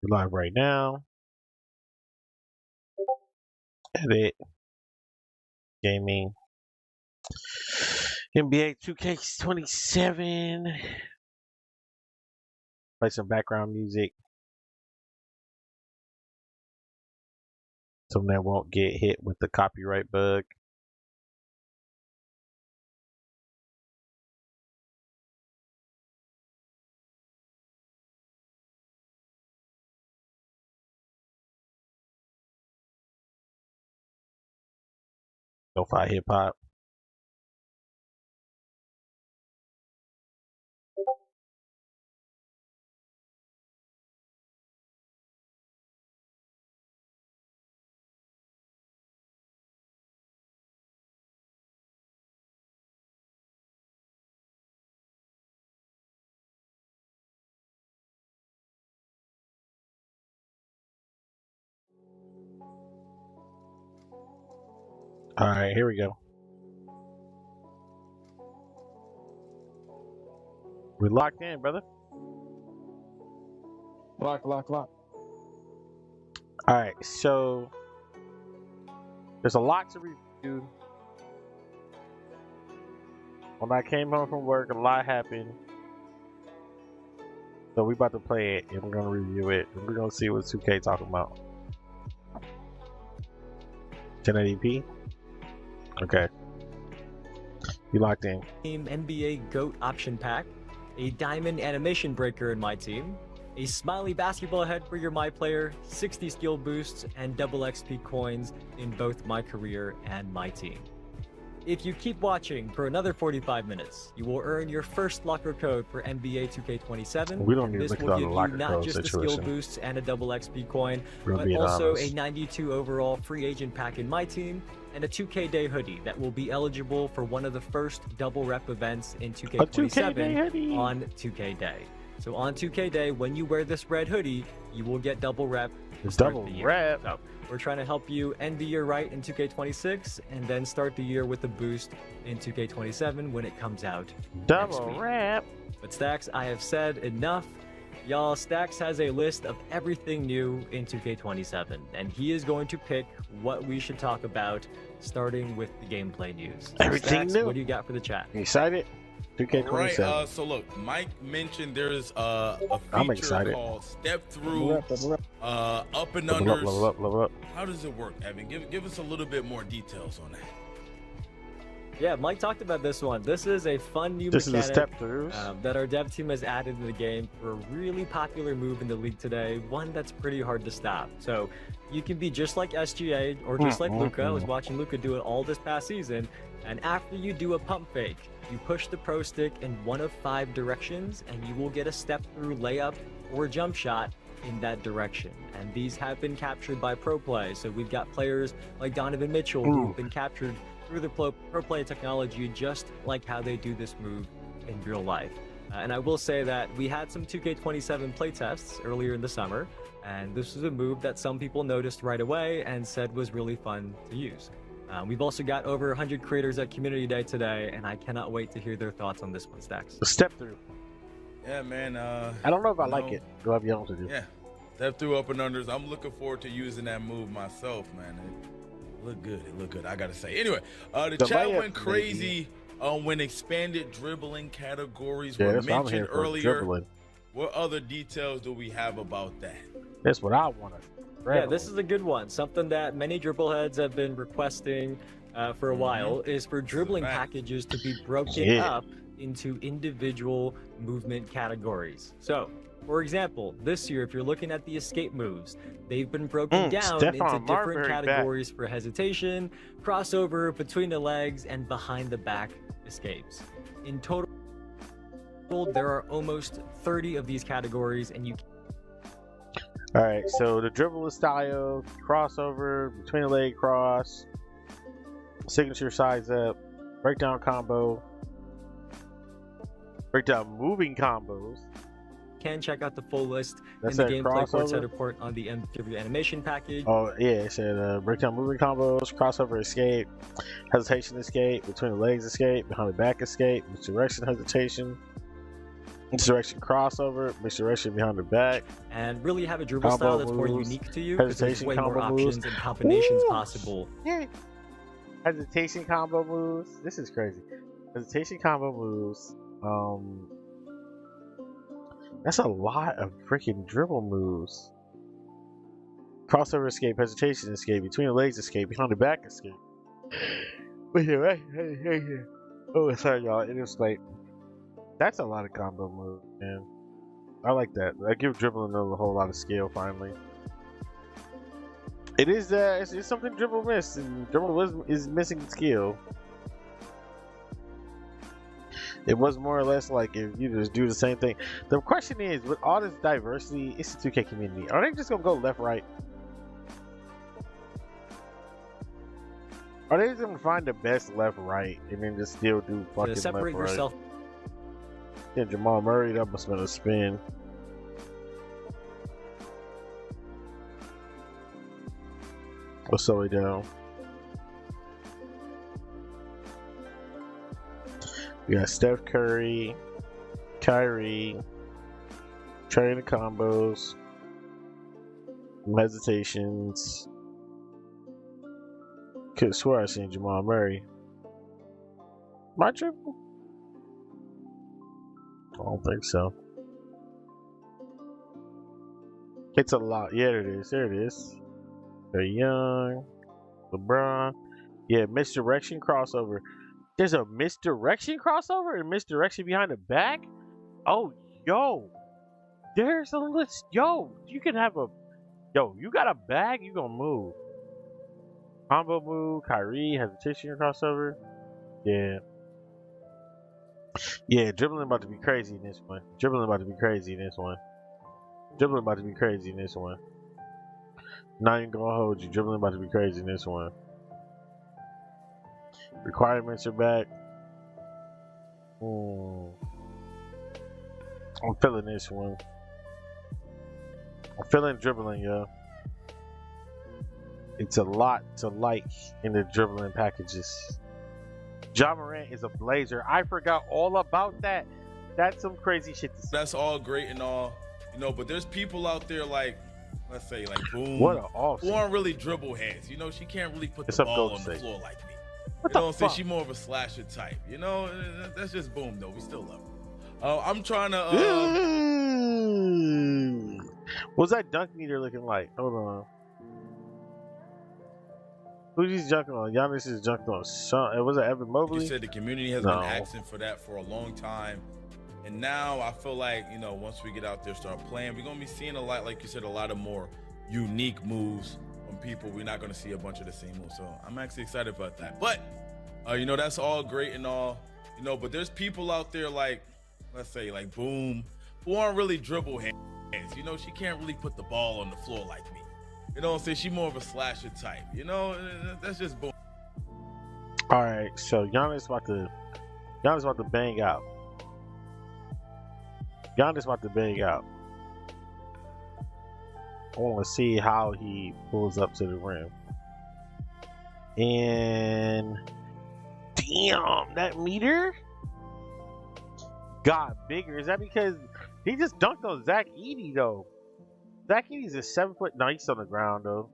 We're live right now. Edit. Gaming. NBA 2K27. Play some background music. So that won't get hit with the copyright bug. Lo-fi hip hop. All right, here we go. We're locked in, brother. Lock. All right, so there's a lot to review. When I came home from work, a lot happened. So we about to play it, and we're gonna review it, and we're gonna see what 2K talking about. 1080p. Okay. You locked in. Team NBA GOAT option pack, a diamond animation breaker in my team, a smiley basketball head for your my player, 60 skill boosts, and double XP coins in both my career and my team. If you keep watching for another 45 minutes, you will earn your first locker code for NBA 2K27. We don't need to this look at will all the give you locker not code just the skill situation. boosts and a double XP coin, We're but being also honest. a 92 overall free agent pack in my team, and a 2K Day hoodie that will be eligible for one of the first double rep events in 2K27 hoodie. on 2K Day. So on 2K Day, when you wear this red hoodie, you will get double rep. to start Double the year. rep. So we're trying to help you end the year right in 2K26 and then start the year with a boost in 2K27 when it comes out next Double week. rep. But Stacks, I have said enough. Y'all, Stacks has a list of everything new in 2K27, and he is going to pick what we should talk about, starting with the gameplay news. So Everything Stacks, new. what do you got for the chat? You excited? 2K27. Right, so look, Mike mentioned there's a I'm feature excited. called Step Through Up and Level up, Unders. level up, level up. How does it work, Evan? Give us a little bit more details on that. Yeah, Mike talked about this one. This is a fun new This is mechanic a step through. that our dev team has added in the game for a really popular move in the league today, one that's pretty hard to stop. So you can be just like SGA or just like Luka. I was watching Luka do it all this past season, and after you do a pump fake, you push the pro stick in one of 5 directions, and you will get a step through layup or jump shot in that direction. And these have been captured by pro play. So we've got players like Donovan Mitchell who've been captured through the pro play technology, just like how they do this move in real life. And I will say that we had some 2K27 playtests earlier in the summer, and this was a move that some people noticed right away and said was really fun to use. We've also got over 100 creators at Community Day today, and I cannot wait to hear their thoughts on this one, Stacks. The step through. Yeah, man. I don't know if I like it. Do I be honest with you? Yeah, Step Through Up and Unders. I'm looking forward to using that move myself, man. It looked good. It looked good, I gotta say. Anyway, the chat layup, went crazy when expanded dribbling categories Yeah, were that's what I'm mentioned here for. earlier. Dribbling. What other details do we have about that? That's what I want to. Yeah, this is a good one. Something that many dribble heads have been requesting for a while is for dribbling packages to be broken up into individual movement categories. So, for example, this year, if you're looking at the escape moves, they've been broken down into different categories for hesitation, crossover, between the legs, and behind the back escapes. In total, there are almost 30 of these categories, and you All right, so the dribble style, crossover, between the leg cross, signature size up, breakdown combo, breakdown moving combos. can check out the full list That's in the that gameplay court crossover? side report on the MW animation package. Oh yeah, it said breakdown moving combos, crossover escape, hesitation escape, between the legs escape, behind the back escape, misdirection hesitation, Misdirection crossover, misdirection behind the back, and really have a dribble Combo style that's more moves, unique to you because there's hesitation way more combo moves. options and combinations Ooh, possible. yeah. Hesitation combo moves. This is crazy. Hesitation combo moves. That's a lot of freaking dribble moves. Crossover escape, hesitation escape, between the legs escape, behind the back escape. Wait, right? Oh, sorry, y'all. It was late. That's a lot of combo moves, man. I like that. I give dribbling a whole lot of skill. Finally, it is. It's something dribble missed, and dribble is missing skill. It was more or less like if you just do the same thing. The question is, with all this diversity, it's the 2K community. Are they just gonna go left, right? Are they just gonna find the best left, right, and then just still do fucking To separate left, yourself. right? Yeah, Jamal Murray, that must have been a spin. What's the way down? We got Steph Curry, Kyrie, trading the combos, hesitations. Could swear I seen Jamal Murray. My triple? I don't think so. It's a lot. Yeah, it is. There it is. They're young. LeBron. Yeah, misdirection crossover. There's a misdirection crossover and misdirection behind the back? Oh, yo. There's a list. Yo, you can have a... Yo, you got a bag, you gonna move. Combo move, Kyrie, hesitation crossover. Yeah. Yeah, dribbling about to be crazy in this one. Dribbling about to be crazy in this one. Dribbling about to be crazy in this one. Not even gonna hold you. Dribbling about to be crazy in this one. Requirements are back. I'm feeling this one. I'm feeling dribbling, yo. It's a lot to like in the dribbling packages. Ja Morant is a blazer. I forgot all about that. That's some crazy shit to say. That's all great and all, you know, but there's people out there like, let's say, like Boom, What an off. who aren't really dribble heads. You know, she can't really put It's the up ball Golden on the State. floor like me. What You know the what I'm saying? fuck? She's more of a slasher type. You know, that's just Boom, though. We still love her. I'm trying to. What's that dunk meter looking like? Hold on. Who's he junking on? Giannis is junking on. Was it Evan Mobley? You said the community has been asking for that for a long time. And now I feel like, you know, once we get out there, start playing, we're going to be seeing a lot, like you said, a lot of more unique moves from people. We're not going to see a bunch of the same moves. So I'm actually excited about that. But, you know, that's all great and all, you know, but there's people out there like, let's say, like Boom, who aren't really dribble hands. You know, she can't really put the ball on the floor like me. You know what I'm saying? She's more of a slasher type. You know, that's just Boom. All right, so Giannis about to bang out. Giannis about to bang out. I want to see how he pulls up to the rim. And damn, that meter got bigger. Is that because he just dunked on Zach Edey though? Zach Edey's a 7 foot. No, he's on the ground though.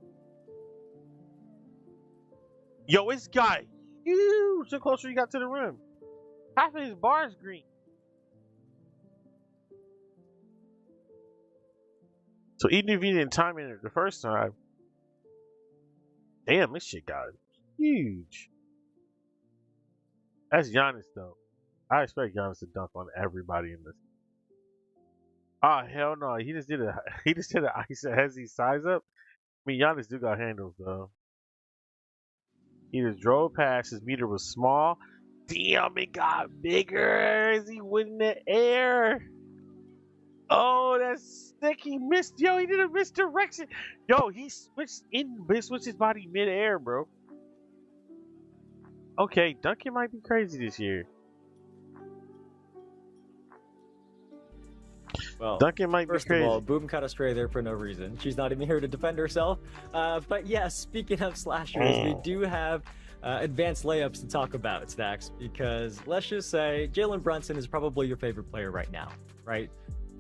Yo, it's got huge the closer you got to the rim. Half of his bar is green. So even if you didn't time it the first time, damn, this shit got huge. That's Giannis though. I expect Giannis to dunk on everybody in this. Oh hell no! He just did a ice as he size up. I mean, Giannis do got handles though. He just drove past. His meter was small. Damn, it got bigger as he went in the air. Oh, that's sick. He missed. Yo, he did a misdirection. Yo, he switched his body mid-air, bro. Okay, dunking might be crazy this year. Well, Duncan might be first crazy. of all, Boom cut astray there for no reason. She's not even here to defend herself. But yes, speaking of slashers, we do have advanced layups to talk about, Stacks, because let's just say Jalen Brunson is probably your favorite player right now, right?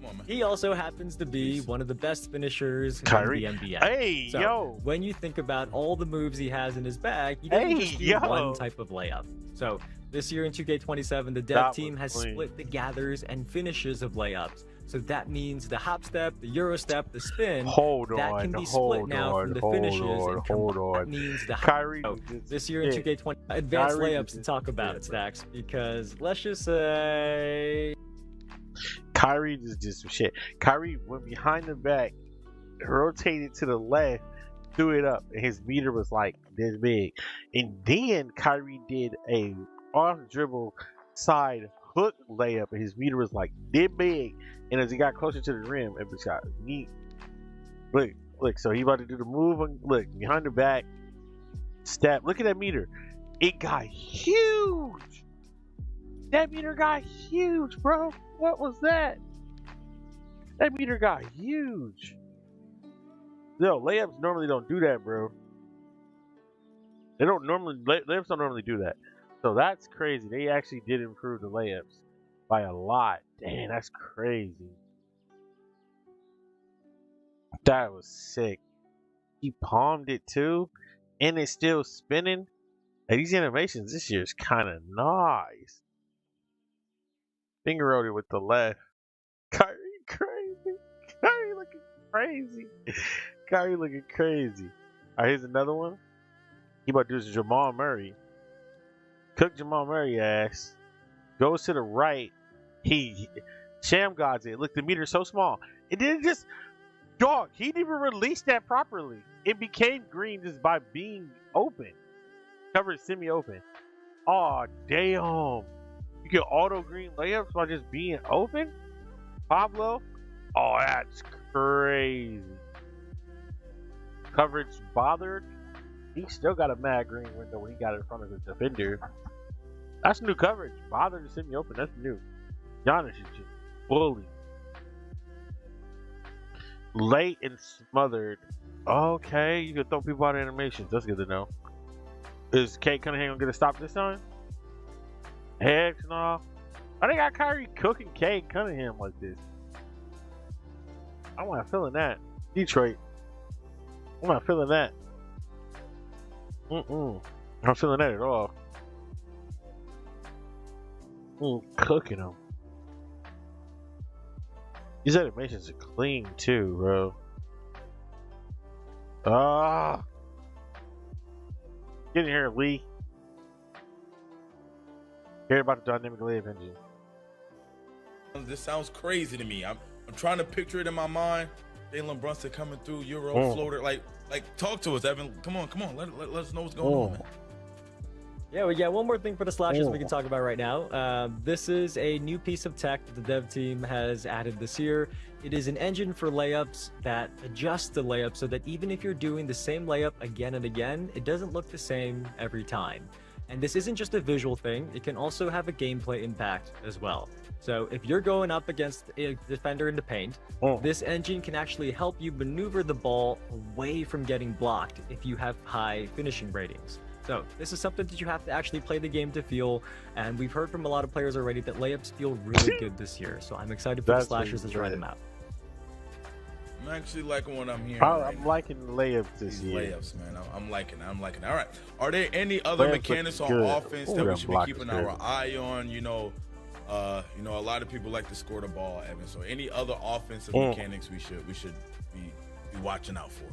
Come on, man. He also happens to be one of the best finishers Kyrie. in the NBA. Hey, So, yo. when you think about all the moves he has in his bag, he doesn't Hey, just do yo. one type of layup. So this year in 2K27, the dev That team was has clean. split the gathers and finishes of layups. So that means the hop step, the euro step, the spin, Hold that on, can be split now from the finishes. And that means the Kyrie so just this year in shit. 2K20, advanced Kyrie layups just to talk about, shit, bro. Stacks, because let's just say Kyrie just did some shit. Kyrie went behind the back, rotated to the left, threw it up, and his meter was like this big. And then Kyrie did a off dribble side hook layup, and his meter was like this big. And as he got closer to the rim, it was got neat. Look, so he about to do the move. Look, behind the back, step. Look at that meter. It got huge. That meter got huge, bro. What was that? That meter got huge. Yo, layups normally don't do that, bro. They don't normally layups don't normally do that. So that's crazy. They actually did improve the layups by a lot. Damn, that's crazy. That was sick. He palmed it too, and it's still spinning. Hey, these animations this year is kind of nice. Finger rolled it with the left. Kyrie crazy. Kyrie looking crazy. Kyrie looking crazy. All right, here's another one. He about to do this Jamal Murray. Cook Jamal Murray ass. Goes to the right. He sham gods it. Look, the meter's so small. It didn't just dog. He didn't even release that properly. It became green just by being open. Covered semi-open. Oh damn. You get auto green layups by just being open? Pablo? Oh, that's crazy. Coverage bothered. He still got a mad green window when he got in front of the defender. That's new coverage. Bothered to semi-open. That's new. Giannis is just bully. Late and smothered. Okay, you can throw people out of animations. That's good to know. Is Kate Cunningham gonna get a stop this time? Heck no. I think I got Kyrie cooking Kate Cunningham like this. I'm not feeling that. Detroit. I'm not feeling that. I'm not feeling that at all. Cooking them. These animations are clean too, bro. Get in here, Lee. Hear about the dynamic layup engine. This sounds crazy to me. I'm trying to picture it in my mind. Jalen Brunson coming through, Euro floater. Like, talk to us, Evan. Come on. Let us know what's going on, man. Yeah, we got one more thing for the slashers we can talk about right now. This is a new piece of tech that the dev team has added this year. It is an engine for layups that adjusts the layup so that even if you're doing the same layup again and again, it doesn't look the same every time. And this isn't just a visual thing, it can also have a gameplay impact as well. So if you're going up against a defender in the paint, this engine can actually help you maneuver the ball away from getting blocked if you have high finishing ratings. So this is something that you have to actually play the game to feel, and we've heard from a lot of players already that layups feel really good this year. So I'm excited for the slashers to try them out. I'm actually liking what I'm hearing. I'm liking the layups this year. Layups, man. I'm liking it. All right. Are there any other mechanics on offense that we should be keeping our eye on? You know, a lot of people like to score the ball, Evan. So any other offensive mechanics we should be watching out for?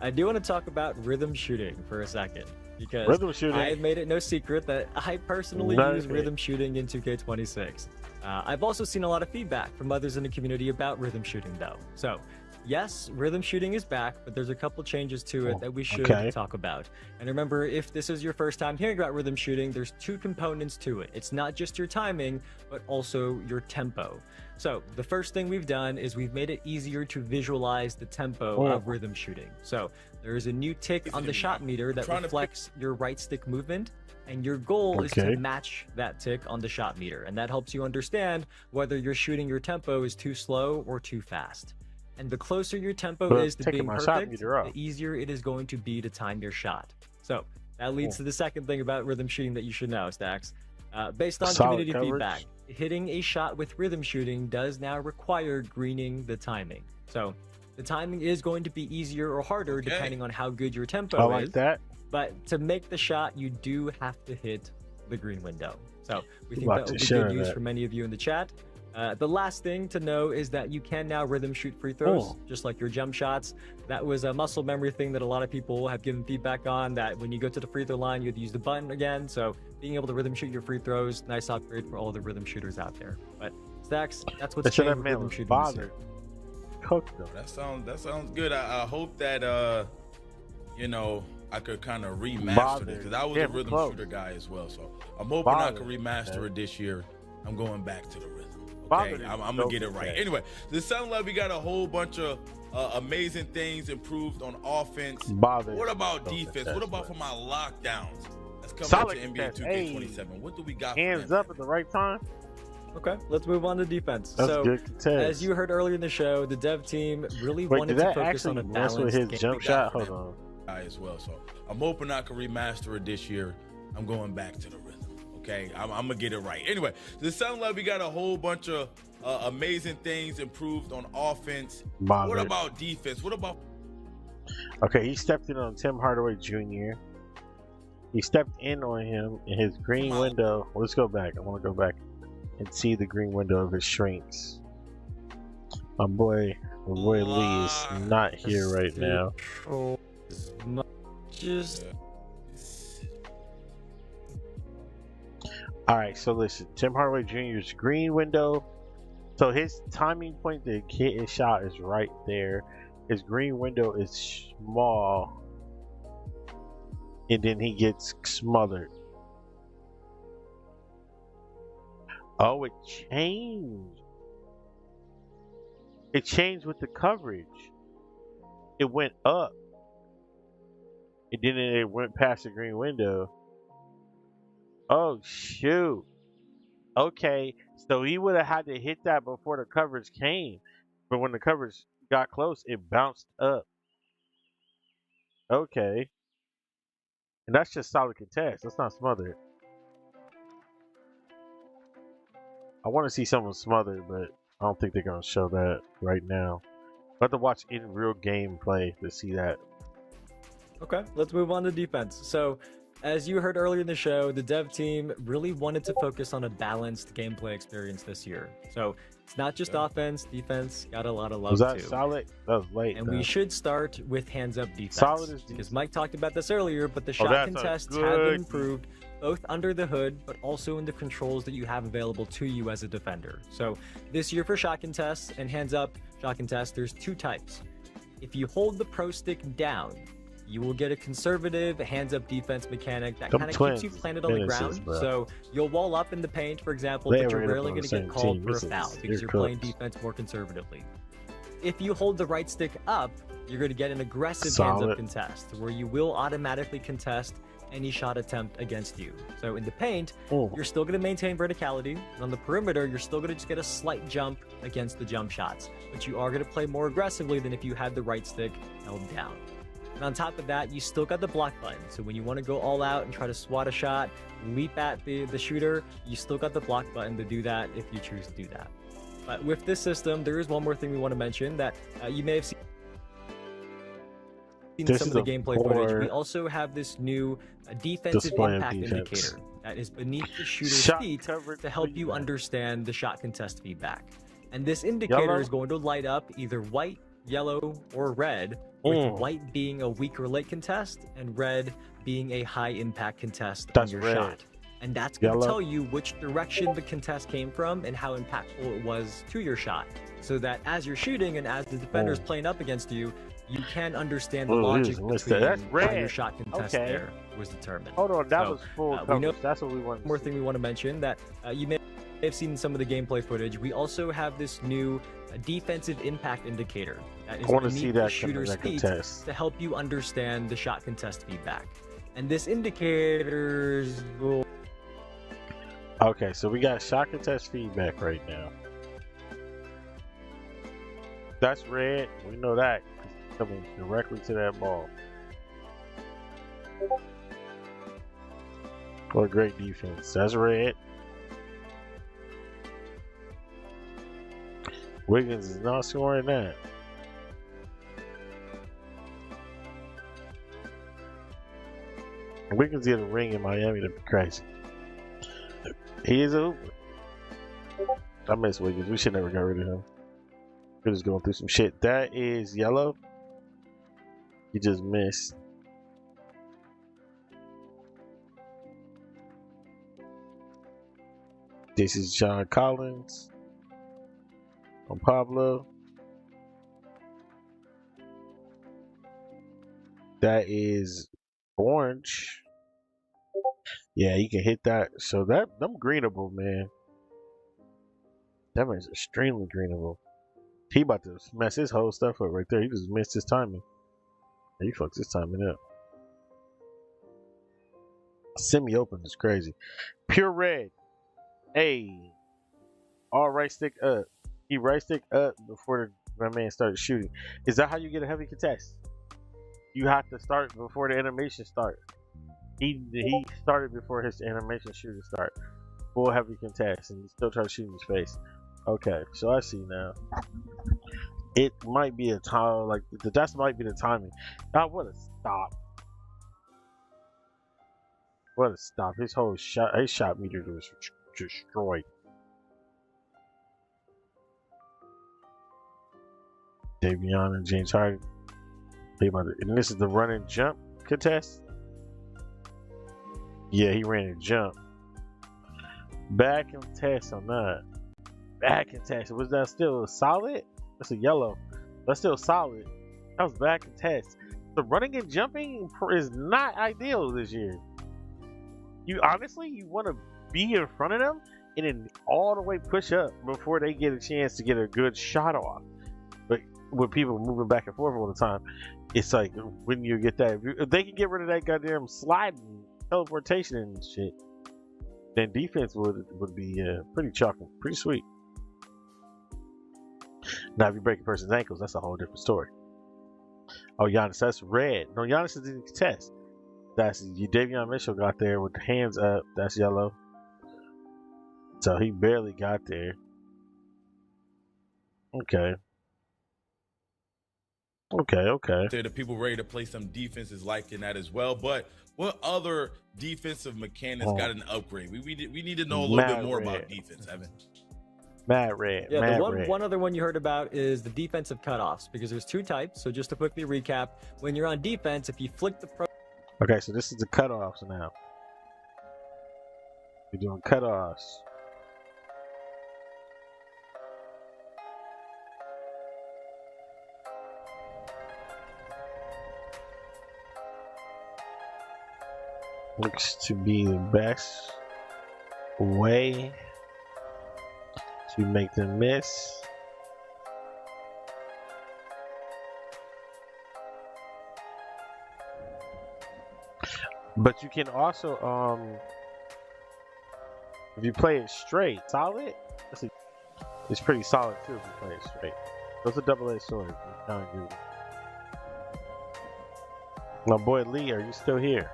I do want to talk about rhythm shooting for a second, because I have made it no secret that I personally use rhythm shooting in 2K26. I've also seen a lot of feedback from others in the community about rhythm shooting though. So yes, rhythm shooting is back, but there's a couple changes to it that we should talk about. And remember, if this is your first time hearing about rhythm shooting, there's two components to it. It's not just your timing, but also your tempo. So the first thing we've done is we've made it easier to visualize the tempo of rhythm shooting. So there is a new tick on the shot meter that reflects your right stick movement, and your goal is to match that tick on the shot meter. And that helps you understand whether you're shooting your tempo is too slow or too fast. And the closer your tempo is to being perfect, the easier it is going to be to time your shot. So that leads to the second thing about rhythm shooting that you should know, Stacks. Based on community feedback, hitting a shot with rhythm shooting does now require greening the timing. So the timing is going to be easier or harder depending on how good your tempo is. But to make the shot, you do have to hit the green window. So we think that will be good news for many of you in the chat. The last thing to know is that you can now rhythm shoot free throws, just like your jump shots. That was a muscle memory thing that a lot of people have given feedback on, that when you go to the free throw line, you have to use the button again. So being able to rhythm shoot your free throws, nice upgrade for all the rhythm shooters out there. But Stacks, that's what's changed with rhythm shooting this year. That sounds good. I hope that I could kind of remaster it, because I was a rhythm shooter guy as well. So I'm hoping I can remaster it this year. I'm going back to the rhythm. Okay, I'm gonna get it right. Anyway, this sounds like we got a whole bunch of amazing things improved on offense. What about defense? What about for my lockdowns? Let's come into NBA 2K27. What do we got? Hands up at the right time. Okay, let's move on to defense. As you heard earlier in the show, the dev team really wanted to focus on a balanced with his jump shot. Hold on. As well, so I'm hoping I can remaster it this year. I'm going back to the rhythm. Okay, I'm gonna get it right. Anyway, this sounds like we got a whole bunch of amazing things improved on offense. What about defense? What about? Okay, he stepped in on Tim Hardaway Jr. He stepped in on him in his green window. Well, let's go back. I want to go back and see the green window of his shrinks. My boy Lee is not here right now. All right, so listen, Tim Hardaway Jr.'s green window. So his timing point to hit his shot is right there. His green window is small, and then he gets smothered. Oh, it changed. It changed with the coverage. It went up. And then it went past the green window. Oh, shoot. Okay, so he would have had to hit that before the coverage came. But when the coverage got close, it bounced up. Okay. And that's just solid contest. That's not smothered. I want to see someone smothered, but I don't think they're going to show that right now. I have to watch in real gameplay to see that. Okay, let's move on to defense. So, as you heard earlier in the show, the dev team really wanted to focus on a balanced gameplay experience this year. So, it's not just offense, defense got a lot of love too. Was that solid? That was late. And we should start with hands-up defense. Solid is because Mike talked about this earlier, but the shot contests have been improved both under the hood, but also in the controls that you have available to you as a defender. So this year for shot contests and hands-up shot contests, there's two types. If you hold the pro stick down, you will get a conservative hands-up defense mechanic that kind of keeps you planted on the ground. So you'll wall up in the paint, for example, but you're rarely going to get called for a foul because you're playing defense more conservatively. If you hold the right stick up, you're going to get an aggressive hands-up contest where you will automatically contest any shot attempt against you. So in the paint, you're still going to maintain verticality. And on the perimeter, you're still going to just get a slight jump against the jump shots. But you are going to play more aggressively than if you had the right stick held down. And on top of that, you still got the block button. So when you want to go all out and try to swat a shot, leap at the shooter, you still got the block button to do that if you choose to do that. But with this system, there is one more thing we want to mention that you may have seen some of the gameplay footage. We also have this new defensive impact indicator that is beneath the shooter's feet to help you understand the shot contest feedback. And this indicator is going to light up either white, yellow, or red, with white being a weak or late contest and red being a high impact contest on your shot. And that's going to Yellow. tell you which direction the contest came from and how impactful it was to your shot. So that as you're shooting and as the defender's playing up against you, you can understand the logic between that's how your shot contest there was determined. Hold on, that was full coverage. That's what we want. One more thing we want to mention that you may have seen some of the gameplay footage. We also have this new defensive impact indicator that is beneath the shooter's feet to help you understand the shot contest feedback. And this indicator will... Okay, so we got shot contest feedback right now. That's red. We know that. It's coming directly to that ball. What a great defense. That's red. Wiggins is not scoring that. Wiggins get a ring in Miami to be crazy. He is a hooper. I miss Wiggins. We should never get rid of him. We're just going through some shit. That is yellow. He just missed. This is John Collins on Pablo. That is orange. Yeah, he can hit that. So them greenable, man. That man's extremely greenable. He about to mess his whole stuff up right there. He just missed his timing. He fucks his timing up. Semi-open is crazy. Pure red. Hey. All right stick up. He right stick up before my man started shooting. Is that how you get a heavy contest? You have to start before the animation starts. He started before his animation shooting start. Full heavy contest, and he still trying to shoot in his face. Okay, so I see now. It might be a time, like that might be the timing. God, what a stop! What a stop! His shot meter was destroyed. Davion and James Harden. And this is the run and jump contest. Yeah, he ran and jump. Back and test on that. Back and test. Was that still solid? That's a yellow. That's still solid. That was back and test. The running and jumping is not ideal this year. You honestly, you want to be in front of them and then all the way push up before they get a chance to get a good shot off. But with people moving back and forth all the time, it's like when you get that, if they can get rid of that goddamn sliding, teleportation and shit, then defense would be pretty chalky, pretty sweet. Now if you break a person's ankles, that's a whole different story. Oh, Giannis, that's red. No, Giannis didn't contest. That's Davion Mitchell got there with the hands up. That's yellow. So he barely got there. Okay. The people ready to play some defense is liking that as well. But what other defensive mechanics got an upgrade? We need to know a little bit more about defense, Evan. Mad red. Yeah, mad the red. one other one you heard about is the defensive cutoffs, because there's two types. So just to quickly recap, when you're on defense, if you flick the Okay, so this is the cutoffs now. We're doing cutoffs. Looks to be the best way to make them miss. But you can also, if you play it straight, solid, it's pretty solid too if you play it straight. Those are double-edged swords. My boy Lee, are you still here?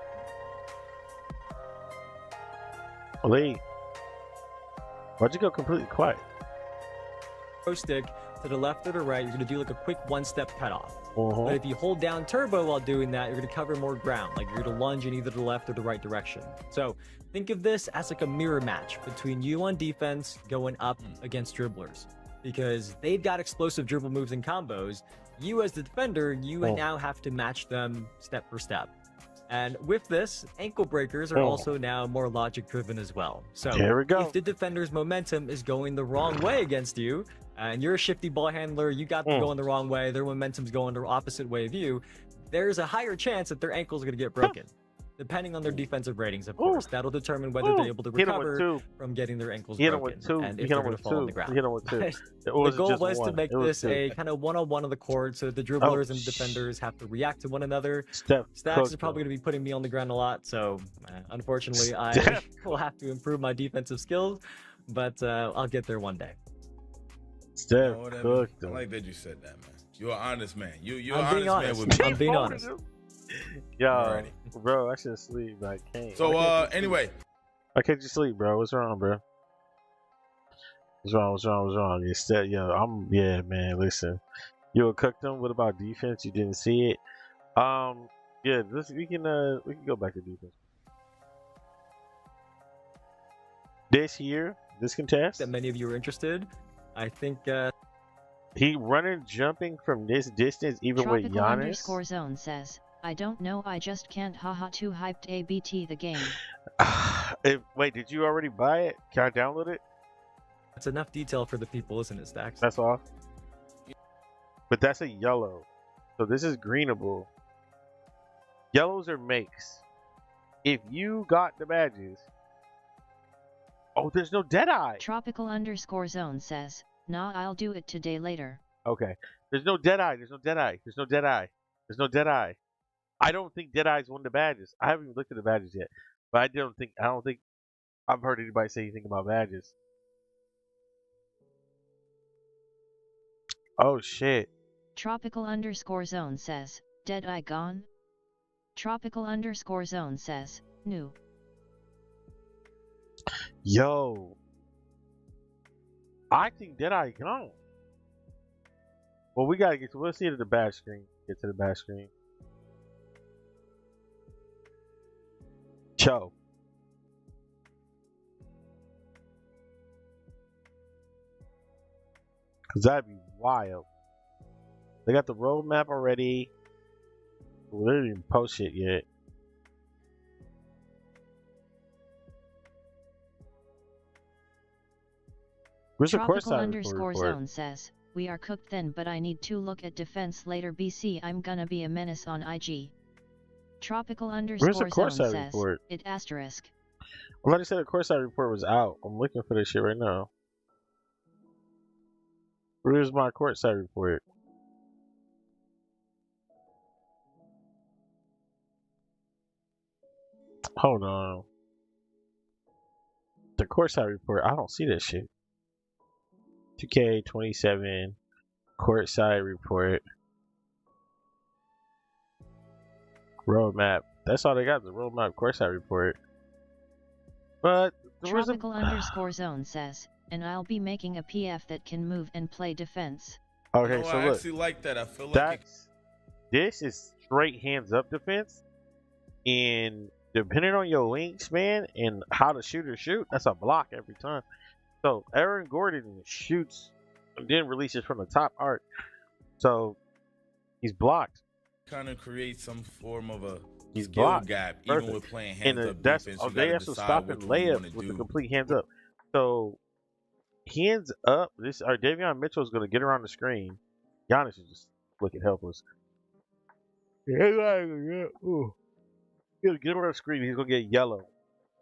Lee, why'd you go completely quiet? pro stick to the left or the right, you're going to do like a quick one-step cutoff. Uh-huh. But if you hold down turbo while doing that, you're going to cover more ground. Like you're going to lunge in either the left or the right direction. So think of this as like a mirror match between you on defense going up against dribblers. Because they've got explosive dribble moves and combos. You as the defender, you now have to match them step for step. And with this, ankle breakers are also now more logic driven as well. So Here we go. if the defender's momentum is going the wrong way against you, and you're a shifty ball handler, you got them going the wrong way, their momentum's going the opposite way of you, there's a higher chance that their ankles are going to get broken. Depending on their defensive ratings, of course. That'll determine whether they're able to recover from getting their ankles broken and if they're going to fall on the ground. The goal was to make this a kind of one-on-one on the court so the dribblers and defenders have to react to one another. Stacks is probably going to be putting me on the ground a lot, so unfortunately I will have to improve my defensive skills, but I'll get there one day. Steph cooked. I like that you said that, man. You're an honest man. You're an honest man with me. I'm being honest. Yo, bro, I should sleep, but I can't. So, anyway. Why can't you sleep, bro? What's wrong, bro? What's wrong? Instead, yeah, man, listen. You cooked them. What about defense? You didn't see it. Yeah, we can go back to defense. This contest. That many of you are interested. I think he running, jumping from this distance, even with Giannis. _zone says, I don't know, I just can't, haha, too hyped, ABT the game. Wait, did you already buy it? Can I download it? That's enough detail for the people, isn't it, Stacks? That's all. But that's a yellow. So this is greenable. Yellows are makes. If you got the badges. Oh, there's no Deadeye. Tropical _zone says, nah, I'll do it today later. Okay. There's no Deadeye. I don't think Deadeye's won the badges. I haven't even looked at the badges yet. But I don't think I've heard anybody say anything about badges. Oh shit. Tropical _zone says, Deadeye gone? Tropical _zone says, new. Yo. I think Deadeye gone. Well, we'll see it at the badge screen. Get to the badge screen. Cho. Cause that'd be wild. They got the roadmap already. We didn't even post it yet. Where's the Tropical courtside _zone says, we are cooked then, but I need to look at defense later. BC, I'm gonna be a menace on IG. Tropical _zone says, report? It asterisk. I thought he said the courtside report was out. I'm looking for this shit right now. Where's my courtside report? Hold on. The courtside report, I don't see that shit. 2K27 courtside report. Roadmap. That's all they got, the roadmap courtside report. But Tropical _zone says, and I'll be making a PF that can move and play defense. Okay, so I look. actually like that. I feel like this is straight hands up defense. And depending on your wingspan and how the shooter shoot, that's a block every time. So Aaron Gordon shoots and then releases from the top arc. So he's blocked. Kind of creates some form of a skill gap, even with playing hands up that's, defense. they also stopping layups with the complete hands up. So hands up, Davion Mitchell is going to get around the screen. Giannis is just looking helpless. He's going to get around the screen. He's going to get yellow.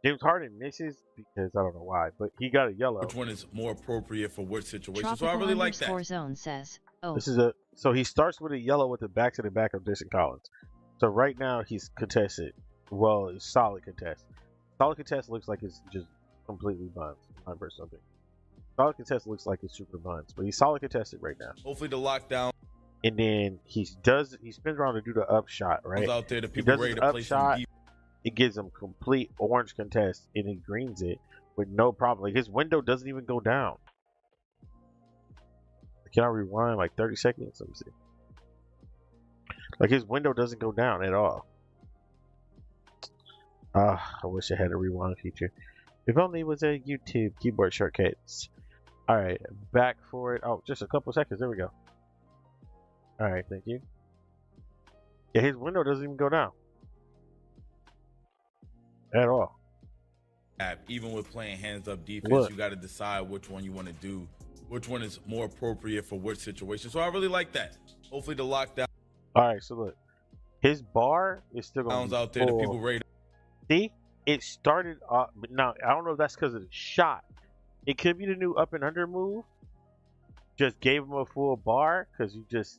James Harden misses because I don't know why, but he got a yellow. Which one is more appropriate for what situation? Tropical so I really like that. _zone says, oh. So he starts with a yellow with the back to the back of Jason Collins. So right now he's contested. Well, it's solid contest. Solid contest looks like it's just completely buns. My personal opinion. Solid contest looks like it's super buns, but he's solid contested right now. Hopefully the lockdown. And then he spins around to do the up shot, right? Out there, the people ready to play shot. It gives him complete orange contest, and he greens it with no problem. Like his window doesn't even go down. Can I rewind like 30 seconds? Let me see. Like his window doesn't go down at all. I wish I had a rewind feature. If only it was a YouTube keyboard shortcuts. All right, back for it. Oh, just a couple seconds. There we go. All right, thank you. Yeah, his window doesn't even go down. at all. Even with playing hands up defense, you got to decide which one you want to do, which one is more appropriate for which situation. So I really like that. Hopefully the lockdown. All right, so look, his bar is still going to be out there. The people ready. See, it started off. Now I don't know if that's because of the shot. It could be the new up and under move. Just gave him a full bar because you just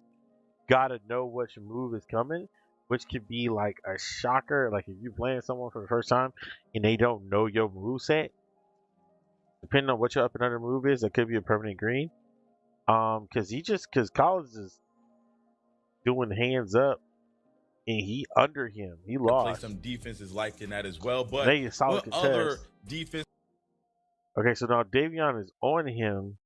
gotta know which move is coming, which could be like a shocker. Like if you're playing someone for the first time and they don't know your move set, depending on what your up and under move is, that could be a permanent green. Because Collins is doing hands up and he under him. He lost. Play some defenses like in that as well, but they solid what other defense? Okay, so now Davion is on him.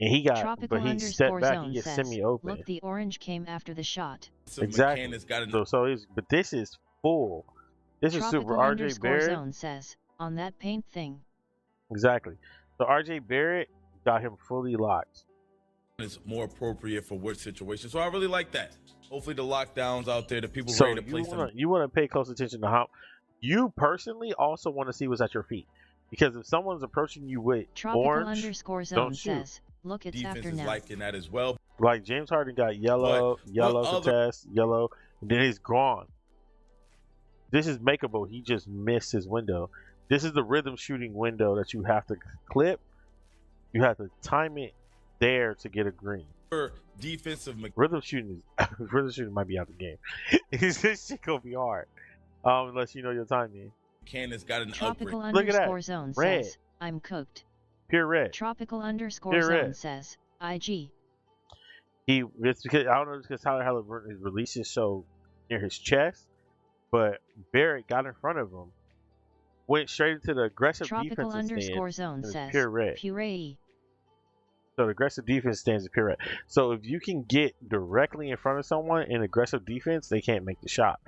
And he got, Tropical but he stepped back. He gets says, semi-open. Look, the orange came after the shot. Exactly. But this is full. This is super. RJ Barrett zone says on that paint thing. Exactly. So RJ Barrett got him fully locked. It's more appropriate for which situation. So I really like that. Hopefully the lockdowns out there, the people ready to play some. You want to pay close attention to how you personally also want to see what's at your feet, because if someone's approaching you with orange, don't shoot. Look, it's defense after is now. liking that as well. Like James Harden got yellow contest, yellow, and then he's gone. This is makeable. He just missed his window. This is the rhythm shooting window that you have to clip. You have to time it there to get a green. Defensive rhythm shooting might be out the game. This shit gonna be hard, unless you know your timing. Candace got an Tropical upgrade. Look at that. Zone red. Says, I'm cooked. Pure red. Tropical _ Pure zone red. says IG. It's because I don't know, it's because Tyler Halliburton releases so near his chest, but Barrett got in front of him, went straight into the aggressive Tropical defensive _ stance. zone says pure red. Puree. So the aggressive defense stands is pure red. So if you can get directly in front of someone in aggressive defense, they can't make the shot.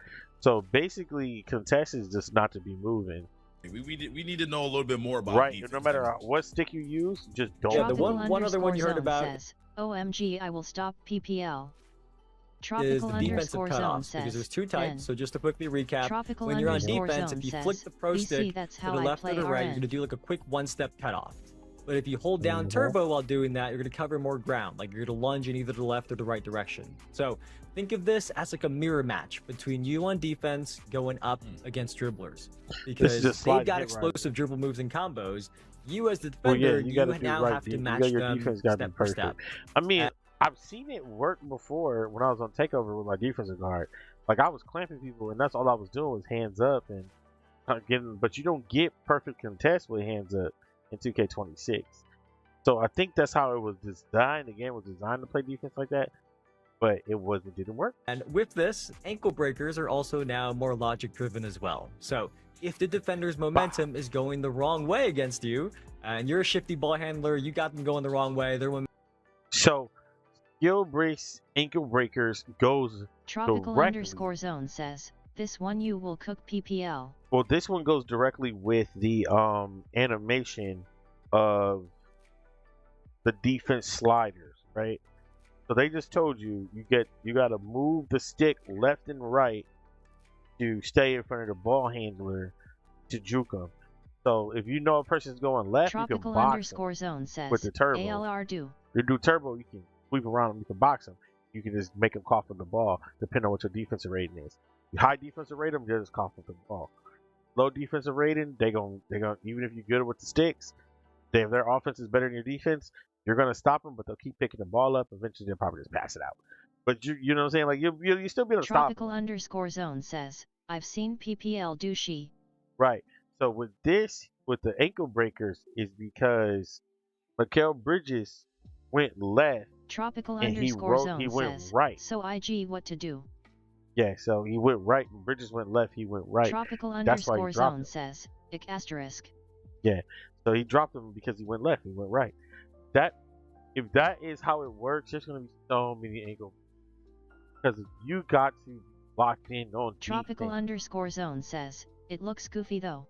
So basically, contest is just not to be moving. We need to know a little bit more about right. defense. No matter what stick you use, just don't. Yeah, the one other one you heard about says, OMG, I will stop PPL. Is the defensive cutoffs, because there's two types. So just to quickly recap, when you're on defense, if you flick the pro stick to the left or the right, you're going to do like a quick one-step cutoff. But if you hold down turbo while doing that, you're going to cover more ground. Like you're going to lunge in either the left or the right direction. So think of this as like a mirror match between you on defense going up against dribblers. Because they've got explosive dribble moves and combos. You as the defender, you now have to match them step for step. I mean, I've seen it work before when I was on takeover with my defensive guard. Like I was clamping people, and that's all I was doing was hands up and getting. But you don't get perfect contest with hands up in 2K26. So I think that's how it was designed. The game was designed to play defense like that, but it didn't work. And with this, ankle breakers are also now more logic driven as well. So if the defender's momentum is going the wrong way against you, and you're a shifty ball handler, you got them going the wrong way. So skill breaks, ankle breakers goes Tropical directly. _ zone says, this one you will cook PPL. Well, this one goes directly with the animation of the defense sliders, right? So they just told you got to move the stick left and right to stay in front of the ball handler to juke them. So if you know a person's going left, Tropical you can box _ zone says, with the turbo. ALR do. You do turbo, you can sweep around them, you can box them. You can just make them cough with the ball, depending on what your defensive rating is. High defensive rating, they're just coughing with the ball. Low defensive rating, they gonna even if you're good with the sticks, if their offense is better than your defense, you're gonna stop them, but they'll keep picking the ball up. Eventually, they'll probably just pass it out. But you know what I'm saying? Like you still be able to stop them. Tropical _ zone says, I've seen PPL do she. Right. So with the ankle breakers, is because Mikal Bridges went left. Tropical and _ zone he went says, right. So IG, what to do? Yeah, so he went right. Bridges went left. He went right. Tropical That's why he _ dropped zone him. says, ick asterisk. Yeah, so he dropped him because he went left. He went right. If that is how it works, there's gonna be so many angles because you got to lock in on Tropical defense. _ zone says, it looks goofy though.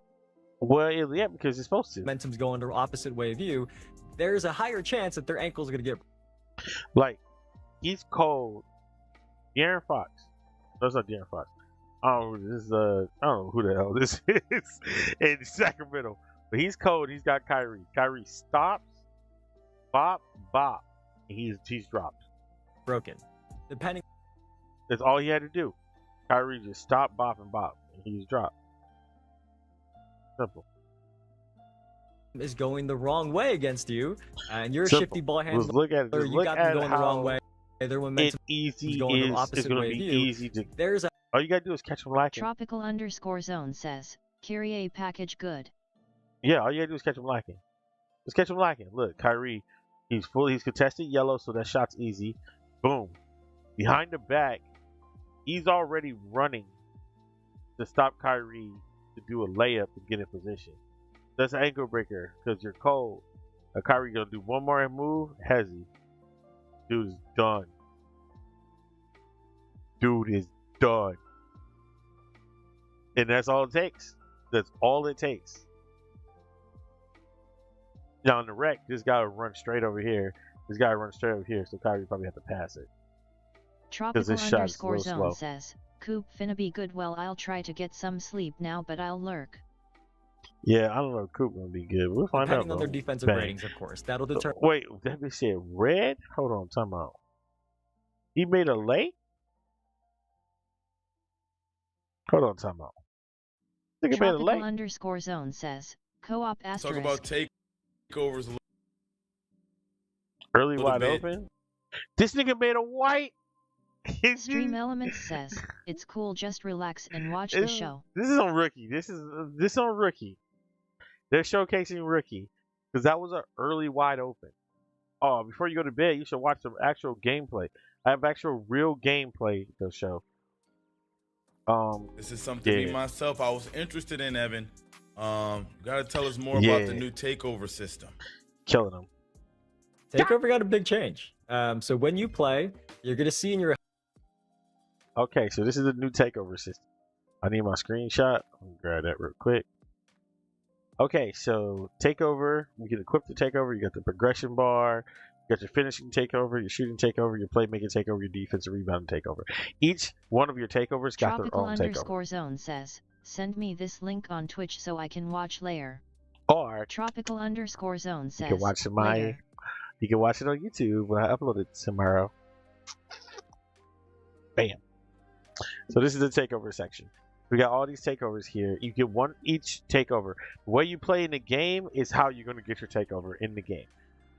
Well, yeah, because it's supposed to. Momentum's going the opposite way of you. There's a higher chance that their ankle's going to get. Like, he's cold. De'Aaron Fox. That's not De'Aaron Fox. Oh, this is I don't know who the hell this is in Sacramento, but he's cold. He's got Kyrie. Kyrie stops, bop, bop. And he's dropped. Broken. Depending. That's all he had to do. Kyrie just stopped, bop, and bop, and he's dropped. Simple. Is going the wrong way against you, and you're a Simple. shifty ball handler. Look at it. Just you look got at them going the wrong way. Their momentum is going the it's opposite going way to be of you. easy to. There's a All you gotta do is catch them lacking. Tropical_zone says, Kyrie package good. Yeah, all you gotta do is catch them lacking. Just catch them lacking. Look, Kyrie, he's contested yellow, so that shot's easy. Boom. Behind the back, he's already running to stop Kyrie to do a layup to get in position. That's an ankle breaker because you're cold. Kyrie gonna do one more move. Has he? Dude is done. Dude is done. And that's all it takes. That's all it takes. Now on the wreck, this guy will run straight over here. This guy will run straight over here, so Kyrie probably have to pass it. Tropical_zone says, Coop finna be good. Well, I'll try to get some sleep now, but I'll lurk. Yeah, I don't know if Coop gonna be good. We'll find out. Depending on their defensive ratings, of course. That'll determine. Wait, that be said red? Hold on, time out. He made a late? Hold on, time out. I think he made a late. Tropical_zone says, co-op asterisk. Talk about takeovers. Early wide open. This nigga made a white. Stream Elements says, it's cool, just relax and watch the show. This is on Rookie. This is on Rookie. They're showcasing Rookie because that was an early wide open. Oh, before you go to bed, you should watch some actual gameplay. I have actual real gameplay to show. This is something me myself I was interested in, Evan. You gotta tell us more about the new takeover system. Killing them. Takeover got a big change. So when you play, you're gonna see in your. Okay, so this is the new takeover system. I need my screenshot. Let me grab that real quick. Okay, so takeover. You can equip the takeover. You got the progression bar. You got your finishing takeover, your shooting takeover, your playmaking takeover, your defensive rebounding takeover. Each one of your takeovers got their own takeover. Tropical_zone says, send me this link on Twitch so I can watch later. Or Tropical_zone says, you can watch you can watch it on YouTube when I upload it tomorrow. Bam. So this is the takeover section. We got all these takeovers here. You get one each takeover. The way you play in the game is how you're going to get your takeover in the game.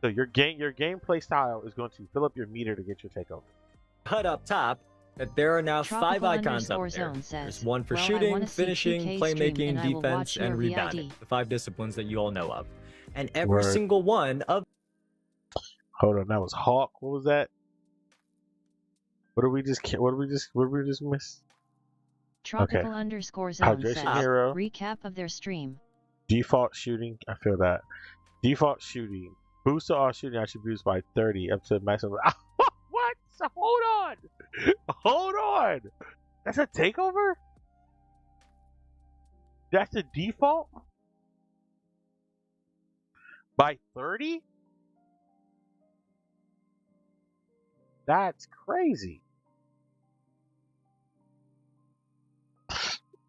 So your gameplay style is going to fill up your meter to get your takeover. HUD up top that there are now 5 icons up there. There's one for shooting, finishing, playmaking, defense, and rebounding. The 5 disciplines that you all know of. And every single one of. Hold on, that was Hawk. What was that? What did we just miss? Tropical_zone says, hero. recap of their stream. Default shooting, I feel that. Default shooting. Boost to all shooting attributes by 30 up to maximum. What? Hold on. Hold on. That's a takeover? That's a default? By 30? That's crazy.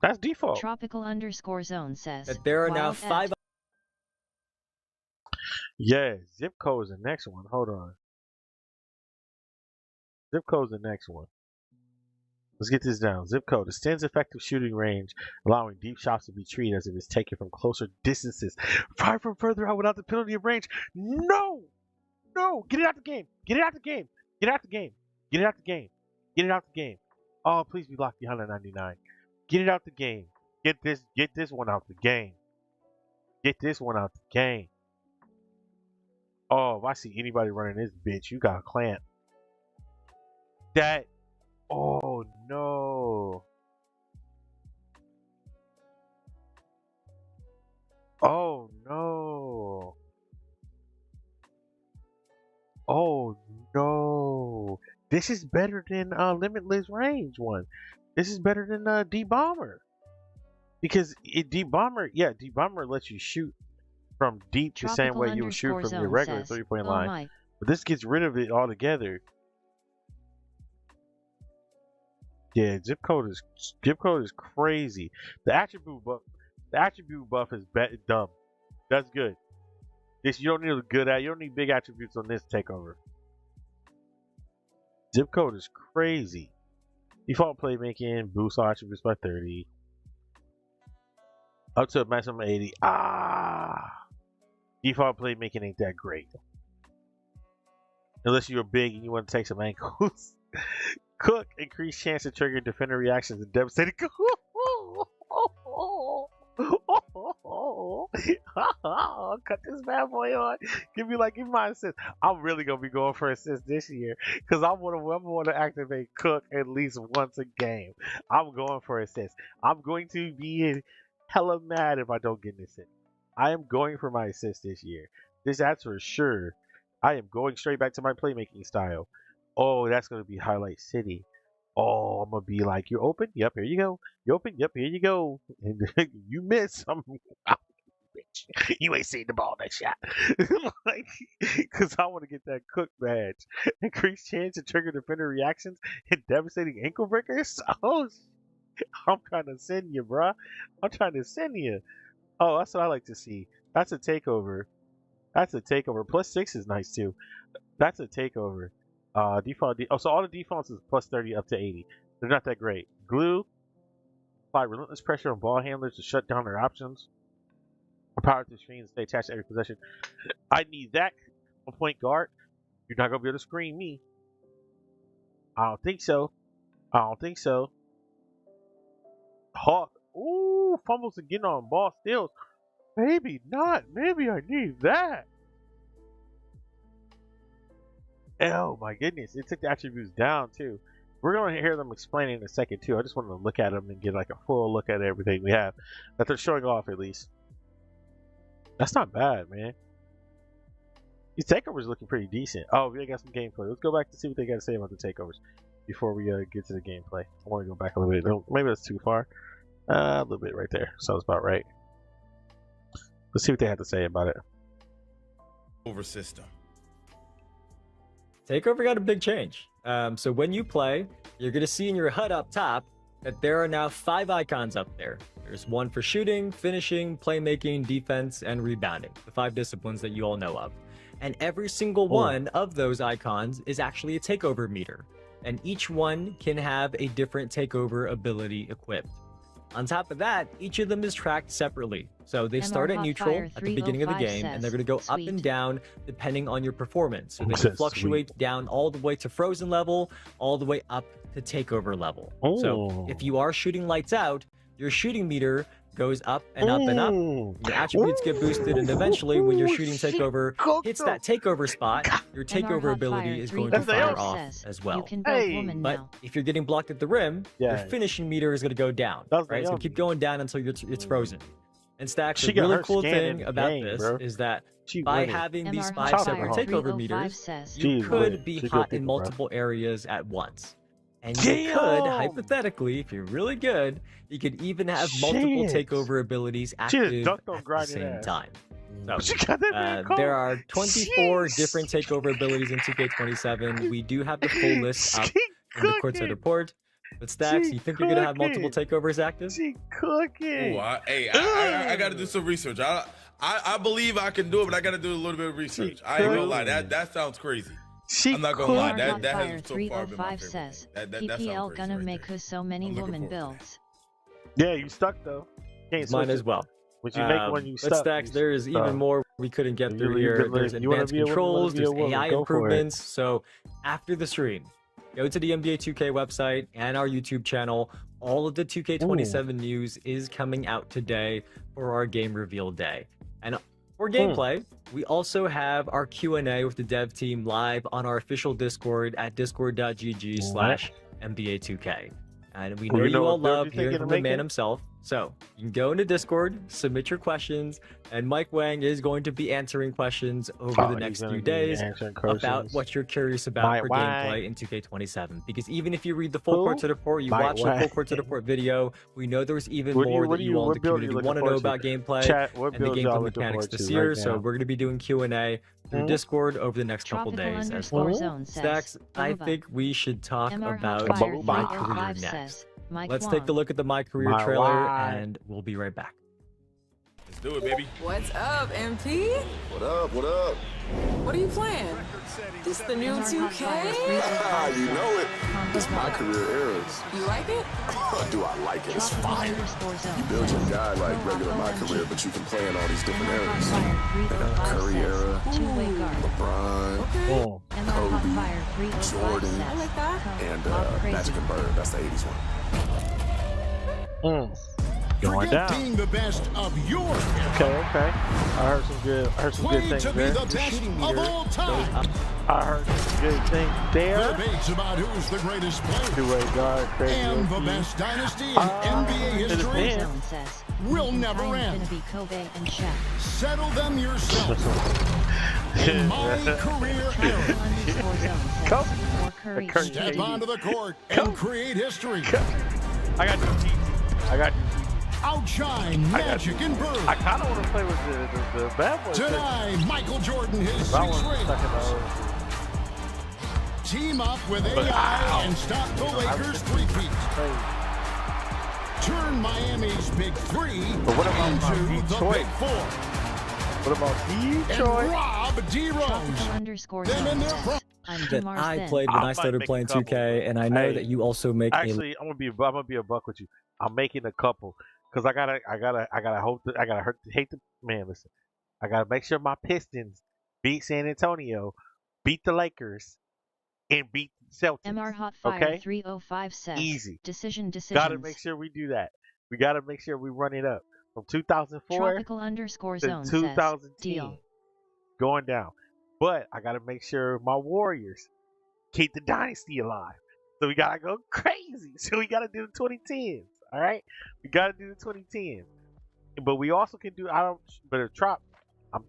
That's default. Tropical_zone says that there are now 5. Yeah, zip code is the next one. Hold on. Zip code is the next one. Let's get this down. Zip code extends effective shooting range, allowing deep shots to be treated as if it's taken from closer distances. Fire from further out without the penalty of range. No! No! Get it out the game! Get it out the game! Get it out the game! Get it out the game! Get it out the game! Oh, please be locked behind a 99. Get it out the game. Get this one out the game. Get this one out the game. Oh, if I see anybody running this bitch, you got a clamp. That. Oh no. Oh no. Oh no. This is better than Limitless Range one. This is better than D-Bomber. Because D-Bomber lets you shoot from deep the same way you would shoot from your regular 3-point line. But this gets rid of it altogether. Yeah, zip code is crazy. The attribute buff is dumb. That's good. This you don't need you don't need big attributes on this takeover. Zip code is crazy. Default playmaking, boost all attributes by 30. Up to a maximum 80. Default playmaking ain't that great. Unless you're big and you want to take some ankles. Cook, increased chance to trigger defender reactions and devastating. Cut this bad boy on. Give me my assist. I'm really gonna be going for assist this year because I want to activate Cook at least once a game. I'm going for assist. I'm going to be hella mad if I don't get an assist. I am going for my assist this year. That's for sure. I am going straight back to my playmaking style. Oh, that's going to be Highlight City. Oh, I'm going to be like, you're open? Yep, here you go. You open? Yep, here you go. And you miss. Bitch. You ain't seen the ball that shot. Because I want to get that Cook badge. Increased chance to trigger defender reactions and devastating ankle breakers. Oh, I'm trying to send you, bruh. I'm trying to send you. Oh, that's what I like to see. That's a takeover. Plus 6 is nice too. That's a takeover. So all the defaults is plus 30 up to 80. They're not that great. Glue. Apply relentless pressure on ball handlers to shut down their options. Power to screens. Stay attached to every possession. I need that on point guard. You're not gonna be able to screen me. I don't think so. Hawk. Ooh, fumbles again on ball steals. Maybe not. Maybe I need that. Oh my goodness. It took the attributes down too. We're going to hear them explaining in a second too. I just wanted to look at them and get like a full look at everything we have that they're showing off at least. That's not bad, man. These takeovers looking pretty decent. Oh, they got some gameplay. Let's go back to see what they got to say about the takeovers before we get to the gameplay. I want to go back a little bit. No, maybe that's too far. A little bit right there. Sounds about right. Let's see what they have to say about it. Over system. Takeover got a big change. So when you play, you're going to see in your HUD up top that there are now 5 icons up there. There's one for shooting, finishing, playmaking, defense, and rebounding. The 5 disciplines that you all know of. And every single one of those icons is actually a takeover meter. And each one can have a different takeover ability equipped. On top of that, each of them is tracked separately. So they start at neutral at the beginning of the game, and they're going to go up and down depending on your performance. So they can fluctuate down all the way to frozen level, all the way up to takeover level. So if you are shooting lights out, your shooting meter goes up and up and up. Your attributes get boosted, and eventually when your shooting takeover hits that takeover spot, your takeover ability is going to fire off as well. But if you're getting blocked at the rim, your finishing meter is going to go down. Right? It's going to keep going down until it's frozen. And Stacks, the really cool thing about this is that by having these 5 separate takeover meters, you could be hot in multiple areas at once. And you could, hypothetically, if you're really good, you could even have multiple takeover abilities active at the same time. So, there are 24 different takeover abilities in 2K27. We do have the full list up in the courtside report. But Stacks, you think you're going to have multiple takeovers active? I got to do some research. I believe I can do it, but I got to do a little bit of research. I ain't going to lie. That sounds crazy. I'm not gonna lie, that has so far been my favorite. Says, PPL gonna make us so many woman builds. Yeah, you stuck though. Mine as well. When you make one, you stuck. But Stacks, there is even more we couldn't get through here. There's advanced controls, there's AI improvements. So after the stream, go to the NBA 2K website and our YouTube channel. All of the 2K27 news is coming out today for our game reveal day. And for gameplay, we also have our Q&A with the dev team live on our official Discord at discord.gg/NBA2K. And we know you all love hearing from the man himself. So you can go into Discord, submit your questions, and Mike Wang is going to be answering questions over the next few days about what you're curious about for gameplay in 2K27. Because even if you read the full Court to Report, you watch the full Court to Report video, we know there's even more that you all in the community want to know about gameplay and the gameplay mechanics this year. So we're going to be doing Q&A through Discord over the next couple days as well. Stacks, I think we should talk about My Career next. Let's take a look at the My Career trailer, and we'll be right back. Let's do it, baby. What's up, MP? What up? What up? What are you playing? This the new 2K? You know it. It's My Career eras. You like it? Do I like it? It's fire. You build your guy like regular My Career, but you can play in all these different eras. Curry era, LeBron, Kobe, Jordan, I like that. and Magic and Bird. That's the 80s one. Going down. Being the best of your Okay. I heard some good things to there. Be the best of all time. I heard some good things there. Debates about who's the greatest player Two-way guard, crazy and the OP. best dynasty in NBA history will never end. Gonna be Kobe and Shaq. Settle them yourself. In My Career era. Step onto the court and create history. I got you, T. Outshine Magic and Bird. I kind of want to play with the bad boys. Tonight, Michael Jordan his 6 rings. Team up with AI and stop the Lakers' three-peat. Turn Miami's big 3 into the big 4. What about Detroit? And Rob D-Rose. Them in their that I played when I started playing 2K, and I know that you also make. Actually, I'm gonna be a buck with you. I'm making a couple because I gotta hate the man. Listen, I gotta make sure my Pistons beat San Antonio, beat the Lakers, and beat the Celtics. MR Hotfire 305 says. Easy. Decisions. Gotta make sure we do that. We gotta make sure we run it up from 2004 to 2010. Deal. Going down. But I gotta make sure my Warriors keep the dynasty alive. So we gotta go crazy. So we gotta do the 2010s. All right, we gotta do the 2010s. But we also can do. I'm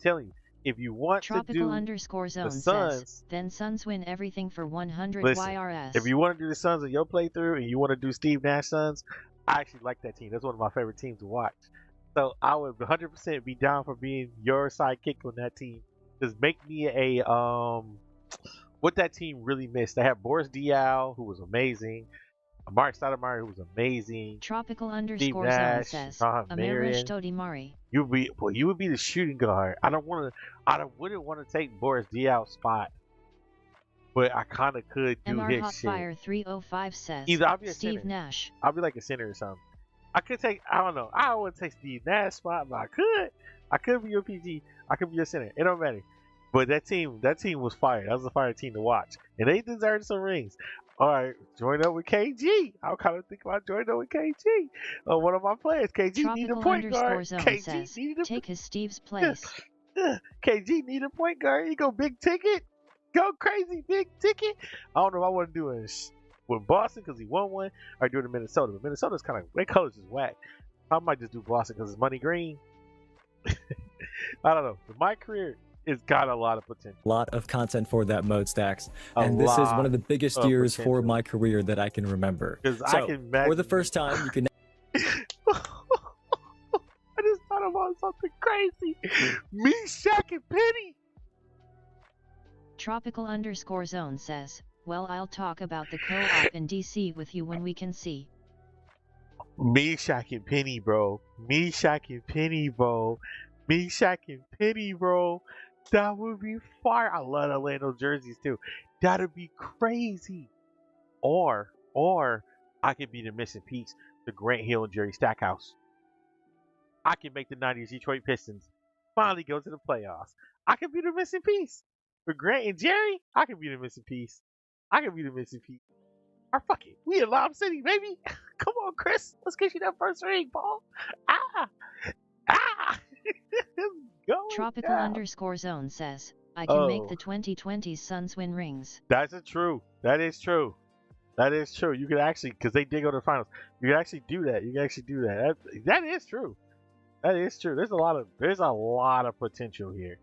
telling you, if you want to do the Suns, then Suns win everything for 100 YRS. If you want to do the Suns in your playthrough and you want to do Steve Nash Suns, I actually like that team. That's one of my favorite teams to watch. So I would 100% be down for being your sidekick on that team. Just make me a what that team really missed. They have Boris Diaw, who was amazing. Mark Stoudemire, who was amazing. Tropical_zone Nash, says. Marion. You would be the shooting guard. I wouldn't want to take Boris Diaw's spot, but I kind of could do MR his Hotfire shit. 305 says. Either I'll be a Steve center. Nash. I'll be like a center or something. I could take. I don't know. I wouldn't take Steve Nash spot, but I could. I could be your PG. I could be your center. It don't matter. But that team was fire. That was a fire team to watch, and they deserved some rings. All right, join up with KG. I'm kind of thinking about joining up with KG. One of my players, KG need a point guard. KG need take his Steve's place. KG need a point guard. You go big ticket, go crazy big ticket. I don't know if I want to do it with Boston because he won one, or do it in Minnesota. But Minnesota's kind of their colors is whack. I might just do Boston because it's money green. I don't know. My career. It's got a lot of potential. A lot of content for that mode, Stacks. And this is one of the biggest years for my career that I can remember. So, for the first time, you can... I just thought about something crazy. Me, Shaq, and Penny. Tropical_zone says, well, I'll talk about the co-op in DC with you when we can see. Me, Shaq, and Penny, bro. Me, Shaq, and Penny, bro. Me, Shaq, and Penny, bro. That would be fire. I love Orlando jerseys too. That'd be crazy. Or I could be the missing piece, the Grant Hill and Jerry Stackhouse. I can make the 90s Detroit Pistons finally go to the playoffs. I could be the missing piece. For Grant and Jerry, I could be the missing piece. Or fuck it. We in Lob City, baby. Come on, Chris. Let's get you that first ring, Paul. Tropical_zone says, I can make the 2020 Suns win rings. That is true. That is true. You could actually, because they did go to the finals. You can actually do that. You can actually do that. That is true. That is true. There's a lot of potential here.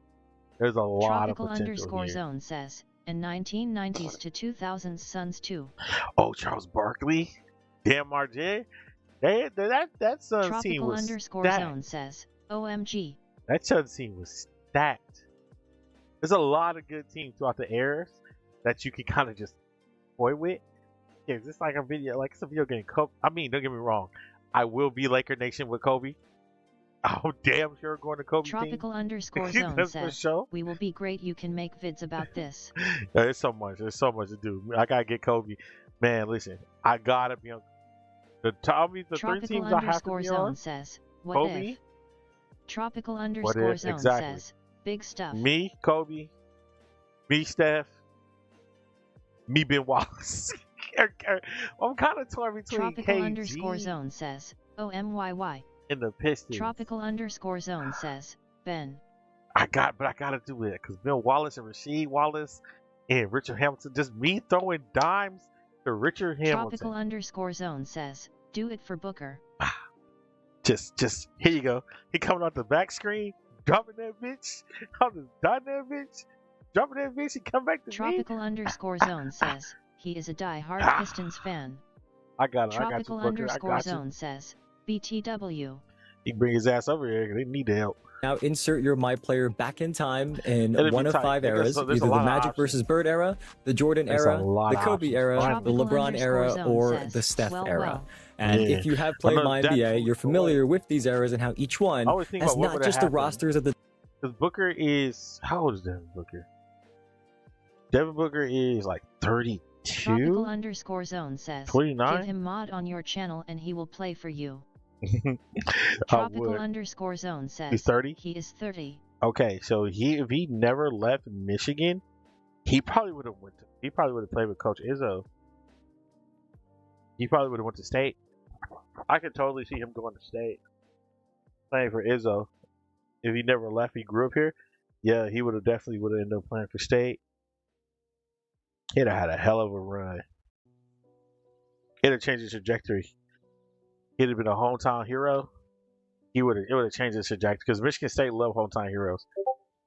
There's a lot of potential Tropical Zone says, in 1990s to 2000s Suns too. Oh, Charles Barkley, Dan Margin. That Suns team was stacked. Zone says, OMG. That Suns team was stacked. There's a lot of good teams throughout the eras that you can kind of just toy with. Yeah, it's like it's a video game. I mean, don't get me wrong. I will be Laker Nation with Kobe. Oh, damn sure going to Kobe Tropical team. Zone says, we will be great. You can make vids about this. Yeah, there's so much to do. I gotta get Kobe. Man, listen, I gotta be on the three teams I have to be on. Says, what Kobe. If? Tropical Zone exactly. says, big stuff. Me, Kobe. Me, Steph. Me, Ben Wallace. I'm kind of torn between Tropical Zone says, OMYY. In the Pistons. Tropical Zone says, Ben. I gotta do it because Bill Wallace and Rasheed Wallace and Richard Hamilton. Just me throwing dimes to Richard Hamilton. Tropical Zone says, do it for Booker. Just here you go. He coming off the back screen, dropping that bitch. I'm just done that bitch, dropping that bitch. He come back to Tropical me. Zone says he is a die-hard Pistons fan. I got it. Tropical I got you, Booker. Zone says, BTW. He can bring his ass over here. They need the help. Now insert your My Player back in time in one of 5 eras, either the Magic versus Bird era, the Jordan era, the Kobe era, the LeBron era, or the Steph era. And if you have played My NBA, you're familiar with these eras and how each one has not just the rosters of the... Because Booker is... How old is Devin Booker? Devin Booker is like 32? Tropical Zone says, 29? give him mod on your channel and he will play for you. Tropical Zone says, he's 30? He is 30. Okay, so if he never left Michigan, he probably would have played with Coach Izzo. He probably would have went to State. I could totally see him going to State, playing for Izzo. If he never left, he grew up here. Yeah, he would have ended up playing for State. He'd have had a hell of a run. It'd have changed his trajectory. He'd have been a hometown hero. It would have changed his trajectory because Michigan State love hometown heroes.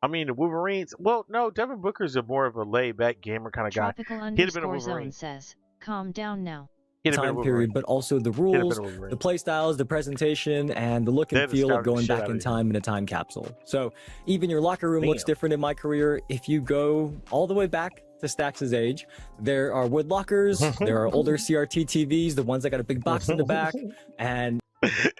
I mean, the Wolverines. Well, no, Devin Booker's more of a laid-back gamer kind of guy. He'd have been a Wolverine. Zone says, calm down now. Time period, but also the rules, the play styles, the presentation, and the look and feel of going back in time in a time capsule. So even your locker room looks different in my career. If you go all the way back to Stax' age, there are wood lockers, there are older CRT TVs, the ones that got a big box in the back, and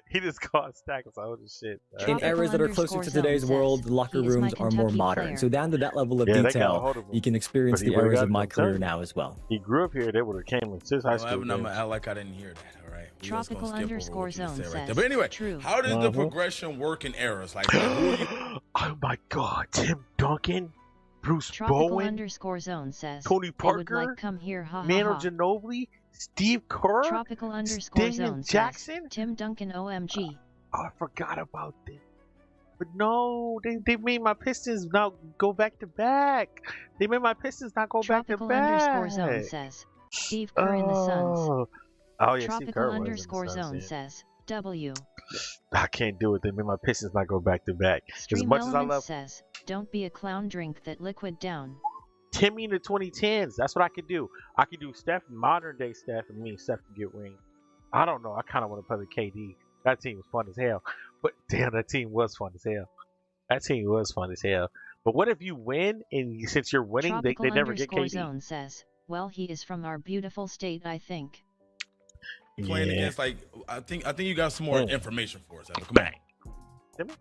he just called Stax old as shit. In eras that are closer to today's world, the locker rooms are more modern. So down to that level of detail, you can experience the eras of my career now as well. He grew up here. They would have came in since high school. I'm gonna act like I didn't hear that. All right. Tropical Zone says. Right, but anyway, how does the progression work in eras? Like, who are you? Oh my God, Tim Duncan, Bruce Bowen, Zone says, Tony Parker, like come here, Manu Ginobili, Steve Kerr, Zone Jackson, says, Tim Duncan, OMG. Oh, I forgot about this. But no, they made my Pistons not go back to back. They made my Pistons not go back to back. Zone says, Steve Kerr in the Suns. Oh yeah, Steve Kerr was in the Suns, Zone says, W. I can't do it. They made my Pistons not go back to back. As much as I love, says, don't be a clown. Drink that liquid down. Timmy in the 2010s. That's what I could do. I could do Steph, modern day Steph, and me and Steph can get rings. I don't know. I kind of want to play with KD. That team was fun as hell. But damn, that team was fun as hell. That team was fun as hell. But what if you win and since you're winning, they never get KD? Zone says, well, he is from our beautiful state, I think. Playing against, like, I think you got some more information for us. Come on.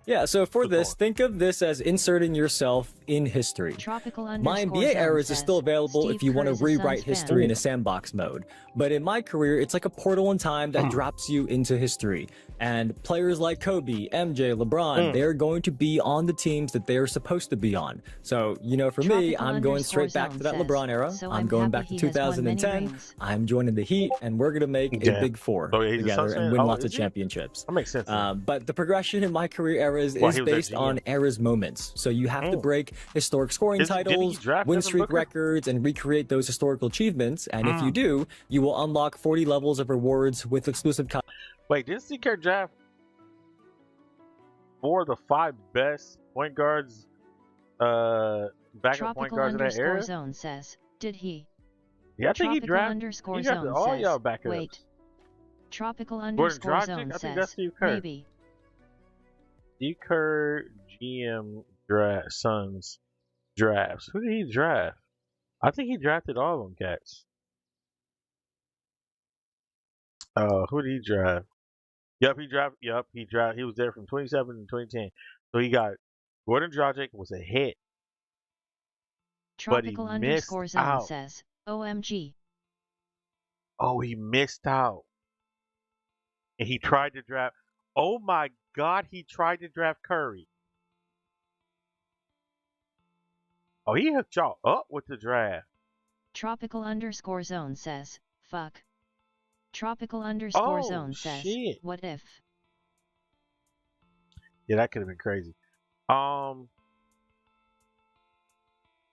Yeah, so for this, think of this as inserting yourself in history. My NBA eras is still available if you want to rewrite history in a sandbox mode. But in my career, it's like a portal in time that drops you into history. And players like Kobe, MJ, LeBron, they're going to be on the teams that they're supposed to be on. So, you know, for me, I'm going straight back to that LeBron era. I'm going back to 2010. I'm joining the Heat, and we're going to make a big four together and win lots of championships. That makes sense. But the progression in my career eras is based on eras moments. So you have to break historic scoring titles, win streak records, and recreate those historical achievements. And if you do, you will unlock 40 levels of rewards with exclusive content. Wait, didn't Steve Kerr draft 4 of the 5 best point guards, backup point guards in that era? Zone says, did he? Yeah, I think he drafted all y'all backups. Wait. Tropical underscore zone says, maybe. Steve Kerr GM Suns drafts. Who did he draft? I think he drafted all of them cats. Who did he draft? Yep, he drafted. He was there from 2007 to 2010. So he got Gordon Dragic was a hit. Tropical underscore zone says, OMG. Oh, he missed out. And he tried to draft. Oh my God, he tried to draft Curry. Oh, he hooked y'all up with the draft. Tropical underscore zone says, fuck. Tropical underscore zone says, what if? Yeah, that could have been crazy.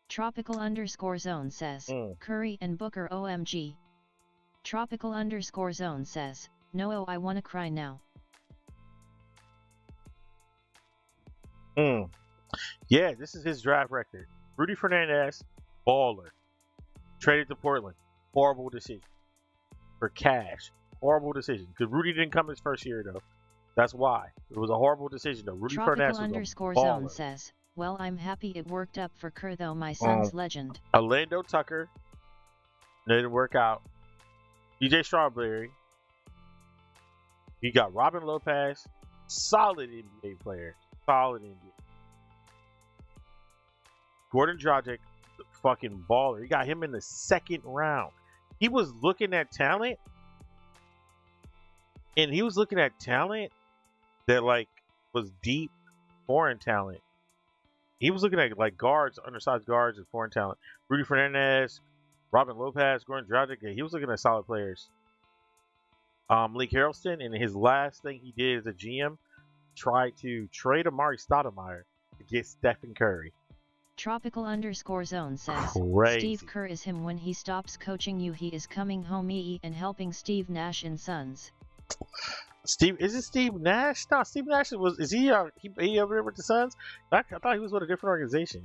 Tropical underscore zone says, Curry and Booker OMG. Tropical underscore zone says, no, I wanna cry now. Yeah, this is his draft record. Rudy Fernandez, baller. Traded to Portland. Horrible decision. For cash. Horrible decision. Because Rudy didn't come his first year, though. That's why. It was a horrible decision, though. Rudy Fernandez was underscore zone says, well, I'm happy it worked up for Kerr, though, my son's legend. Orlando Tucker. Didn't work out. DJ Strawberry. You got Robin Lopez. Solid NBA player. Solid NBA. Gordon Dragic, fucking baller. He got him in the 2nd round. He was looking at talent. And he was looking at talent that, like, was deep foreign talent. He was looking at, like, guards, undersized guards and foreign talent. Rudy Fernandez, Robin Lopez, Gordon Dragic. Yeah, he was looking at solid players. Malik Harrelson, and his last thing he did as a GM, tried to trade Amari Stoudemire to get Stephen Curry. Tropical underscore zone says, crazy. Steve Kerr is him when he stops coaching you. He is coming home and helping Steve Nash and Sons. Is it Steve Nash? No, Steve Nash is he over there with the Suns? I thought he was with a different organization.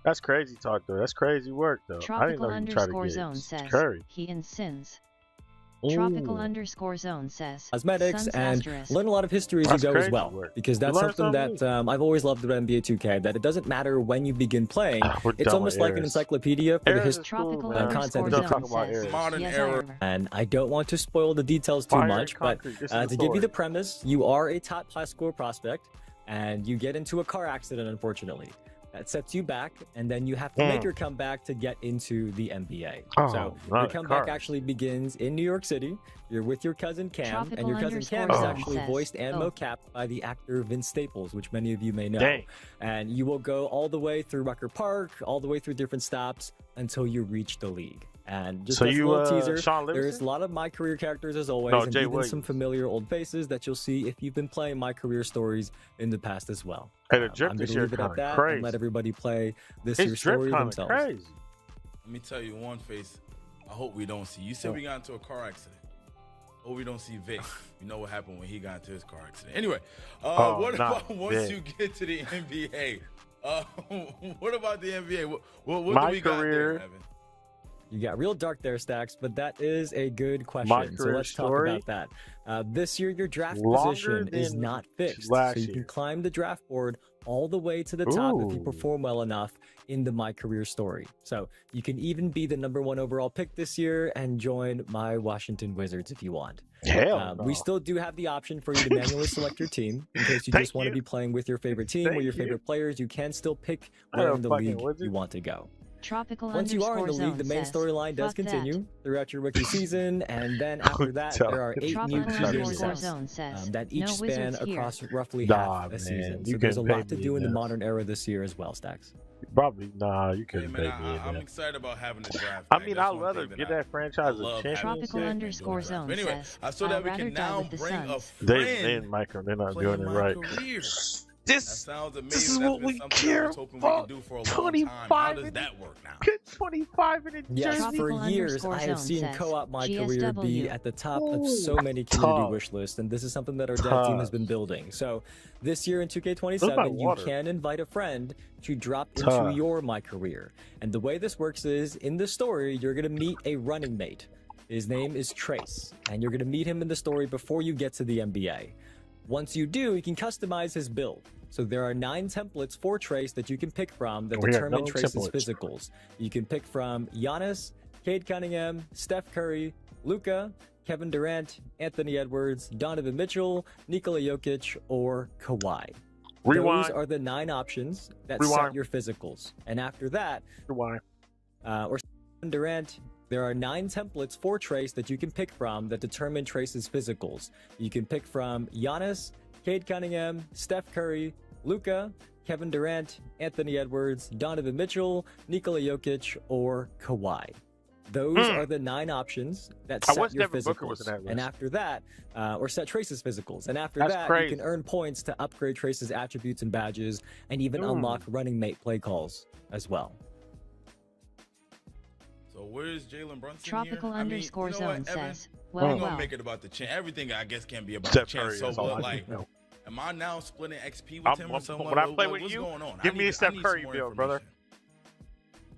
That's crazy talk though. That's crazy work though. Tropical underscore zone says, Curry. He and Sins. Tropical underscore zone says, cosmetics and learn a lot of history as you go as well, because that's something that I've always loved about NBA 2K, that it doesn't matter when you begin playing. It's almost like an encyclopedia for the history content of modern era. And I don't want to spoil the details too much, but to give you the premise, you are a top high score prospect and you get into a car accident, unfortunately. That sets you back, and then you have to make your comeback to get into the NBA. So your comeback actually begins in New York City. You're with your cousin Cam, and your cousin Cam is actually voiced and mocapped by the actor Vince Staples, which many of you may know. And you will go all the way through Rucker Park, all the way through different stops until you reach the league. And just as a little teaser, there's a lot of My Career characters as always, and even some familiar old faces that you'll see if you've been playing My Career stories in the past as well. Hey, the drip this year leave it at that and let everybody play this year's story themselves. Crazy. Let me tell you one face I hope we don't see. You said we got into a car accident. Oh, we don't see Vic. You know what happened when he got into his car accident. Anyway, what about once you get to the NBA? What about the NBA? What do we got there, Evan? You got real dark there, Stacks, but that is a good question. So let's talk about that. This year, your draft position is not fixed. So you can climb the draft board all the way to the top if you perform well enough in the My Career story. So you can even be the #1 overall pick this year and join my Washington Wizards if you want. We still do have the option for you to manually select your team in case you just want to be playing with your favorite team or your favorite players. You can still pick where in the league you want to go. Once you are in the league, the main storyline does continue throughout your rookie season, and then after that, there are 8 new key game sets that each span across roughly half a season. So there's a lot to do in the modern era this year as well, Stacks. Probably, you couldn't pay me. I'm excited about having a draft. I mean, I'd love to get that franchise a championship. Anyway, I saw that we can now bring a friend. They're not doing it right. This is what we care about. We could do for a long time. How does that work now? 25 in a Yes, jersey. for years I have seen Co-op My Career be at the top of so many community wish lists, and this is something that our dev team has been building. So this year in 2K27, you can invite a friend to drop into your My Career. And the way this works is, in the story, you're going to meet a running mate. His name is Trace, and you're going to meet him in the story before you get to the NBA. Once you do, you can customize his build. So there are 9 templates for Trace that you can pick from that determine Trace's physicals. You can pick from Giannis, Cade Cunningham, Steph Curry, Luka, Kevin Durant, Anthony Edwards, Donovan Mitchell, Nikola Jokic, or Kawhi. Those are the 9 options that set your physicals. And after that, or Durant, there are 9 templates for Trace that you can pick from that determine Trace's physicals. You can pick from Giannis, Cade Cunningham, Steph Curry, Luka, Kevin Durant, Anthony Edwards, Donovan Mitchell, Nikola Jokic, or Kawhi. Those are the 9 options that set your physicals. And after that, or set Trace's physicals. And after that, you can earn points to upgrade Trace's attributes and badges, and even unlock running mate play calls as well. So where's Jalen Brunson Tropical here? underscore zone says, well, we're gonna make it about the chance. Everything I guess can be about the chance. So, but like, am I now splitting XP with him or something? When I play with you, give me a Steph Curry build, brother.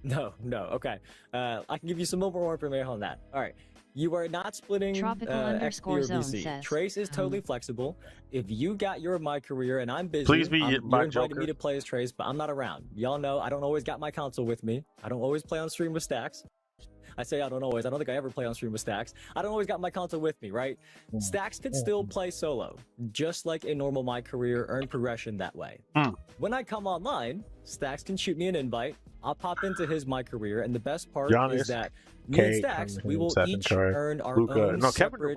No, okay. I can give you some more information on that. All right. You are not splitting XP or VC. Says, Trace is totally flexible. If you got your My Career and I'm busy, you're invited me to play as Trace, but I'm not around. Y'all know I don't always got my console with me. I don't always play on stream with Stacks. I say I don't always. I don't think I ever play on stream with Stacks. I don't always got my console with me, right? Stacks could still play solo, just like a normal My Career, earn progression that way. When I come online, Stacks can shoot me an invite. I'll pop into his My Career, and the best part is that me and Stacks, we will each earn our own separate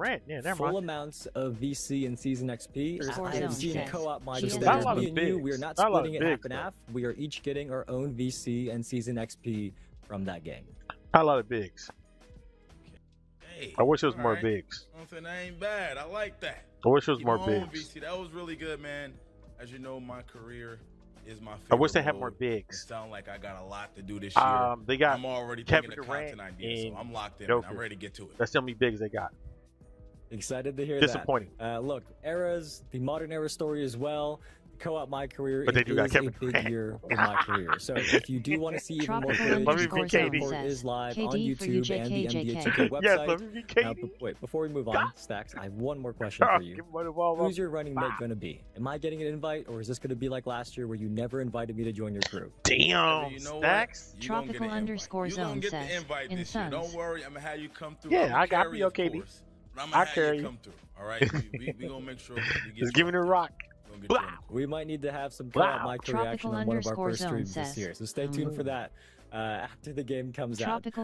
full amounts of VC and season XP. I have seen Co-op My Career. Me and you, we are not splitting it half and half. We are each getting our own VC and season XP from that game. A lot of bigs. Hey, I wish it was more bigs. I'm saying that ain't bad. I like that. I wish it was more bigs. VC. That was really good, man. As you know, My Career is my favorite. I wish they had more bigs. It sounds like I got a lot to do this year. They got. I'm already thinking of content ideas, so I'm locked in. I'm ready to get to it. That's the only bigs they got. Excited to hear Disappointing. that. Look, eras, the modern era story as well. Co-op My Career but they do got a big year in My Career. So if you do want to see even more footage, it is live on YouTube and the NBA 2K website. But wait, before we move on, Stacks, I have one more question for you. Who's your running mate going to be? Am I getting an invite, or is this going to be like last year where you never invited me to join your crew? Damn, Stacks. Tropical underscore zone says, in Suns. Don't worry, I'm going to have you come through. Yeah, I got you, KD. I carry you. Come through. All right, we going to make sure we get just give me the rock. We might need to have some Co-op My Career action on one of our first streams this year, so stay tuned for that after the game comes out. But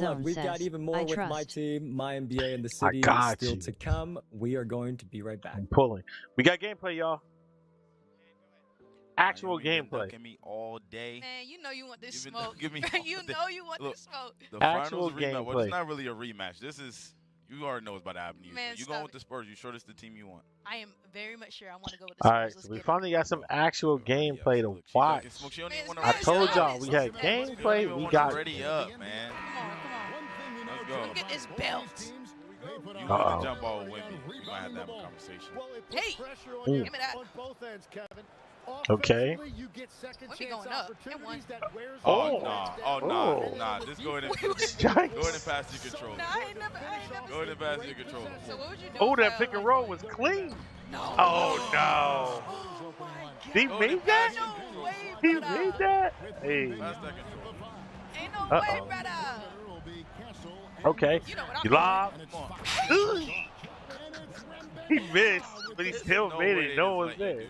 look, we've got even more with my team, my NBA, and the city still to come. We are going to be right back. I'm pulling. We got gameplay, y'all. Actual gameplay. Give me all day. Man, you know you want this smoke. Give me you know you want this smoke. The actual finals rematch. Well, it's not really a rematch. This is. You already know what's about to happen to you. Man, you going with the Spurs. You sure this is the team you want? I am very much sure I want to go with the Spurs. All right, so we finally got some actual gameplay to watch. I told y'all we had gameplay. We got ready up, man. Come on. Let's go. Get this belt. You want to jump all with me? We might have to have a conversation. Hey, give me that. Okay. When we going up? Nah. Just go ahead and pass your control. No, I ain't never. Go ahead and pass your control. So what would you do? Oh, that pick and roll was clean. No. Oh no. He made that? No way, he made that? Hey. Ain't no way, brother. Okay. You lob. He missed, but he still made it. No one was there.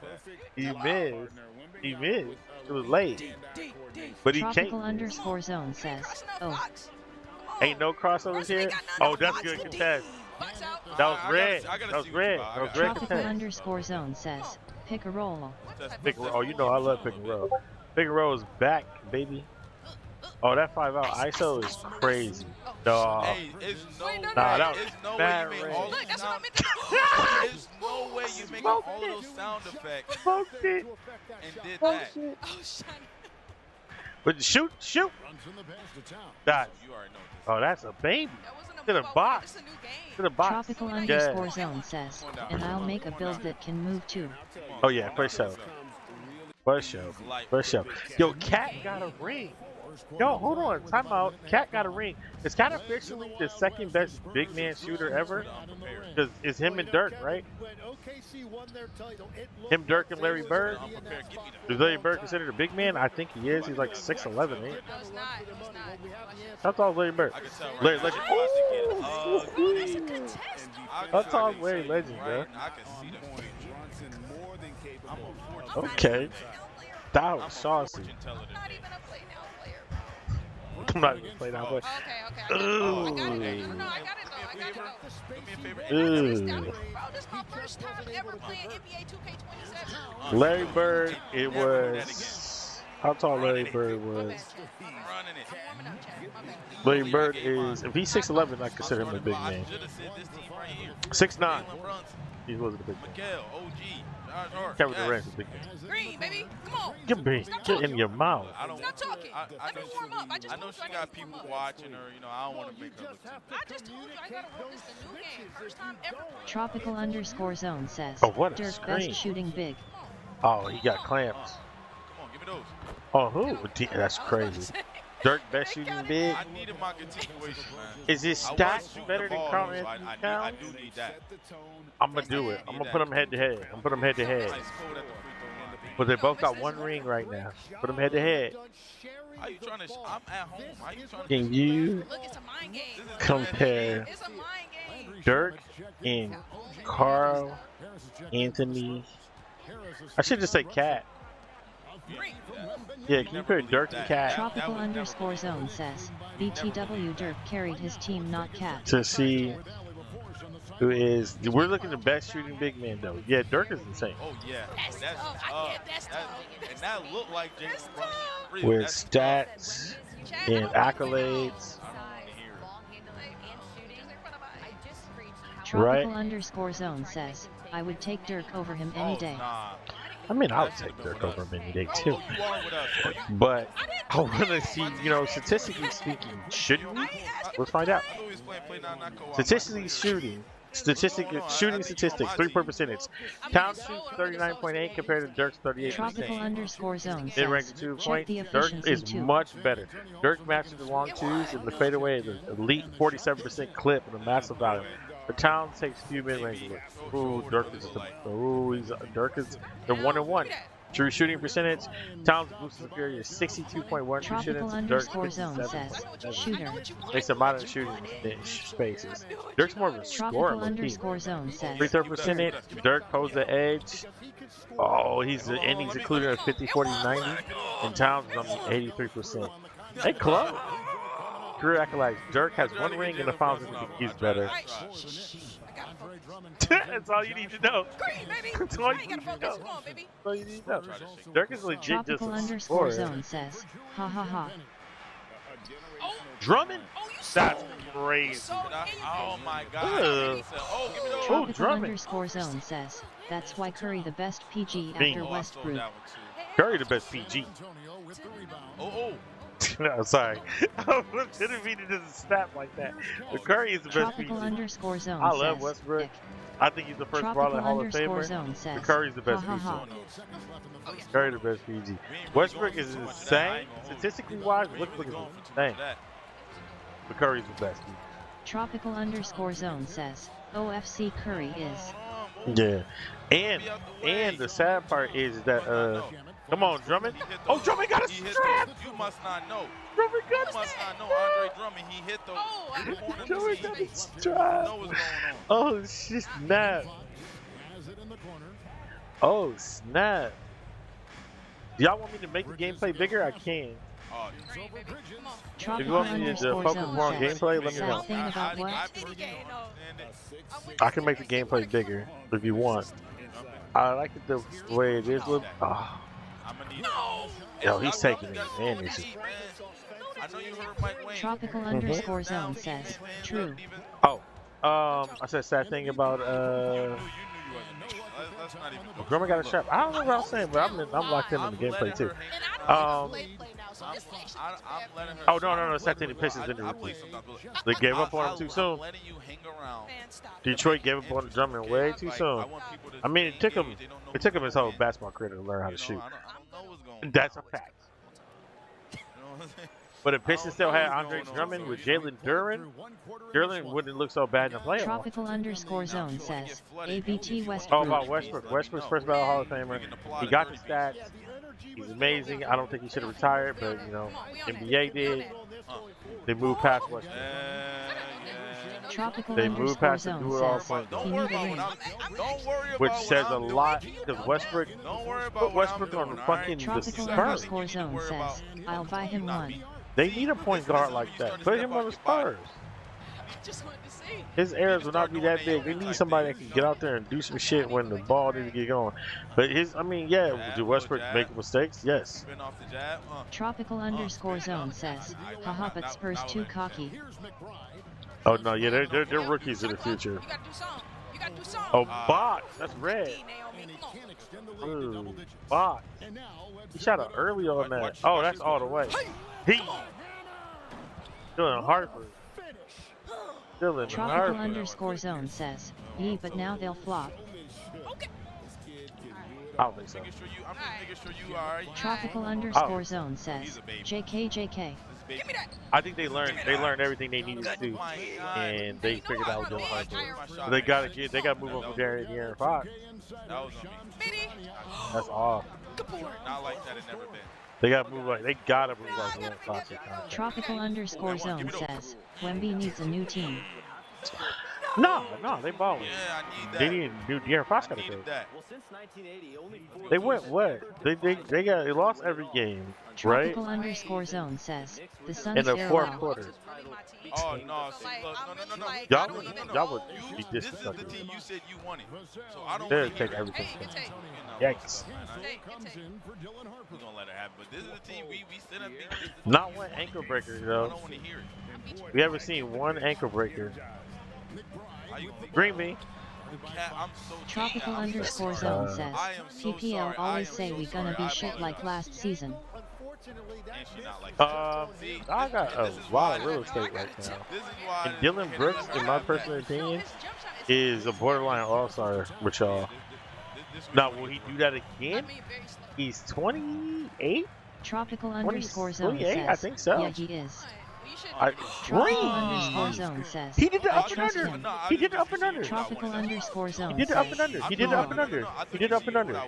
He missed. He missed. It was late. But he can't. Underscore zone says, ain't no crossovers here? Oh, that's good contest. That was red. That was red. That was red contest. Underscore zone says, pick a roll. Pick and roll. Oh, you know I love pick and roll. Pick and roll is back, baby. Oh, that 5-out ISO is crazy. Dog. Hey, that was bad red. Look, that's what I meant to do. There's no way you make all those sound effects Smoked it. and did that. Oh, shiny. But shoot. That. You already know this. Oh, that's a baby. That wasn't a To the move I box. wanted. It's a new game. To the box. Tropical underscore zone says, and I'll make a build that can move too. Oh yeah, for sure. For sure. For sure. Yo, Cat got a ring. Yo, hold on. Time out. Cat got a ring. Is Cat officially the second best big man shooter ever? Because it's him and Dirk, right? Him, Dirk, and Larry Bird. Is Larry Bird considered a big man? I think he is. He's like 6'11", ain't he? No, it's not. How tall is Larry Bird? Larry Legend. Oh! How tall is Larry Legend, bro? I can see the future. Okay. That was saucy. I'm not even a play now player. I'm not even playing that way. Okay. I got it. No, I got it though. Ooh. Bro, this is my first time ever playing NBA 2K27. Larry Bird, it was. How tall Larry Bird was? Larry Bird is. If he's 6'11", I consider him a big man. 6'9". He wasn't a big man. Kevin Durant's a big man. Green, baby. Come on. Get in your mouth. Stop talking. Let me warm up. I know she got people watching her. You know, I don't want to make her look too. I just told you I gotta work this the new game. First time ever. Tropical underscore zone says, Oh, what a Dirk screen. best shooting big. Oh, he got clamps. Come on, give me those. Oh, who? That's crazy. Dirk best shooting big. I needed my continuation, man. Is his stats better than Carl Anthony I Towns? do need that. I'm gonna do it. I'm gonna put them head to head. I'm put them head to head. But they both got one ring right now. Put them head to head. How you trying to? I'm at home. How you trying to? Can you Look, it's a mind game. compare It's a mind game. Dirk and Carl Anthony? I should just say Cat. Yeah, can you compare Dirk and Cat Tropical underscore zone says, BTW Dirk carried his team, not Cat. to see who is? We're looking at the best shooting big man though. Yeah, Dirk is insane. Oh yeah, That's tough. I can't. That's tough. and that looked like James Brown. With stats and accolades. Tropical underscore zone says, I would take Dirk over him any day. I mean, I would take Dirk over him any day too. But I want to see, you know, statistically speaking, should we? Let's find out. Statistically shooting. Shooting statistics, 3-point percentage. Towns shoots 39.8 compared to Dirk's 38%. Tropical underscore zone It ranks says, 2 check points. the Dirk efficiency is too. much better. Dirk matches the long twos and the fadeaway is an elite 47% clip and a massive volume. The Towns takes few mid-range looks. Ooh, Dirk is the they're 1-1. True shooting percentage. Towns boosts superior 62.1 Tropical shooting. Dirk underscore zone says, shooter. Makes a modern shooting spaces. Dirk's more of a scorer. Tropical underscore zone says, Free throw percentage. Dirk holds the edge. Oh, he's included at 50, 40, 90. And Towns is on the 83%. Hey, close. Career accolades. Dirk has one ring in the finals. He's better. That's all you need to know. That's all you need to know. That's all you need to know. Dirk is legit just Tropical a underscore scorer. zone says, ha ha ha. Drummond? That's crazy. Oh my God. Ugh. Tropical Drummond. underscore zone says, that's why Curry the best PG Bingo. after Westbrook. Curry the best PG. Oh. No, sorry. I didn't mean it doesn't snap like that. But Curry is the best PG. Tropical underscore zone I says, love Westbrook. Ick. I think he's the first Tropical brawler Hall of underscore Famer. zone says, But Curry's the best ha, ha, PG. Curry the best PG. Westbrook is insane. Statistically wise, Westbrook is insane. But Curry's the best PG. Tropical underscore zone says, OFC Curry is. Yeah. And the sad part is that come on, Drummond. Oh, Drummond got a strap. You must not know. Drummond got a You must not know. Andre Drummond, he hit those. Drummond got a strap. Oh, shit, snap. Oh, snap. Do y'all want me to make the gameplay bigger? I can. If you want me to focus more on gameplay, let me know. Thing about what? I can make the gameplay bigger if you want. I like it the way it is. Oh. Yo, he's taking advantage. Tropical underscore zone says, true. Oh, I said sad thing about Drummond got a strap. I don't know what I was saying, but I'm locked in on the gameplay too. Oh no, it's not any Pistons in the rookie. They gave up on him too soon. Detroit gave up on Drummond way too soon. I mean, it took him his whole basketball career to learn how to shoot. That's a fact. But if Pistons still had Andre Drummond with Jalen Duren wouldn't look so bad in the playoffs. Tropical_zone says, ABT Westbrook. Oh, about Westbrook. Westbrook's first ballot Hall of Famer. He got the stats. He's amazing. I don't think he should have retired, but, you know, NBA did. They moved past Westbrook. They moved past the do-it-all point, which says a lot because Westbrook put Westbrook on the fucking the Spurs. Tropical_zone says, I'll buy him one. They need a point guard like that. Put him on the Spurs. His errors will not be that big. They need somebody that can get out there and do some shit when the ball didn't get going. But yeah, do Westbrook make mistakes? Yes. Tropical_zone says, haha, but Spurs too cocky. Oh no, yeah, they're rookies in the future. Oh, box, that's red. Ooh, box. He shot it early on that. Oh, that's all the way. He Dylan Harper. Tropical_zone says, yee, but now they'll flop. I don't think so. Tropical_zone says, JK. I think they learned everything they needed to do, and they figured out Dylan Harper. They gotta move on from De'Aaron Fox. That's off. Not like that, it never been. They gotta move like Dylan Fox. Tropical_zone says, Wemby needs a new team. No, they balling. Yeah, I need that. They need a new De'Aaron Fox gotta go. Well, since 1980, only 4 they went what? They lost every game, right? Tropical_zone says, the Suns in the fourth quarter. Oh no, no. Y'all would be This is the disrespectful. team you said you wanted. So I don't They'll want to take hear everything. Yikes. Yikes. We're gonna let it happen. But this is the team we sit up. Not one ankle breaker I though. don't want to hear it. We haven't seen one ankle breaker. Green bean. Tropical_zone says, PPL always say we gonna be shit like last season. I got a lot of real estate right now. And Dylan Brooks, in my personal opinion, is a borderline all-star with y'all. Now, will he do that again? He's 28? Tropical_zone says, I think so. yeah, he is. Tropical_zone says, he did the up and under. He did the up and under. Tropical_zone He did the up and under. He did the up and under. He did up and under.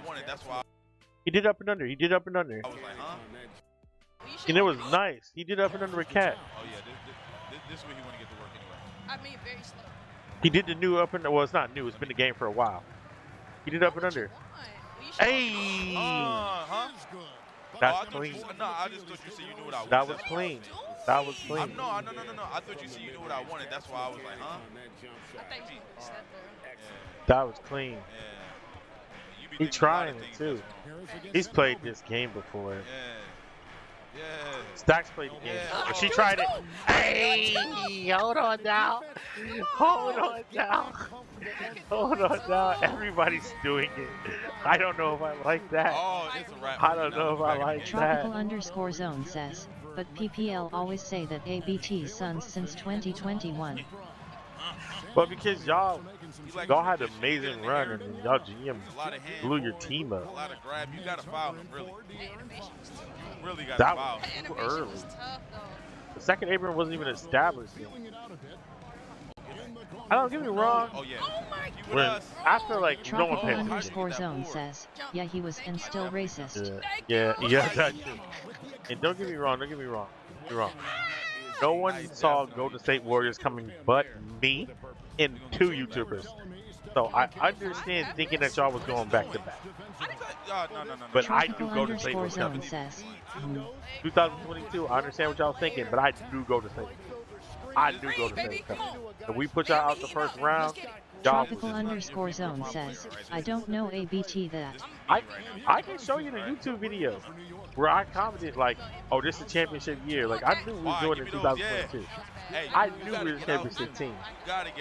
He did up and under. He did up and under. And it was nice. He did up and under a cat. Oh yeah, this is where he want to get to work anyway. I mean, very slow. He did the new up and well, it's not new. It's been the game for a while. He did up and under. Hey. That's clean. No, I just thought you said you knew what I wanted. That was clean. That was clean. No. I thought you said you knew what I wanted. That's why I was like, huh? That was clean. Yeah. He's trying it too. He's played this game before. Yeah. Stacks played the game. But she tried it. Hey, hold on now. Hold on now. Hold on now. Everybody's doing it. I don't know if I like that. Oh, it's a wrap. I don't know if I like that. Tropical_zone says, but PPL always say that ABT Suns since 2021. But because y'all had an amazing run and y'all GM blew your team up. A lot of grab. You gotta foul him, really. Really gotta That foul was him. too early. The second apron wasn't even established yet. I don't get me wrong. Oh yeah. When after like no one paid Tropical_zone says, yeah, he was and still racist. Yeah, that's true. And don't get me wrong. No one saw Golden State Warriors coming but me and 2 YouTubers. So I understand thinking that y'all was going back to back. No. But I do Golden State was coming. 2022, I understand what y'all thinking, but I do Golden State. I do Golden State coming. If we put y'all out the first round, y'all Tropical_zone says, I don't know ABT that. I can show you the YouTube video where I commented like, oh, this is a championship year. Like, I knew we were doing it in 2022. I knew we were a championship team.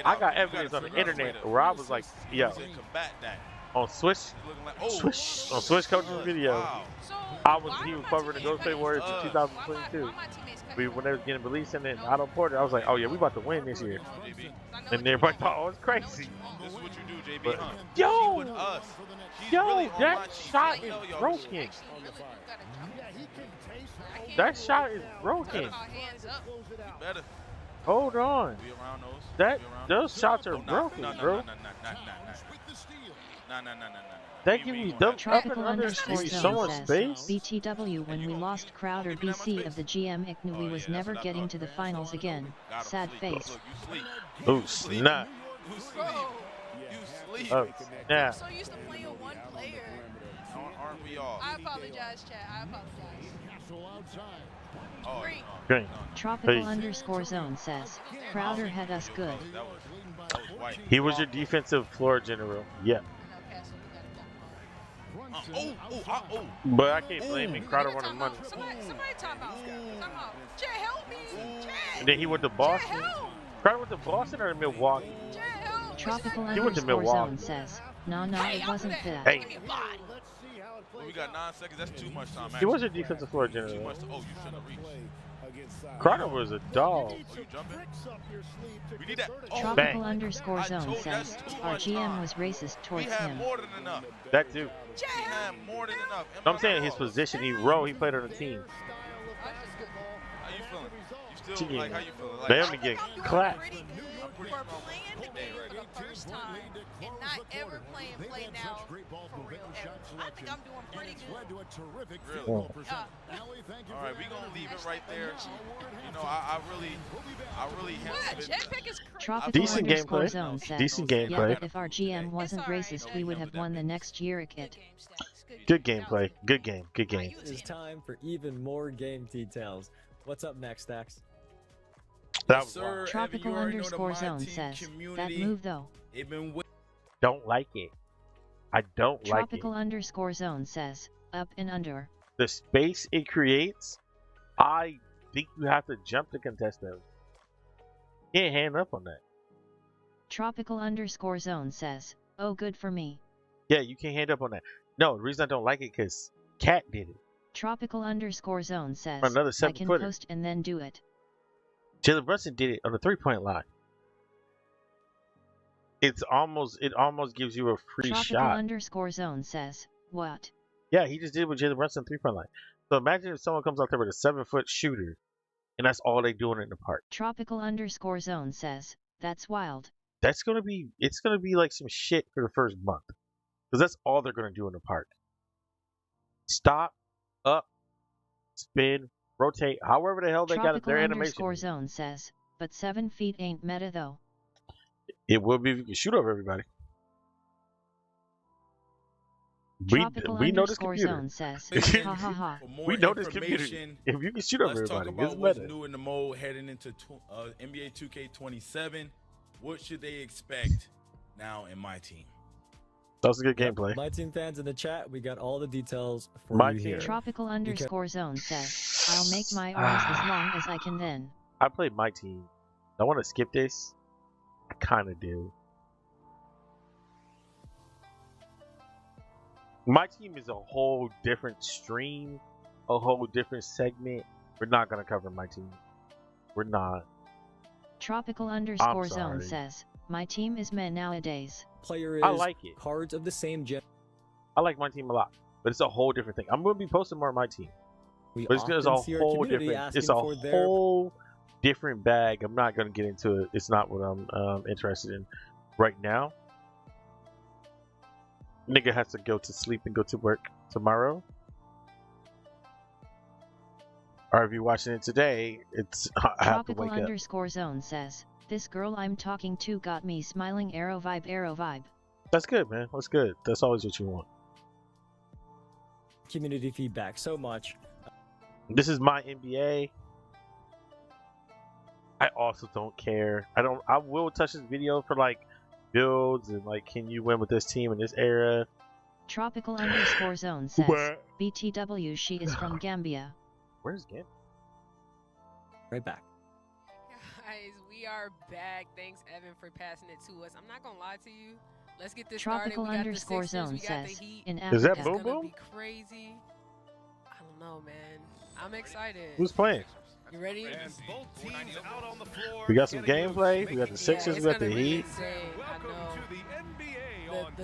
I got evidence on the internet where I was like, yo, On Switch, like, on Switch coaching video. Wow. He was covering the Ghost Play Warriors in 2022. When they was getting released in it, Auto Porter, I was like, oh yeah, we about to win this year. And everybody thought, oh, it's crazy. This is what you do, JB, But, huh? yo, really that shot is broken. That shot is broken. Better. Hold on. Those shots are broken, bro. That gives you them up and under so much space. BTW when we lost Crowder BC of the GM knew we was never getting to the finals again. Sad face. Oh snap. Oh snap. So used to playing one player. Aren't we all? I apologize, chat. I apologize. Green. Tropical underscore zone says Crowder had us good. He was your defensive floor general. Yeah. But I can't blame him. Crowder wanted money. Somebody time out. Jet, help me. Jet. And then he went to Boston. Crowder went to Boston or Milwaukee? Tropical underscore zone says, no, it wasn't that. Hey. Well, we got 9 seconds. That's too much time. Actually. He was your defensive floor general. You shouldn't have reached. Crowder was a dog. Oh, you jumping? We need that. Tropical underscore zone says our GM was racist towards him. More than enough. That too. He had more than enough. I'm saying his position. He played on the team. How you feeling? You still like how you feeling? Like, they only get clapped. For playing the game for the first time and not ever playing play now for real ever. I think I'm doing pretty good. Really? All right, we gonna leave it right there. You know, I really Tropical decent gameplay. Zone says, Decent gameplay. Yeah, but if our GM wasn't racist, we would have won the next year at it. Good gameplay. Good game. Good game. It's time for even more game details. What's up next, Dax? Yes, sir. Tropical underscore zone says that move though. Don't like it. I don't like it. Tropical underscore zone says up and under. The space it creates, I think you have to jump to contest them. You can't hand up on that. Tropical underscore zone says, oh, good for me. Yeah, you can't hand up on that. No, the reason I don't like it because Cat did it. Tropical underscore zone says another I can post and then do it. Jalen Brunson did it on the 3-point line. It almost gives you a free Tropical shot. Underscore zone says what? Yeah, he just did it with Jalen Brunson 3-point line. So imagine if someone comes out there with a 7-foot shooter, and that's all they doing in the park. Tropical underscore zone says that's wild. It's gonna be like some shit for the first month, because that's all they're gonna do in the park. Stop, up, spin, rotate, however the hell they got their animation. Tropical underscore zone says, but 7 feet ain't meta though. It will be if you can shoot over everybody. We know this computer. Zone says, ha ha ha. We know this computer. If you can shoot over everybody, let's talk about what's new in the mode heading into NBA 2K27. What should they expect now in my team? That was a good gameplay. My team fans in the chat, we got all the details for my you here. Tropical underscore zone says, I'll make my arms as long as I can then. I played my team. I want to skip this. I kind of do. My team is a whole different stream, a whole different segment. We're not going to cover my team. We're not. Tropical underscore zone says, my team is men nowadays. Player is I like it. Cards of the same gen. I like my team a lot, but it's a whole different thing. I'm going to be posting more of my team. But it's a whole different. It's a whole different bag. I'm not going to get into it. It's not what I'm interested in right now. Nigga has to go to sleep and go to work tomorrow. Or if you're watching it today, I have to wake up. Underscore zone says, this girl I'm talking to got me smiling arrow vibe arrow vibe. That's good, man. That's good. That's always what you want. Community feedback so much. This is my NBA. I also don't care. I will touch this video for like builds and like, can you win with this team in this era? Tropical underscore zone says, BTW, she is from Gambia. Where's Gambia? Right back. Guys, we are back. Thanks, Evan, for passing it to us. I'm not gonna lie to you. Let's get this Tropical started. underscore zone says, in Africa. Is that Boom Boom? Crazy. I don't know, man. I'm excited. Who's playing? You ready? We got some gameplay. We got the Sixers. We got the Heat.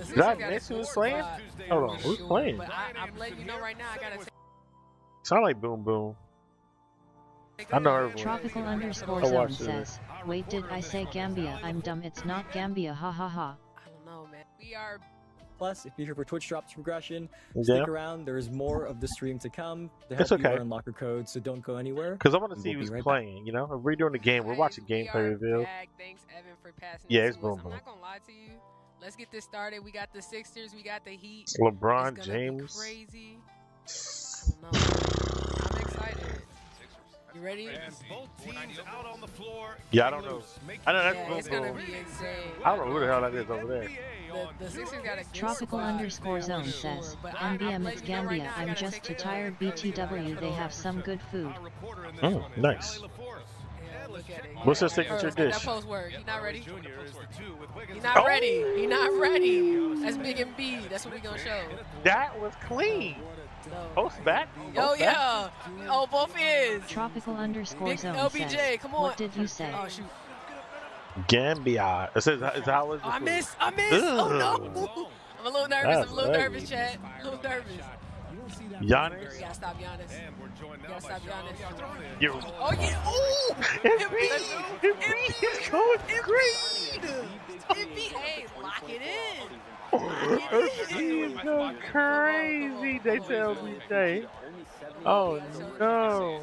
Did I miss who's playing? Hold on, who's playing? But I'm letting you know right now. I gotta take. Sound like Boom Boom. I know everyone. Tropical underscore zone says, wait, did I say Gambia? I'm dumb. It's not Gambia. Ha ha ha. I don't know, man. We are. Plus, if you're here for Twitch Drops Progression, stick around. There's more of the stream to come to help you learn locker codes, so don't go anywhere. Because I want to see who's playing, you know? If we're doing the game, we're watching gameplay reveal. Thanks, Evan, for passing. Yeah, it's Boom Boom. I'm not going to lie to you. Let's get this started. We got the Sixers. We got the Heat. LeBron James. Crazy. I don't know. I'm excited. You ready? Yeah, I don't know. I know that's it's Boom gonna Boom. be insane. I don't know who the hell that is over there. The Sixers got a Tropical underscore zone says, MBM it's Gambia. I'm just too tired. BTW. They have some good food. Oh, nice. What's your signature dish? That post work. He not ready. He not ready. He not ready. That's Big and B. That's what we gonna show. That was clean. Post back. Oh yeah. Oh, both is. Tropical underscore Big zone LBJ. says, Come on. what did you say? Oh shoot. Gambia. It says, how is it? I miss. Oh no. I'm a little nervous. I'm a little nervous, Chad. A little nervous. Giannis. You gotta stop Giannis. You gotta stop Giannis. Yo. Oh yeah. Ooh. Embiid is going crazy. Embiid. Hey, lock it in. He's going crazy. They tell me today. Oh no.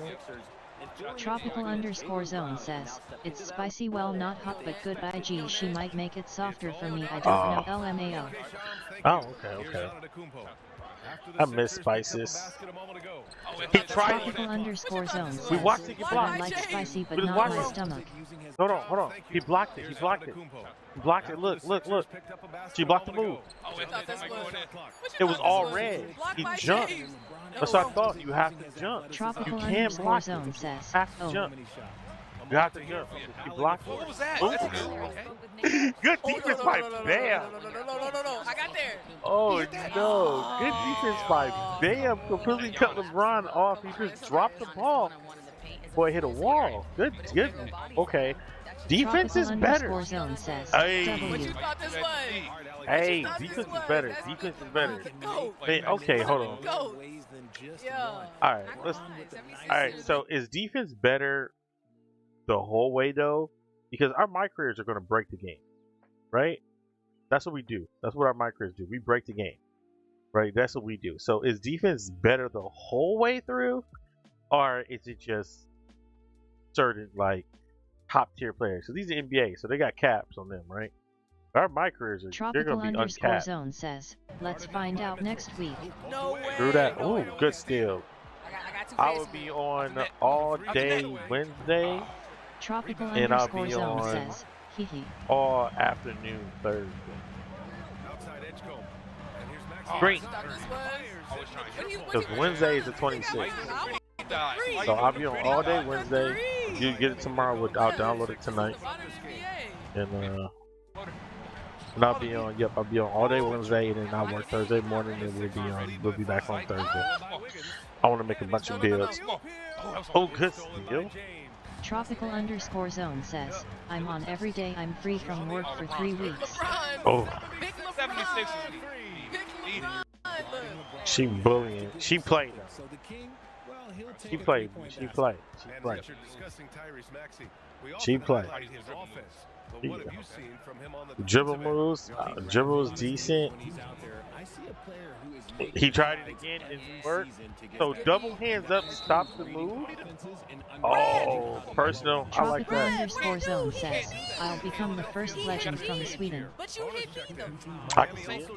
Tropical underscore zone says, it's spicy, well not hot but good. IG, she might make it softer for me. I don't know. LMAO. Oh, okay. I miss spices. He tried. Tropical underscore zone says, we watched it get blocked. I like spicy but not my stomach. Hold on. He blocked it. He blocked it. Look. She blocked the move. It was all red. He jumped. That's what I thought. You have to jump. Tropical you can't underscore block zone it. says, You have to jump. You have to jump. You blocked it. What was that? Good defense by Bam. No. I got there. Oh no. Good defense by Bam. Completely cut LeBron off. He just dropped the ball. Boy, hit a wall. Good. Okay. Defense is better. Zone says, Hey, defense is better. Hey, okay, hold on. All right. So is defense better the whole way though? Because our micros are going to break the game, right? That's what we do. That's what our micros do. We break the game, right? That's what we do. So is defense better the whole way through, or is it just certain like top tier players? So these are NBA, so they got caps on them, right? Our micros are they're gonna be uncapped. Zone says, let's find out next week. No way. Through that, ooh, good steal. I will be on all day Wednesday, Tropical and I'll be zone on says, all afternoon Thursday. Great. Because Wednesday is the 26th. So I'll be on all day Wednesday. You get it tomorrow. I'll download it tonight. And I'll be on. Yep, I'll be on all day Wednesday, and then I'll work Thursday morning, and we'll be back on Thursday. I want to make a bunch of builds. Oh, good steal. Tropical underscore zone says, I'm on every day. I'm free from work for 3 weeks. Oh. She bullying. She played though. She played. Dribble moves decent. He tried it again, it didn't work. So double hands up stops the move. Oh, personal. I like Tropical that. underscore zone says, I'll become the first legend from Sweden. I can see it.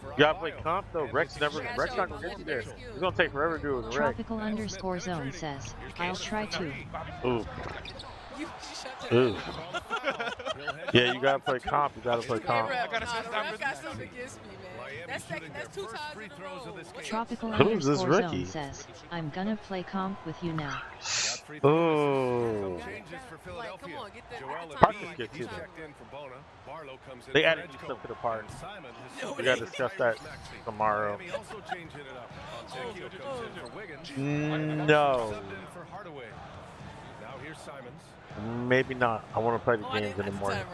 You gotta play comp though. Rex not gonna get you there. It's gonna take forever to do it with Rex. Tropical underscore zone says, I'll try to. Ooh. Ooh. Yeah, you gotta play comp. I got something against me, man. That's 2 times in a row. Tropical Who's this underscore rookie? zone says, I'm gonna play comp with you now. Oh. Like, come on, get the Park is good too. They added new stuff to the park. We gotta discuss that tomorrow. No. Maybe not. I want to play the games in the morning.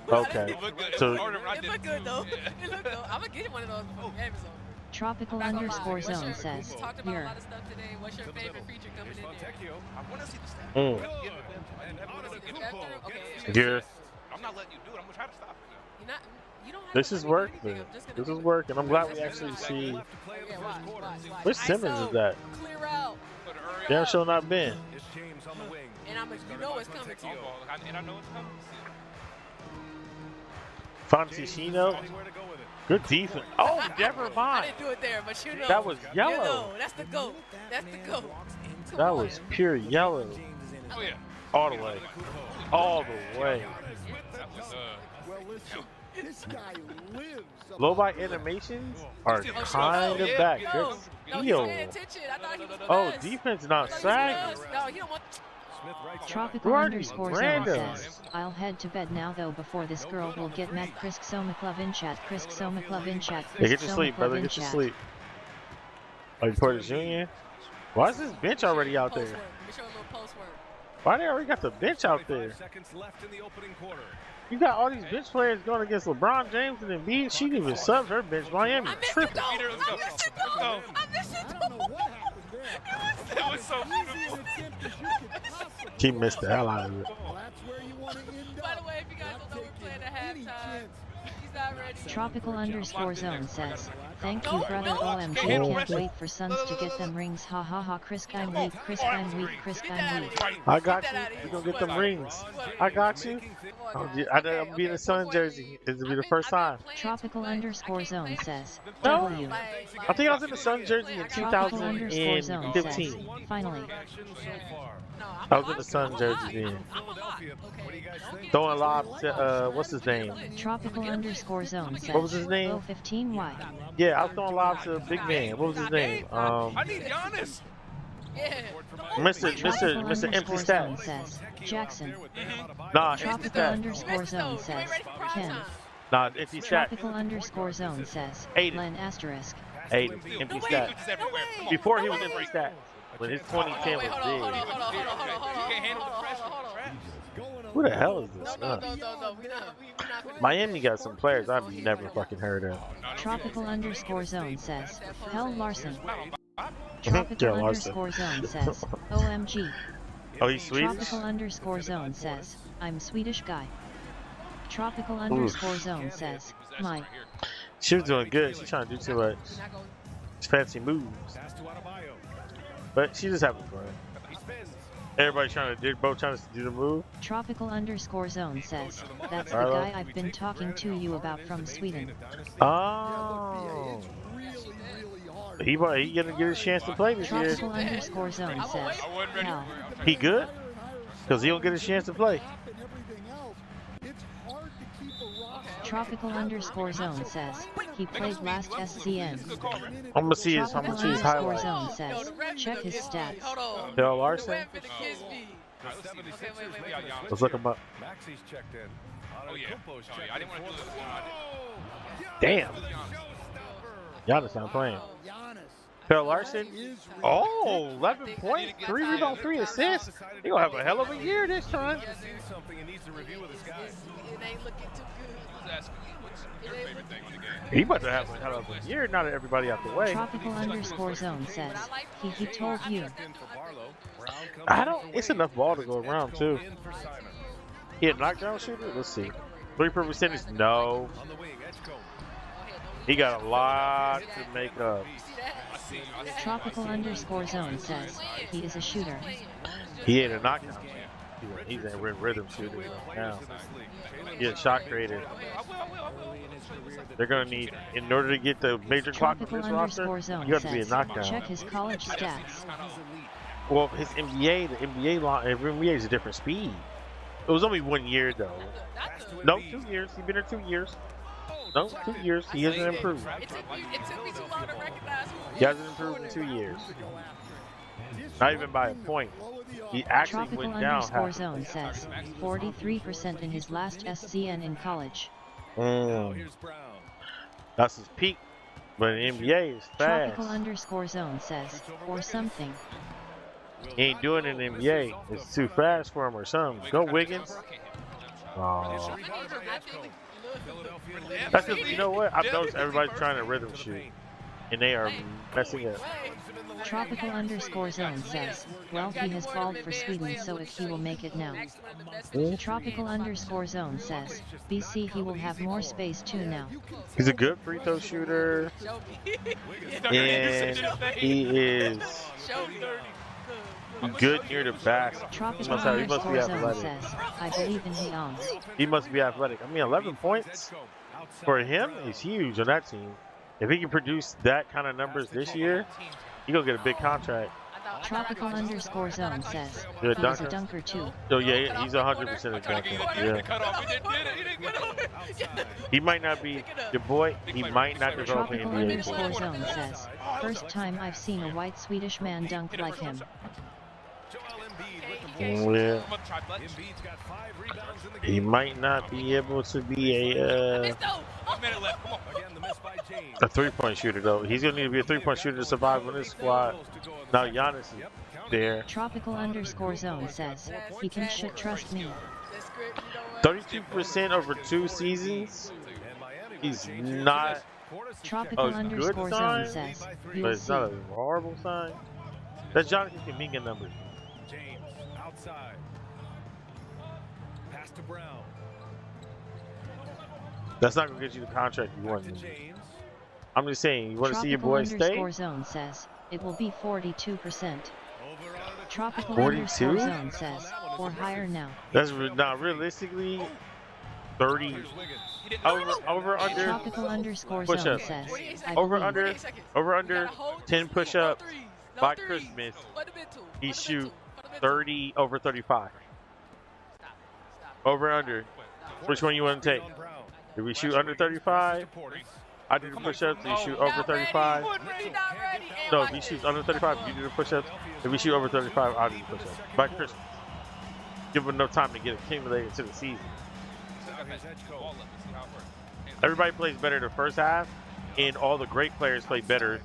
Okay. So. It look good though. It look good. I'm gonna get one of those before the game is over. Tropical underscore zone says, talked about a lot of stuff today. What's your favorite feature coming in there? I want to see the stats. Yeah. I'm not letting you do it. I'm gonna try to stop it now. You don't have This is working. This is working. I'm glad we actually see. Which Simmons is that? Clear out. Damn sure not Ben. And you know it's coming to you. And I know it's coming. Fontecchino. Good defense. Oh, never I mind. didn't do it there, but you know. That was yellow. You know, that's the GOAT. That's the GOAT. That was pure yellow. Oh yeah. All the way. All the way. Well, listen, this guy lives. Low by animations are kind of back. Good steal. Oh, defense not sagging. No, you don't want. Tropical underscore zone says, I'll head to bed now though before this girl will get mad. Krisk Somaklov in chat. Krisk Somaklov in chat. Hey, get to sleep, brother. Get to sleep. Oh, you put Jr. in? Why is this bench already out there? Why they already got the bench out there? You got all these bench players going against LeBron James and Embiid. She didn't even sub her bench. Miami tripping. It was so beautiful. She missed the hell out of it. By the way, if you guys don't know, we're playing at halftime. He's not ready. Tropical underscore zone says, thank you brother OMG, can't wait for Suns to get them rings, ha ha ha. Krisk I'm weak, Krisk I'm weak, Krisk I'm weak. I got you. We're gonna get them rings. I got you. I'm being a Sun jersey. This will be the first time. Tropical underscore zone says, No. W. I think I was in the Sun jersey in Tropical underscore zone says, 2015. finally. I was in the Sun jersey then. Throwing lob to, what's his name? Tropical underscore zone says, What was his name? 15Y. Yeah, I was throwing lobs to Big Man. What was his name? I need Giannis. Mr. Empty Stat. Says, Jackson. Nah, Empty Tropical Stat. underscore zone says, Ken. Nah, Empty Stat. Tropical underscore zone says, Aiden. Len asterisk. Aiden, Empty Stat. Before he was Empty Stat. When his 2010 was big. Who the hell is this? Miami got some players I've never fucking heard of. Tropical underscore zone says, Hell Larson. Tropical underscore zone says, OMG. Oh, he's Swedish? Tropical underscore zone says, I'm Swedish guy. Tropical underscore zone says, my. She was doing good. She's trying to do too much. Fancy moves. But she just having fun. Everybody they're both trying to do the move. Tropical underscore zone says, that's the guy I've been talking to you about from Sweden. Oh. He gonna get a chance to play this year. Tropical underscore zone says, hell. He good? Because he don't get a chance to play. Tropical underscore zone says, he played last SCN. I'm gonna see his highlights. Zone says, check his stats. Hell Larson? Let's look him up. Oh yeah. I didn't want to do this. Damn. Giannis not playing. Phil Larson. Oh, 11 points, 3 rebounds, 3 assists. He gonna have a hell of a year this time. He about to have a hell of a year. Not everybody out the way. Tropical underscore zone says, he told you. It's enough ball to go around too. He a knockdown shooter? Let's see. 3% percentage? No. He got a lot to make up. Tropical underscore zone says, he is a shooter. He ain't a knockdown. He's a rhythm shooter right now. He's a shot creator. They're gonna need, in order to get the major clock on this roster, you have to be a knockdown. Check his college stats. Well, his NBA, the NBA is a different speed. It was only 1 year though. No, 2 years. He's been there 2 years. No, 2 years. He hasn't improved. It took me too long to recognize who he hasn't improved in 2 years. Not even by a point. He actually Tropical went down. Underscore Zone says 43% in his last SCN in college. That's his peak. But in the NBA is fast. Tropical Underscore Zone says, or something. He ain't doing it in the NBA. It's too fast for him or something. Go Wiggins. Oh. That's just, you know what? I've noticed everybody's trying to rhythm shoot. And they are messing up. Tropical Underscore Zone says, well, he has balled for Sweden, so if he will make it now. Tropical Underscore Zone says, BC, he will have more space too now. He's a good free throw shooter. And he is good near the basket. Tropical Underscore Zone says, I believe in him. He must be athletic. I mean, 11 points for him is huge on that team. If he can produce that kind of numbers this year, he gonna get a big contract. Tropical Underscore Zone says, he is a dunker too. Oh yeah, he's 100% a dunker. Yeah. He might not be the boy. He might not develop in Tropical NBA. Underscore Zone says, first time I've seen a white Swedish man dunk like him. Yeah. He might not be able to be a three-point shooter though. He's gonna need to be a three-point shooter to survive on this squad. Now Giannis is there. Tropical Underscore Zone says, he can should trust me. 32% over 2 seasons. He's not Tropical a Underscore good Zone sign, says, but it's not a horrible sign. That's Jonathan Kuminga numbers. Outside. Pass to Brown. That's not gonna get you the contract you want. I'm just saying, you want to see your boy stay? Tropical Underscore Zone says, it will be 42%. Tropical 42? Underscore Zone says, or higher now. That's not realistically 30. Over under. Tropical Underscore Push Zone up. says, Over under 10 push-ups by Christmas. He shoot 30 over 35. Over under. Which one you want to take? If we shoot under 35, I do the push-ups. You shoot over 35. No, if he shoots under 35, you do the push-ups. If we shoot over 35, I'll do the push-ups. By Christmas. Give him enough time to get accumulated to the season. Everybody plays better the first half, and all the great players play better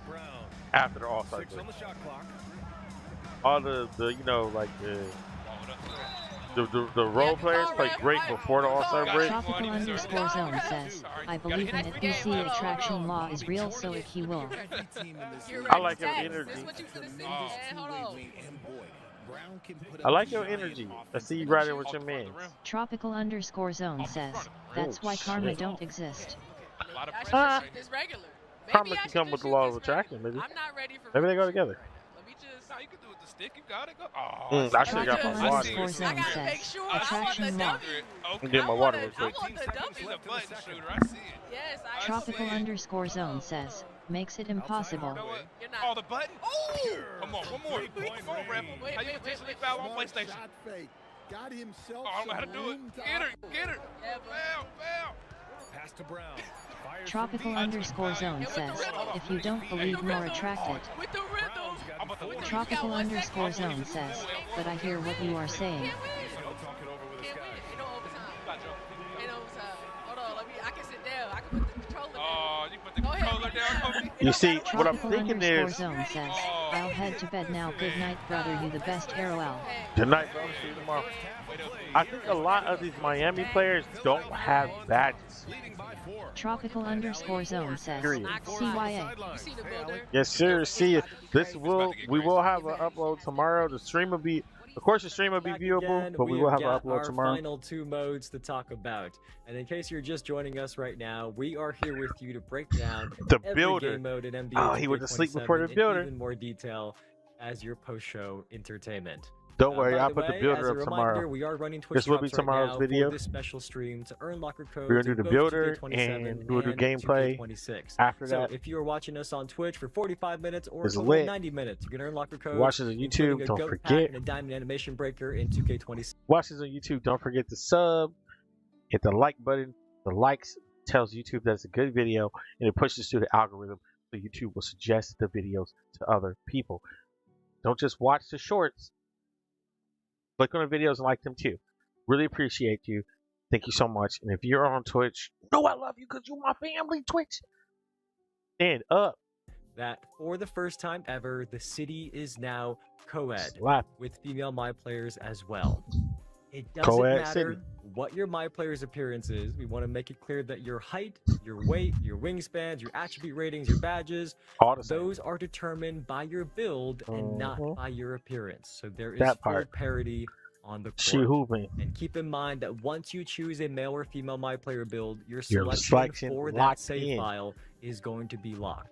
after the All-Star break. All the you know, like the role players play great before the All-Star break. Tropical Underscore Zone says, I believe in it. BC attraction law is real, so if he will. I like your energy. I like your energy. I see you right there with your man. Tropical Underscore Zone says, that's why karma don't exist. Karma can come with the law of attraction, maybe. Maybe they go together. You can do it with the stick. You got it. Go. I should have got my water. Underscore Zone says, attraction law. I'm getting my water real quick. Tropical Underscore Zone says, makes it impossible. Oh, the button? Oh! Come on, one more. Come on, Rebel. How you intentionally foul on PlayStation? Got himself. Oh, I don't know how to do it. Get her, get her. Foul, foul. Pass to Brown. Tropical Underscore Zone says, if you don't believe nor attract it. Tropical Underscore Zone says, but I hear what you are saying. You see, what I'm thinking is. Zone says, I'll head to bed now. Good night, brother. You the best. ROL. Good night, bro. See you tomorrow. I think a lot of these Miami players don't have badges. Tropical Underscore Zone says, CYA. Yes, sir. See you. We will have an upload tomorrow. The stream will be. Of course, the stream will be viewable, but we will have an upload tomorrow. Final 2 modes to talk about. And in case you're just joining us right now, we are here with you to break down the every builder. Game mode in NBA. Oh, he went to sleep before the builder. In even more detail as your post-show entertainment. Don't worry, I'll put the builder up tomorrow. We are running Twitch this will be tomorrow's right video. For this special stream to earn locker codes. We're gonna do the builder and we'll do gameplay after that. So if you are watching us on Twitch for 45 minutes or 90 minutes, you can earn locker codes. Watch us on YouTube. Don't forget. And a diamond animation breaker in 2K26. Watch us on YouTube. Don't forget to sub. Hit the like button. The likes tells YouTube that it's a good video, and it pushes through the algorithm, so YouTube will suggest the videos to other people. Don't just watch the shorts. Click on the videos and like them too. Really appreciate you. Thank you so much. And if you're on Twitch, know I love you because you're my family. Twitch. Stand up. That for the first time ever, the city is now co-ed Slap. with female My Players as well. It doesn't Co-ed matter city. what your My Player's appearance is. We want to make it clear that your height, your weight, your wingspans, your attribute ratings, your badges, All the same. those are determined by your build and not by your appearance. So there is That full part. parity on the She court. hooping. And keep in mind that once you choose a male or female My Player build, your Your selection selection for that locked save in. file is going to be locked.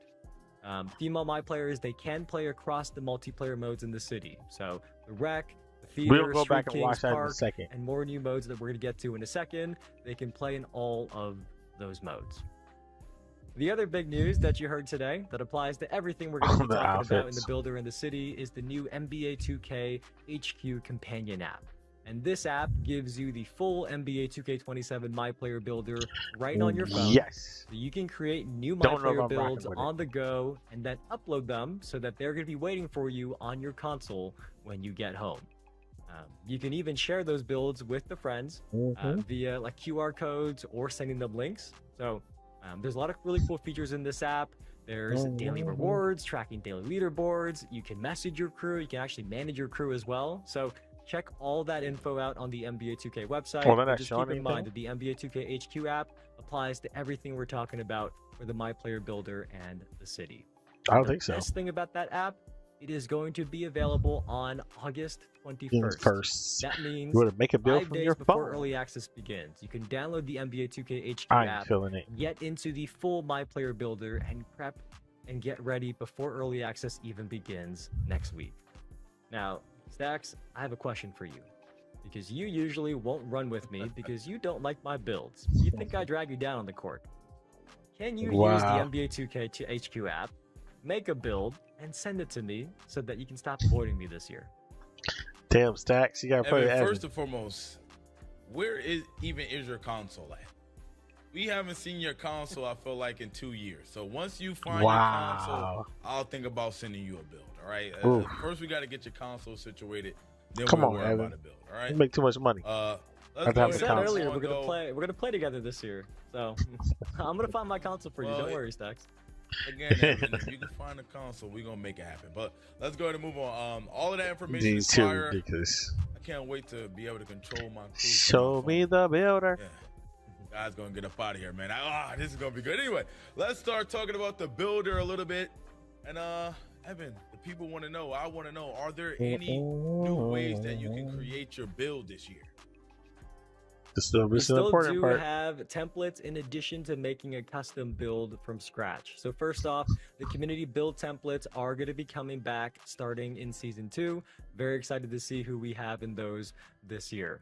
Female My Players, they can play across the multiplayer modes in the city. So the Rec, the Theater, We'll go Street back and Kings watch that in a Park, second. and more new modes that we're going to get to in a second. They can play in all of those modes. The other big news that you heard today that applies to everything we're going to be The talking about in the outfits. builder in the city is the new NBA 2K HQ companion app. And this app gives you the full NBA 2K27 My Player builder right on your phone. Yes. So you can create new My Don't know if Player I'm rocking builds with it. on the go and then upload them so that they're going to be waiting for you on your console when you get home. You can even share those builds with the friends via like QR codes or sending them links. So there's a lot of really cool features in this app. There's daily rewards, tracking daily leaderboards. You can message your crew. You can actually manage your crew as well. So check all that info out on the NBA 2K website. Well, they're not But just showing keep in mind anything? that the NBA 2K HQ app applies to everything we're talking about for the My Player Builder and the city. I don't The think so. best thing about that app, it is going to be available on August 21st. That means You want to make a build 5 from days your before phone. early access begins. You can download the NBA 2K HQ I'm app, feeling it. get into the full My Player Builder, and prep and get ready before early access even begins next week. Now, Stacks, I have a question for you. Because you usually won't run with me because you don't like my builds. You think I drag you down on the court. Can you use the Wow. NBA 2K HQ app, make a build, and send it to me so that you can stop avoiding me this year? Damn, Stacks. You got to play Evan, it. first and foremost, where is your console at? We haven't seen your console, I feel like, in 2 years. So once you find your console, I'll think about sending you a build. All right. First, we got to get your console situated. Then Come we'll on, worry Evan. about a build. All right. You make too much money. Let's I've go had I the said console. earlier we're gonna play together this year. So I'm gonna find my console for you. Well, Don't worry, Stacks. Again, Evan, if you can find a console, we're gonna make it happen. But let's go ahead and move on. All of that information These is two fire. ridiculous. I can't wait to be able to control my crew. Show me the builder. Yeah. Guys gonna get up out of here, man. This is gonna be good. Anyway, let's start talking about the builder a little bit. And Evan, the people want to know. I want to know: are there any new ways that you can create your build this year? This is We the still important do part. have templates in addition to making a custom build from scratch. So first off, the community build templates are going to be coming back starting in season 2. Very excited to see who we have in those this year.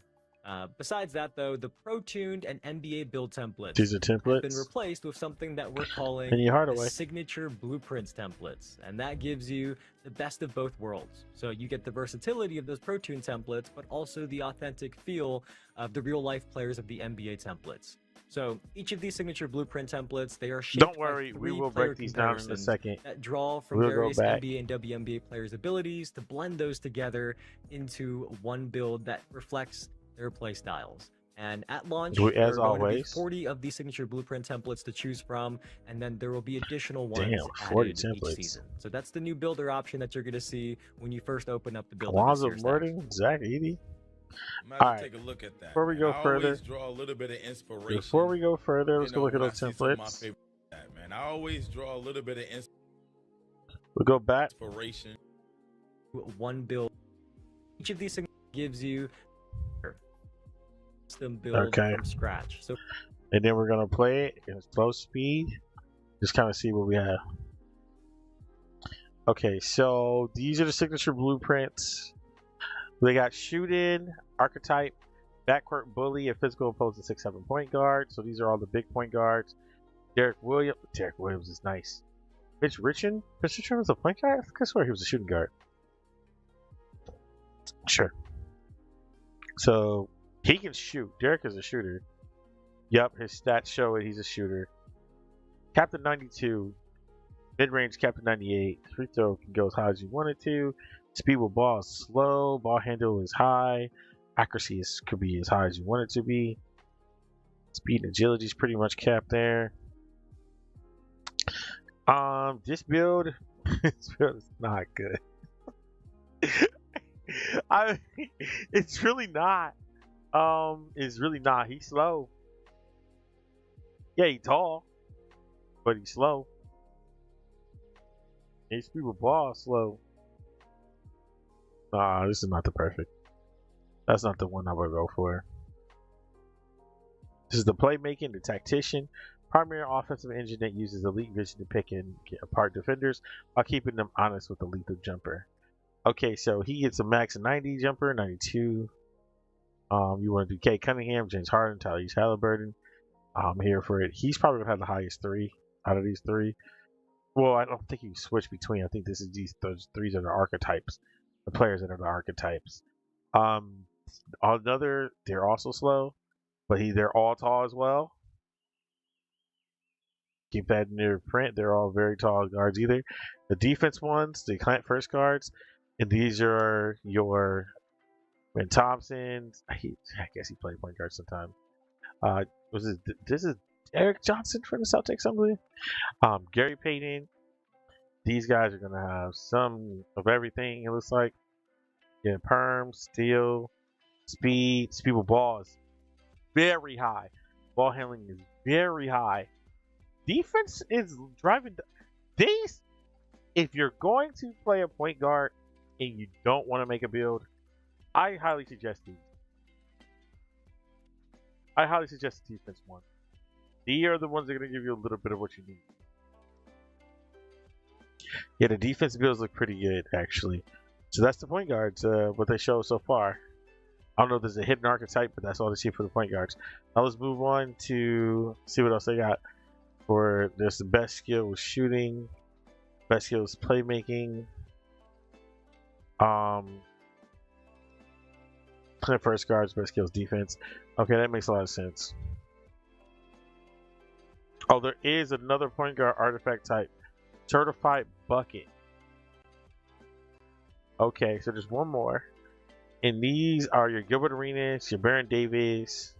Besides that, though, the Pro-Tuned and NBA build templates These are have been templates. replaced with something that we're calling And your heart the away. signature blueprints templates, and that gives you the best of both worlds. So you get the versatility of those Pro-Tune templates, but also the authentic feel of the real-life players of the NBA templates. So each of these signature blueprint templates, they are shaped Don't by worry, we 3 will player break these down in a comparisons second. that draw from We'll go various back. NBA and WNBA players' abilities to blend those together into one build that reflects their play styles. And at launch, As there are going to be always. 40 of these signature blueprint templates to choose from, and then there will be additional ones Damn, 40 added templates. each season. So that's the new builder option that you're going to see when you first open up the builder. Alonzo this year, Stacks. Murray, Zach Edey. I'm gonna have All to right. take a look at that. Before we man. go I further- always draw a little bit of inspiration. Before we go further, let's you go know, look at when I those see some of my templates. favorite man. I always draw a little bit of We'll go back. inspiration. One build. Each of these signature gives you custom build Okay. from scratch. So And then we're going to play it in slow speed. Just kind of see what we have. Okay, so these are the signature blueprints. They got shoot-in, archetype, backcourt bully, and physical opposing 6'7" point guard. So these are all the big point guards. Derek Williams is nice. Mitch Richmond? Mitch Richmond was a point guard? I could swear he was a shooting guard. Sure. So he can shoot. Derek is a shooter. Yep, his stats show it. He's a shooter. Captain 92. Mid-range Captain 98. Free throw can go as high as you want it to. Speed with ball is slow. Ball handle is high. Accuracy could be as high as you want it to be. Speed and agility is pretty much capped there. This build is not good. It's really not. It's really not. He's slow. Yeah, he's tall, but he's slow. His speed with ball is slow. Nah, this is not the perfect. That's not the one I would go for. This is the playmaking, the tactician, primary offensive engine that uses elite vision to pick and get apart defenders while keeping them honest with the lethal jumper. Okay, so he gets a max 90 jumper, 92. You want to do Kay Cunningham, James Harden, Tyrese Halliburton. I'm here for it. He's probably gonna have the highest 3 out of these 3. Well, I don't think you switch between. I think those 3s are the archetypes, the players that are the archetypes. Another, they're also slow, but they're all tall as well. Keep that in your print. They're all very tall guards either. The defense ones, the client first guards, and these are your Ben Thompson. I guess he played point guard sometime. This is Eric Johnson from the Celtics, I believe. Gary Payton. These guys are gonna have some of everything. It looks like. Yeah, perm, steal, speed with ball is very high. Ball handling is very high. Defense is driving these. If you're going to play a point guard and you don't want to make a build, I highly suggest these. I highly suggest the defense one. These are the ones that are going to give you a little bit of what you need. Yeah, the defense builds look pretty good, actually. So that's the point guards, what they show so far. I don't know if there's a hidden archetype, but that's all they see for the point guards. Now let's move on to see what else they got. For there's the best skill was shooting, best skill is playmaking. First guards, best skills defense. Okay, that makes a lot of sense. Oh, there is another point guard artifact type, certified bucket. Okay, so there's one more. And these are your Gilbert Arenas, your Baron Davis.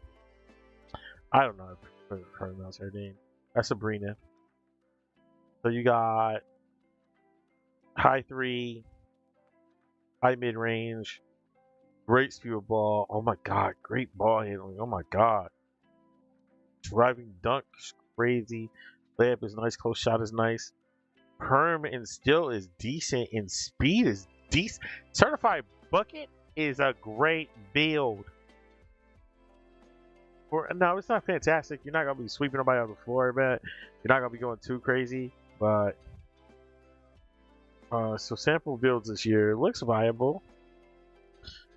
I don't know if I pronounce her name. That's Sabrina. So you got high 3, high mid range, great speed of ball. Oh my god, great ball handling. Oh my god. Driving dunk is crazy. Layup is nice, close shot is nice. Perm and still is decent, and speed is decent. Certified bucket is a great build. No, it's not fantastic. You're not gonna be sweeping nobody off the floor, but you're not gonna be going too crazy. But so sample builds this year looks viable.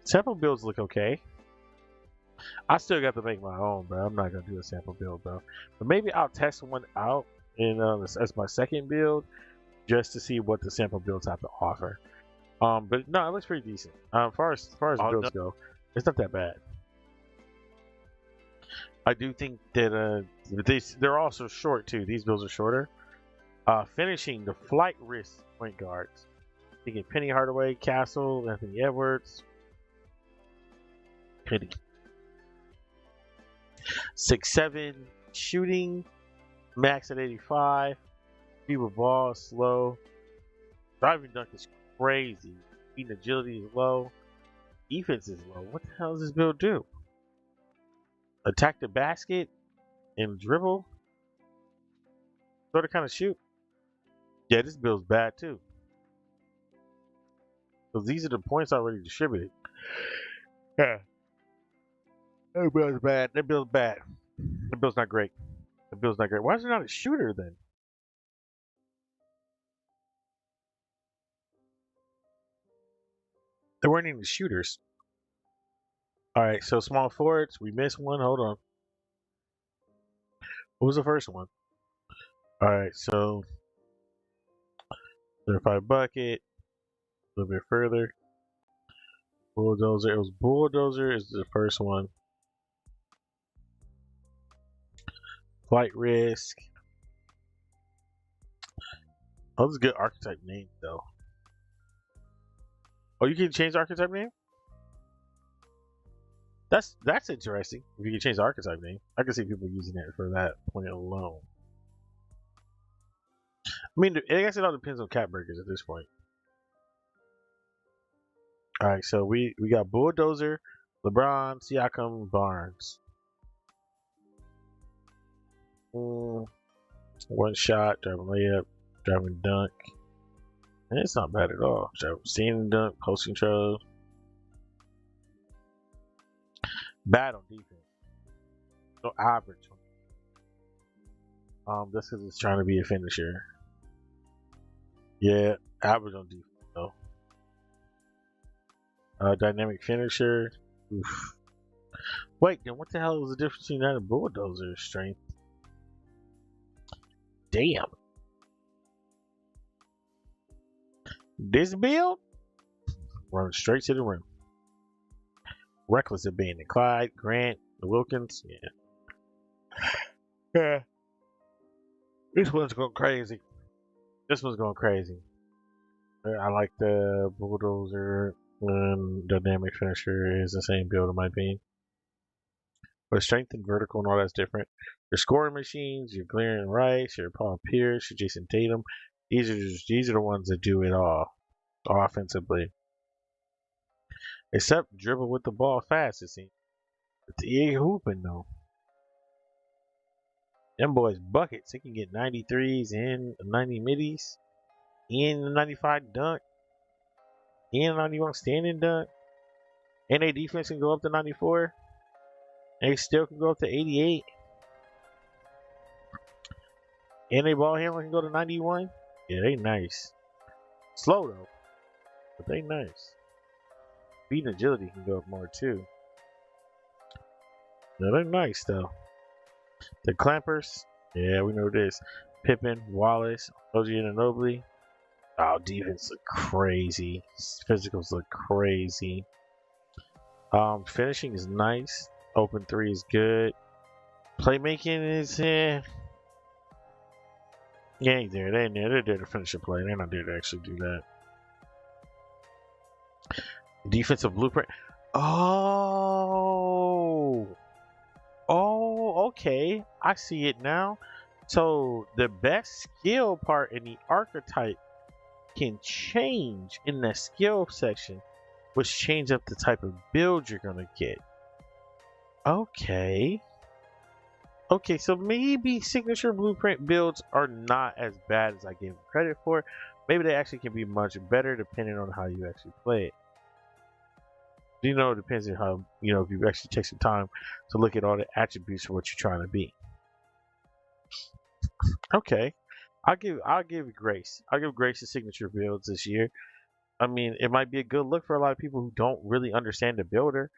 Sample builds look okay. I still got to make my own, bro. I'm not gonna do a sample build, bro. But maybe I'll test one out in as my second build, just to see what the sample builds have to offer. But no, it looks pretty decent. As far as builds go, it's not that bad. I do think that they're also short too. These builds are shorter. Finishing the flight risk point guards. Thinking Penny Hardaway, Castle, Anthony Edwards. 6'7" shooting, max at 85. Speed with ball is slow. Driving dunk is crazy. Speed and agility is low. Defense is low. What the hell does this build do? Attack the basket and dribble. Sort of kind of shoot. Yeah, this build's bad too. So these are the points already distributed. Yeah. That build's bad. That build's bad. That build's not great. That build's not great. Why is there not a shooter then? There weren't any shooters. Alright, so small forwards. We missed one. Hold on. What was the first one? Alright, so certified bucket. A little bit further. Bulldozer. It was Bulldozer is the first one. Flight risk. Oh, those are good archetype names though. Oh, you can change the archetype name? That's interesting. If you can change the archetype name, I can see people using it for that point alone. I mean, I guess it all depends on cat burgers at this point. All right, so we got Bulldozer, LeBron, Siakam, Barnes. One shot, driving layup, driving dunk. And it's not bad at all. Driving standing dunk, post control. Bad on defense. So average. This is it's trying to be a finisher. Yeah, average on defense though. Dynamic finisher. Oof. Wait, then what the hell is the difference between that and Bulldozer strength? Damn. This build? Run straight to the rim. Reckless abandon. Clyde, Grant, Wilkins. Yeah. This one's going crazy. This one's going crazy. I like the Bulldozer and Dynamic Finisher is the same build in my opinion. But strength and vertical and all that's different. Your scoring machines, your Glaring Rice, your Paul Pierce, your Jason Tatum. These are the ones that do it all offensively. Except dribble with the ball fast, it seems. It's EA hooping though. Them boys buckets. They can get 93s and 90 middies. And a 95 dunk. And a 91 standing dunk. And their defense can go up to 94. And they still can go up to 88. And their ball handler can go to 91. Yeah, they nice. Slow though. But they nice. Speed and agility can go up more too. Yeah, they're nice though. The Clampers, yeah, we know this. Pippen, Wallace, OG Anunoby. Oh, defense look crazy. Physicals look crazy. Finishing is nice. Open three is good. Playmaking is yeah, ain't there. They ain't there. They're there to finish a play. They're not there to actually do that. Defensive blueprint. Oh, okay. I see it now. So the best skill part in the archetype can change in the skill section, which change up the type of build you're gonna get. Okay. Okay, so maybe signature blueprint builds are not as bad as I gave them credit for. Maybe they actually can be much better depending on how you actually play it. You know, it depends on how, you know, if you actually take some time to look at all the attributes of what you're trying to be. Okay. I'll give grace. I'll give grace to signature builds this year. I mean, it might be a good look for a lot of people who don't really understand the builder.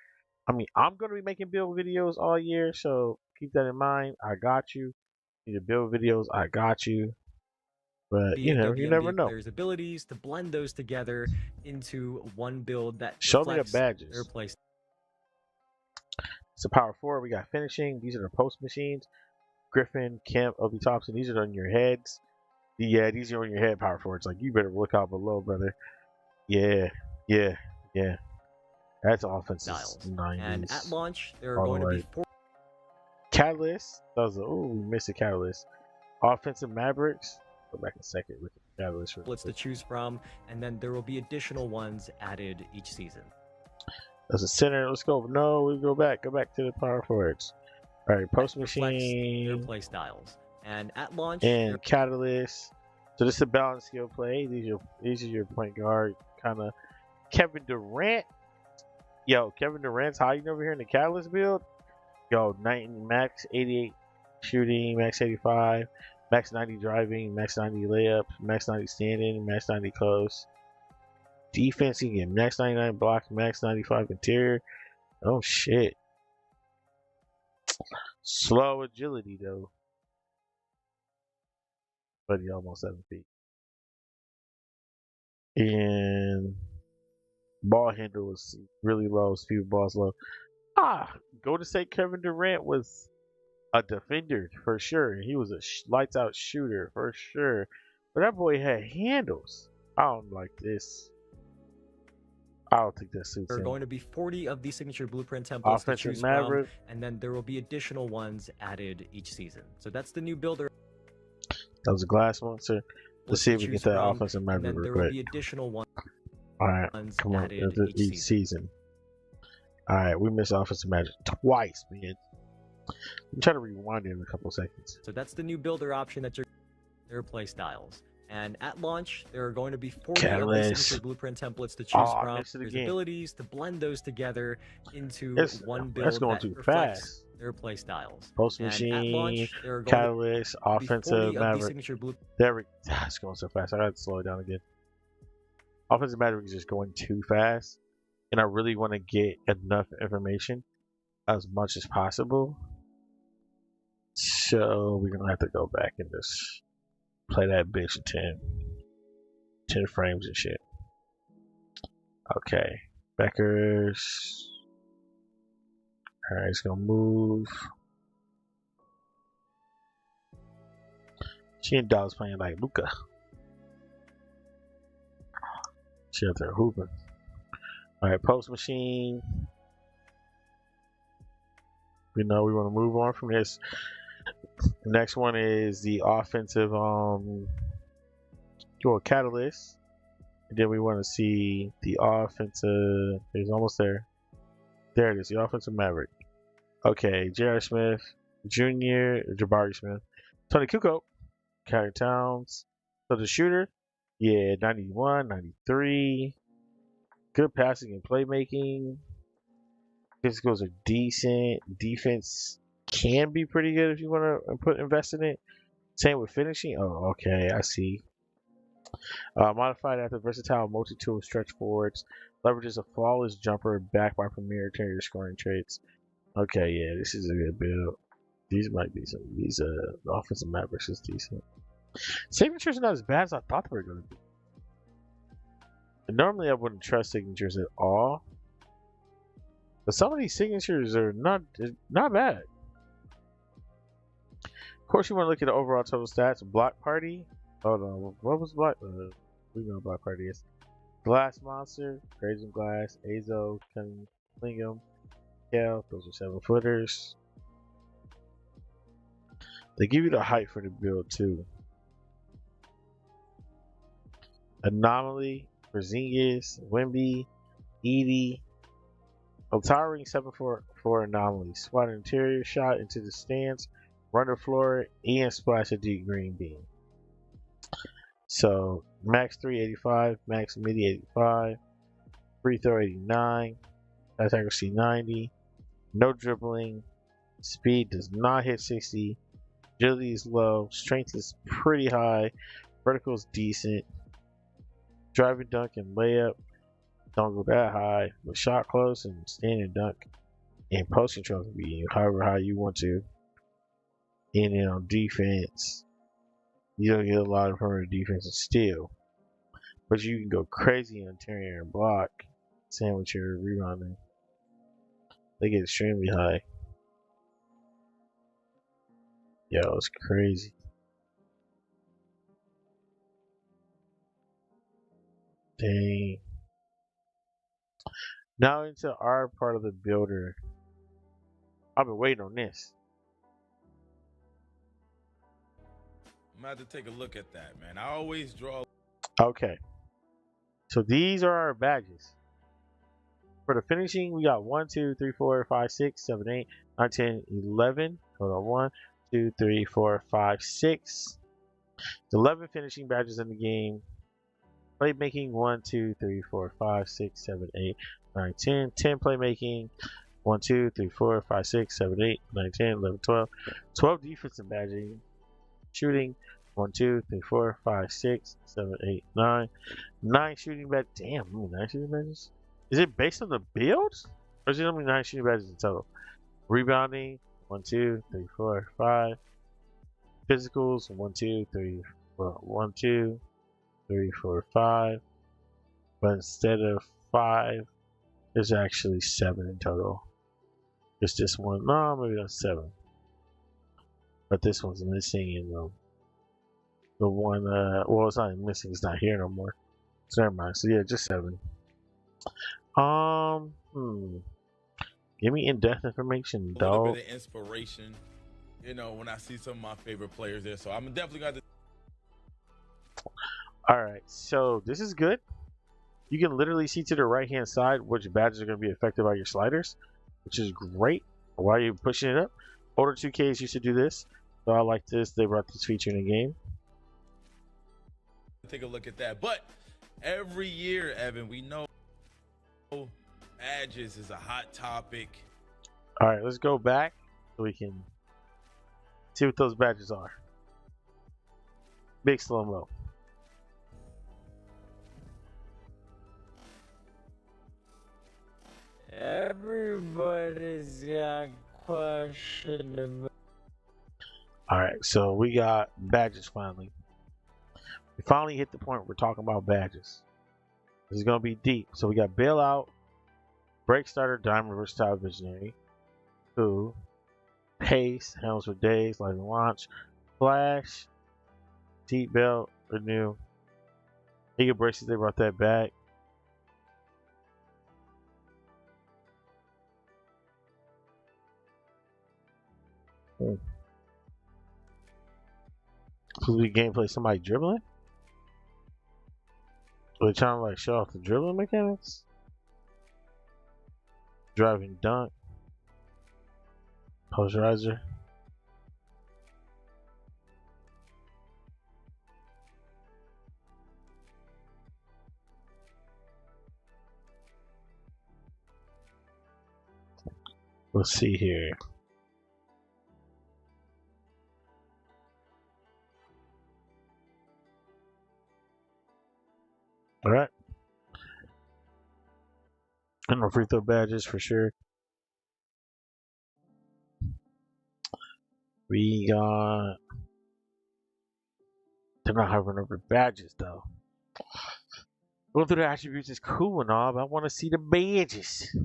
I mean, I'm going to be making build videos all year, so keep that in mind. I got you. You need to build videos. I got you. But you never know. Players' abilities to blend those together into one build that show me the badges. Their place. It's a power forward. We got finishing. These are the post machines. Griffin, Kemp, Obi Thompson. These are on your heads. Yeah, these are on your head power forwards. Like, you better look out below, brother. Yeah. That's offensive. And at launch, there are going to be 4 Catalyst. We missed a Catalyst. Offensive Mavericks. Go back a second. Look at the Catalyst. Let's to choose from, and then there will be additional ones added each season. There's a center. Let's go. No, we go back. Go back to the power forwards. All right, post machine. Their play styles. And at launch, and Catalyst. So this is a balanced skill play. These are your point guard kind of. Kevin Durant. Yo, Kevin Durant's hiding over here in the Catalyst build. Yo, max 88 shooting, max 85, max 90 driving, max 90 layup, max 90 standing, max 90 close. Defense, you get max 99 block, max 95 interior. Oh shit. Slow agility though. But he almost 7 feet. And ball handle was really low, speed balls low. Go to say Kevin Durant was a defender for sure. He was a lights out shooter for sure. But that boy had handles. I don't like this. don't think that suits There are him. going to be 40 of these signature blueprint templates Offensive to choose Maverick. from, and then there will be additional ones added each season. So that's the new builder. That was a glass monster. Let's see if we get that offensive Maverick and then real there quick. will be additional ones. All right, come on, added each season. All right, we missed offensive magic twice, man. I'm trying to rewind it in a couple seconds. So that's the new builder option that their play styles. And at launch, there are going to be 40 of these signature blueprint templates to choose from. There's abilities to blend those together into one build that's going that too reflects fast. their play styles. Post And machine, at launch, there are going catalyst, offensive Maverick. There it's going so fast. I got to slow it down again. Offensive Maverick is just going too fast, and I really want to get enough information as much as possible. So we're gonna have to go back and just play that bitch in 10 frames and shit. Okay, Beckers. All right, it's gonna move. She and Dog's playing like Luca. She out there hooping. All right, post machine. We know we want to move on from this. The next one is the offensive catalyst. And then we want to see the offensive. It's almost there. There it is. The offensive Maverick. Okay, J.R. Smith Jr., Jabari Smith, Tony Kukoc, Kyrie Towns. So the shooter, yeah, 91, 93. Good passing and playmaking. Physicals are decent. Defense can be pretty good if you want to invest in it. Same with finishing. Oh, okay, I see. Modified after versatile multi-tool stretch forwards. Leverages a flawless jumper backed by premier interior scoring traits. Okay, yeah, this is a good build. These might be some. These the offensive Mavericks is decent. Signatures are not as bad as I thought they were going to be. And normally I wouldn't trust signatures at all. But some of these signatures are not bad. Of course, you want to look at the overall total stats. Block Party. Hold on, what was Block? We know what Block Party is. Glass Monster, Grazing Glass, Azo, Cunningham, Kel. Those are 7-footers. They give you the height for the build too. Anomaly, Porzingis, Wemby, Edie. A towering 7-4 anomaly. Swat interior shot into the stands, run the floor, and splash a deep green beam. So max 385, max midi 85, free throw 89, pass accuracy 90, no dribbling, speed does not hit 60, agility is low, strength is pretty high, vertical is decent, driving dunk and layup don't go that high, but shot close and standing dunk and post control can be however high you want to. And then on defense, you don't get a lot of perimeter defense and steal, but you can go crazy on interior and block, sandwich your rebounding. They get extremely high. Yo, it's crazy. Dang. Now into our part of the builder. I've been waiting on this. I'm gonna have to take a look at that, man. I always draw. Okay. So these are our badges. For the finishing, we got 1, 2, 3, 4, 5, 6, 7, 8, 9, 10, 11. Hold on. 1, 2, 3, 4, 5, 6. 11 finishing badges in the game. Playmaking 1, 2, 3, 4, 5, 6, 7, 8, 9, 10. 10 playmaking. 1, 2, 3, 4, 5, 6, 7, 8, 9, 10, 11, 12. 12 defensive badging. Shooting 1, 2, 3, 4, 5, 6, 7, 8, 9. 9 shooting badges. Damn, 9 shooting badges? Is it based on the build? Or is it only 9 shooting badges in total? Rebounding 1, 2, 3, 4, 5. Physicals 1, 2, 3, 4, 1, 2, 3, 4, 5. But instead of 5, there's actually 7 in total. Just this one. No, maybe that's 7. But this one's missing in the one. Well, it's not missing. It's not here no more. So never mind. So yeah, just 7. Give me in-depth information, A dog. little bit of inspiration, you know, when I see some of my favorite players there. So I'm definitely got to. All right, so this is good. You can literally see to the right-hand side which badges are going to be affected by your sliders, which is great. While you're pushing it up, older 2Ks used to do this, so I like this. They brought this feature in the game. Take a look at that. But every year, Evan, we know badges is a hot topic. All right, let's go back so we can see what those badges are. Big slow-mo. Everybody's got question. All right, so we got badges finally. We finally hit the point where we're talking about badges. This is going to be deep. So we got Bailout, Break Starter, Diamond, Versatile, Visionary, Who, Pace, Helms for Days, Light and Launch, Flash, Seatbelt, Renew, Eagle Braces, they brought that back. So we gameplay somebody dribbling? Are they trying to like show off the dribbling mechanics? Driving dunk. Posterizer. Let's see here. All right. And no free throw badges for sure. We got. They're not hovering over badges though. Going through the attributes is cool and all, but I want to see the badges.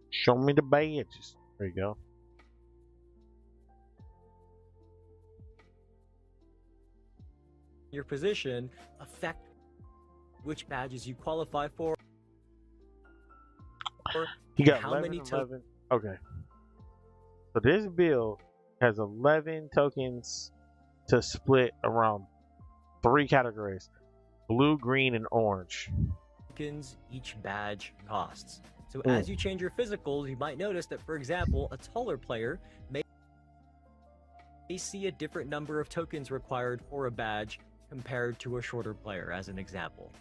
Show me the badges. There you go. Your position affect which badges you qualify for. He got how 11, many 11. Okay. So this build has 11 tokens to split around 3 categories: blue, green, and orange. Tokens each badge costs. So as you change your physicals, you might notice that, for example, a taller player may see a different number of tokens required for a badge compared to a shorter player, as an example.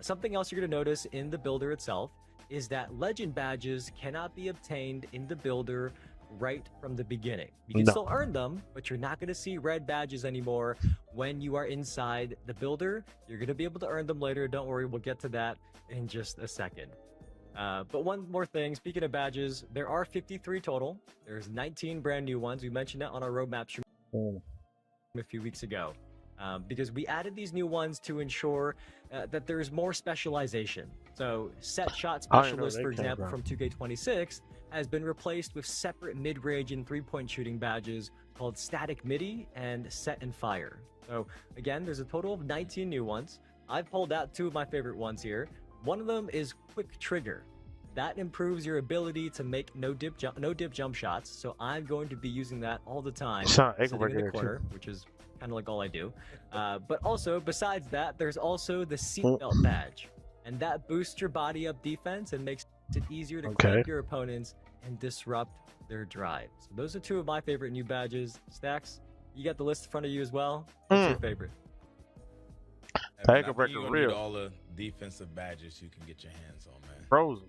Something else you're going to notice in the builder itself is that legend badges cannot be obtained in the builder right from the beginning. You can still earn them, but you're not going to see red badges anymore when you are inside the builder. You're going to be able to earn them later. Don't worry, we'll get to that in just a second. But one more thing, speaking of badges, there are 53 total. There's 19 brand new ones. We mentioned that on our roadmap stream a few weeks ago. Because we added these new ones to ensure that there's more specialization. So set shot specialist, for example, from 2K26 has been replaced with separate mid-range and three-point shooting badges called Static Midi and Set and Fire. So again, there's a total of 19 new ones. I've pulled out 2 of my favorite ones here. One of them is Quick Trigger. That improves your ability to make no dip jump shots. So I'm going to be using that all the time, sitting in the corner, which is kind of like all I do. But also, besides that, there's also the seatbelt badge, and that boosts your body up defense and makes it easier to clamp your opponents and disrupt their drive. So those are 2 of my favorite new badges. Stacks, you got the list in front of you as well. What's your favorite? You're gonna need all the defensive badges you can get your hands on, man. Frozen.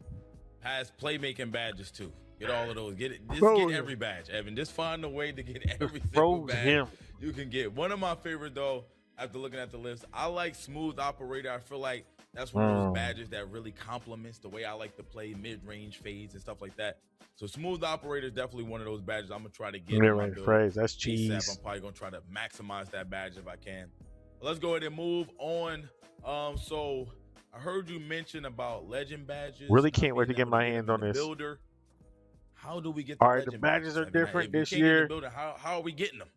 Has playmaking badges too. Get all of those. Get every badge, Evan. Just find a way to get every single badge you can get. One of my favorite though, after looking at the list, I like Smooth Operator. I feel like that's one of those badges that really complements the way I like to play mid-range fades and stuff like that. So Smooth Operator is definitely one of those badges I'm gonna try to get. Mid-range phrase. That's cheese. ASAP. I'm probably gonna try to maximize that badge if I can. Let's go ahead and move on. So I heard you mention about legend badges. Really can't wait to get my hands on this. Builder. How do we get the legend badges? Are different this year. How are we getting them?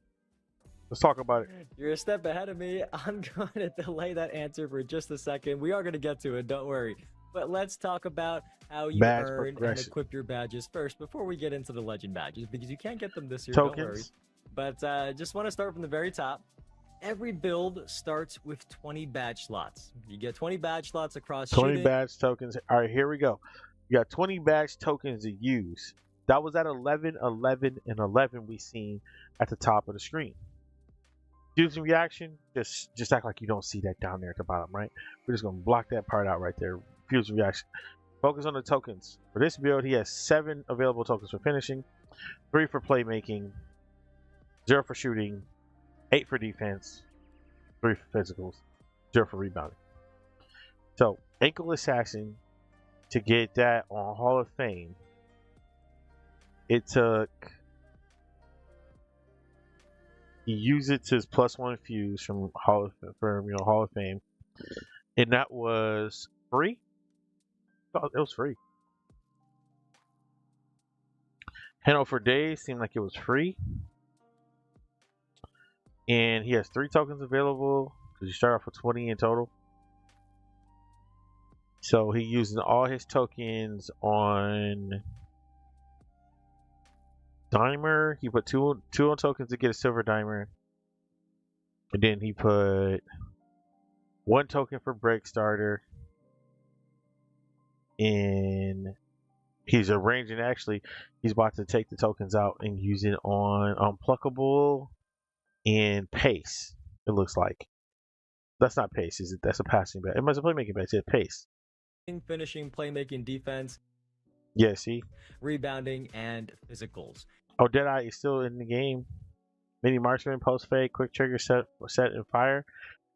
Let's talk about it. You're a step ahead of me. I'm going to delay that answer for just a second. We are going to get to it, don't worry. But let's talk about how you Badge earn and equip your badges first before we get into the legend badges, because you can't get them this year, don't worry. But just want to start from the very top. Every build starts with 20 badge slots. You get 20 badge slots across 20 badge tokens. All right, here we go. You got 20 badge tokens to use. That was at 11, 11, and 11 we seen at the top of the screen. Fusing reaction, just act like you don't see that down there at the bottom, right? We're just going to block that part out right there. Fusing reaction. Focus on the tokens. For this build, he has 7 available tokens for finishing, 3 for playmaking, 0 for shooting, 8 for defense, 3 for physicals, 0 for rebounding. So, Ankle Assassin, to get that on Hall of Fame, it took... He used it to his +1 fuse from Hall of Fame, and that was free. Oh, it was free. Handle for days seemed like it was free, and he has 3 tokens available because you start off with 20 in total. So he using all his tokens on Dimer. He put two on tokens to get a silver Dimer, and then he put 1 token for break starter, and he's arranging. Actually, he's about to take the tokens out and use it on Unpluckable and Pace. It looks like that's not Pace, is it? That's a passing badge. It must be a playmaking badge. It's Pace. Finishing, playmaking, defense. Yeah, see, rebounding, and physicals. Oh, Deadeye is still in the game. Mini marksman, post fade, quick trigger, set and fire.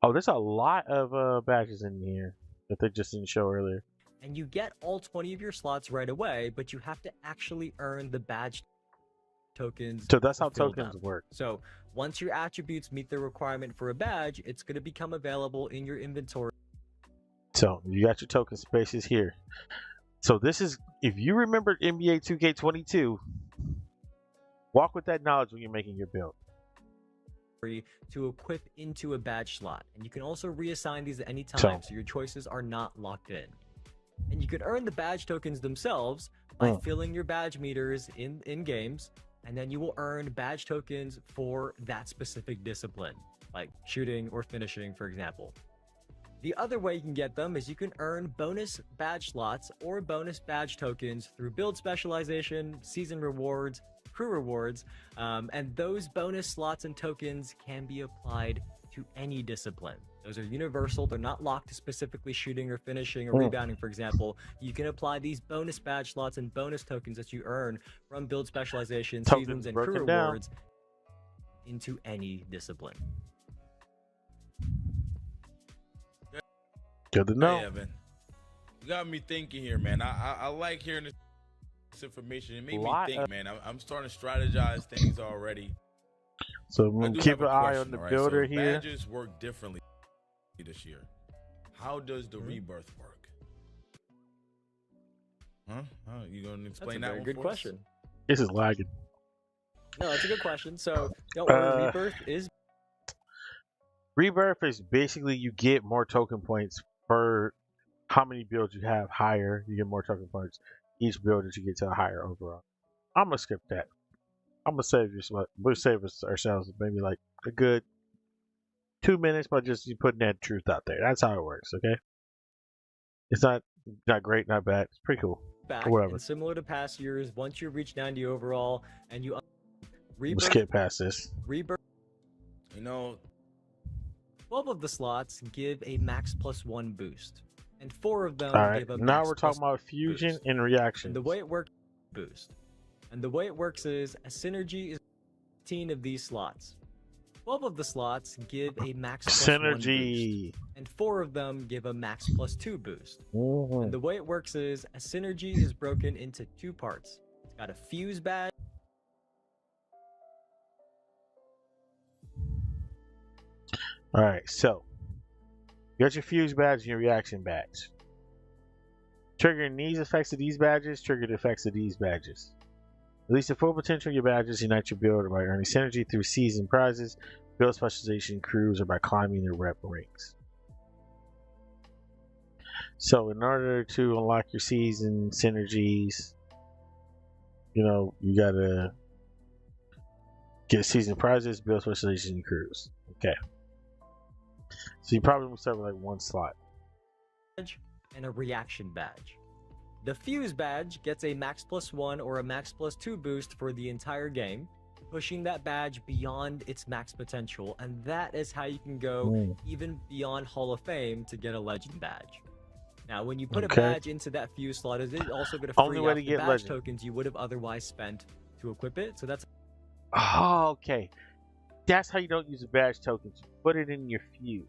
Oh, there's a lot of badges in here that they just didn't show earlier. And you get all 20 of your slots right away, but you have to actually earn the badge tokens. So that's how tokens work. So once your attributes meet the requirement for a badge, it's going to become available in your inventory. So you got your token spaces here. So this is, if you remember NBA 2K22, walk with that knowledge when you're making your build. To equip into a badge slot, and you can also reassign these at any time, so your choices are not locked in. And you can earn the badge tokens themselves by filling your badge meters in games, and then you will earn badge tokens for that specific discipline, like shooting or finishing, for example. The other way you can get them is you can earn bonus badge slots or bonus badge tokens through build specialization, season rewards, crew rewards, and those bonus slots and tokens can be applied to any discipline. Those are universal. They're not locked to specifically shooting or finishing or rebounding, for example. You can apply these bonus badge slots and bonus tokens that you earn from build specialization, seasons, and crew rewards into any discipline. Good to know. Yeah, man. You got me thinking here, man. I like hearing this information. It made me think, man. I'm starting to strategize things already. So keep an eye on the builder here. Badges work differently this year. How does the rebirth work? Huh? You gonna explain that? That's a very good question. This is lagging. No, that's a good question. So don't worry, Rebirth is basically you get more token points for how many builds you have higher. You get more token points each build that you get to a higher overall. I'm gonna skip that. I'm gonna save ourselves maybe like a good 2 minutes by just you putting that truth out there. That's how it works. Okay, it's not great, not bad. It's pretty cool. Whatever. And similar to past years, once you reach 90 overall and you skip past this. Rebirth. 12 of the slots give a max +1 boost, and 4 of them give a max. Now we're talking about fusion boost. and reaction. And the way it works, is a synergy is 15 of these slots. 12 of the slots give a max synergy, boost, and 4 of them give a max +2 boost. And the way it works is a synergy is broken into 2 parts. It's got a fuse badge. All right, so you got your fuse badge and your reaction badge. Triggering these effects of these badges trigger the effects of these badges. Release the full potential of your badges, unite your build by earning synergy through season prizes. build specialization crews or by climbing their rep ranks. So in order to unlock your season synergies, you gotta get season prizes, build specialization crews. Okay. So you probably will start with like one slot. And a reaction badge. The Fuse badge gets a max +1 or a max +2 boost for the entire game, pushing that badge beyond its max potential, and that is how you can go even beyond Hall of Fame to get a legend badge. Now, when you put a badge into that Fuse slot, it is also going to free up the badge tokens you would have otherwise spent to equip it. So that's... Oh, okay. That's how you don't use the badge tokens. You put it in your Fuse.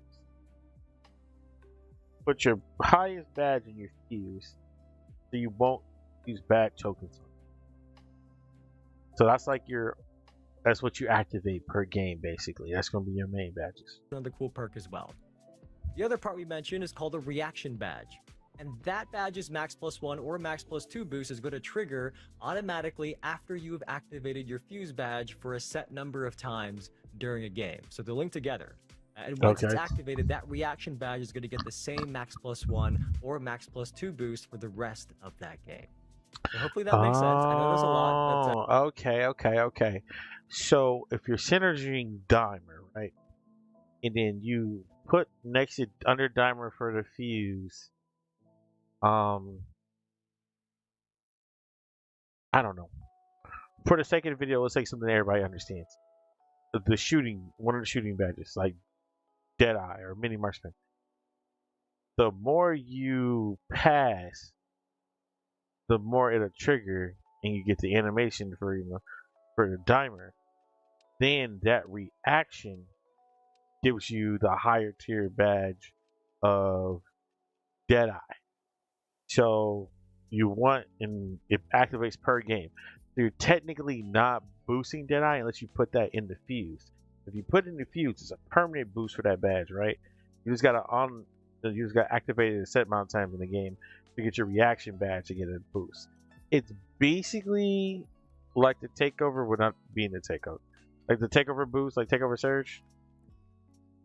Put your highest badge in your Fuse, so you won't use badge tokens. So that's like that's what you activate per game, basically. That's going to be your main badges. Another cool perk as well. The other part we mentioned is called a reaction badge. And that badge's max +1 or max +2 boost is going to trigger automatically after you have activated your Fuse badge for a set number of times during a game. So they're linked together. And once it's activated, that reaction badge is going to get the same max +1 or max +2 boost for the rest of that game. So hopefully that makes sense. I know there's a lot. But, Okay. So if you're synergying Dimer, right? And then you put next to under Dimer for the Fuse, I don't know. For the sake of the video, let's say something that everybody understands. One of the shooting badges, like Deadeye or Mini Marksman. The more you pass, the more it'll trigger, and you get the animation for the Dimer. Then that reaction gives you the higher tier badge of Deadeye. So you want, and it activates per game. So you're technically not boosting Deadeye unless you put that in the Fuse. If you put it in the Fuse, it's a permanent boost for that badge, right? You just gotta activate it a set amount of times in the game to get your reaction badge to get a boost. It's basically like the takeover without being the takeover. Like the takeover boost, like takeover surge,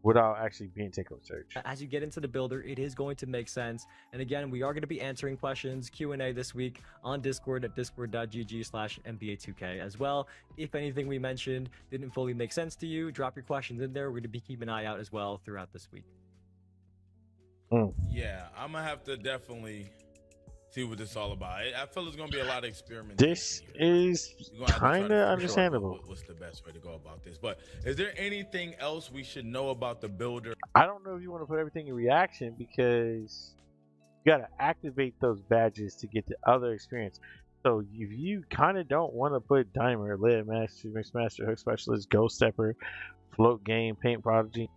without actually being takeover surge. As you get into the builder, it is going to make sense. And again, we are going to be answering questions, Q&A this week on Discord at discord.gg/NBA2K as well. If anything we mentioned didn't fully make sense to you, drop your questions in there. We're going to be keeping an eye out as well throughout this week. Yeah, I'm going to have to definitely see what this is all about. I feel it's going to be a lot of experimentation. This is kind of understandable. What's the best way to go about this? But is there anything else we should know about the builder? I don't know if you want to put everything in reaction, because you got to activate those badges to get the other experience. So if you kind of don't want to put Dimer, Lead Master, Mixed Master, Hook Specialist, Ghost Stepper, Float Game, Paint Prodigy,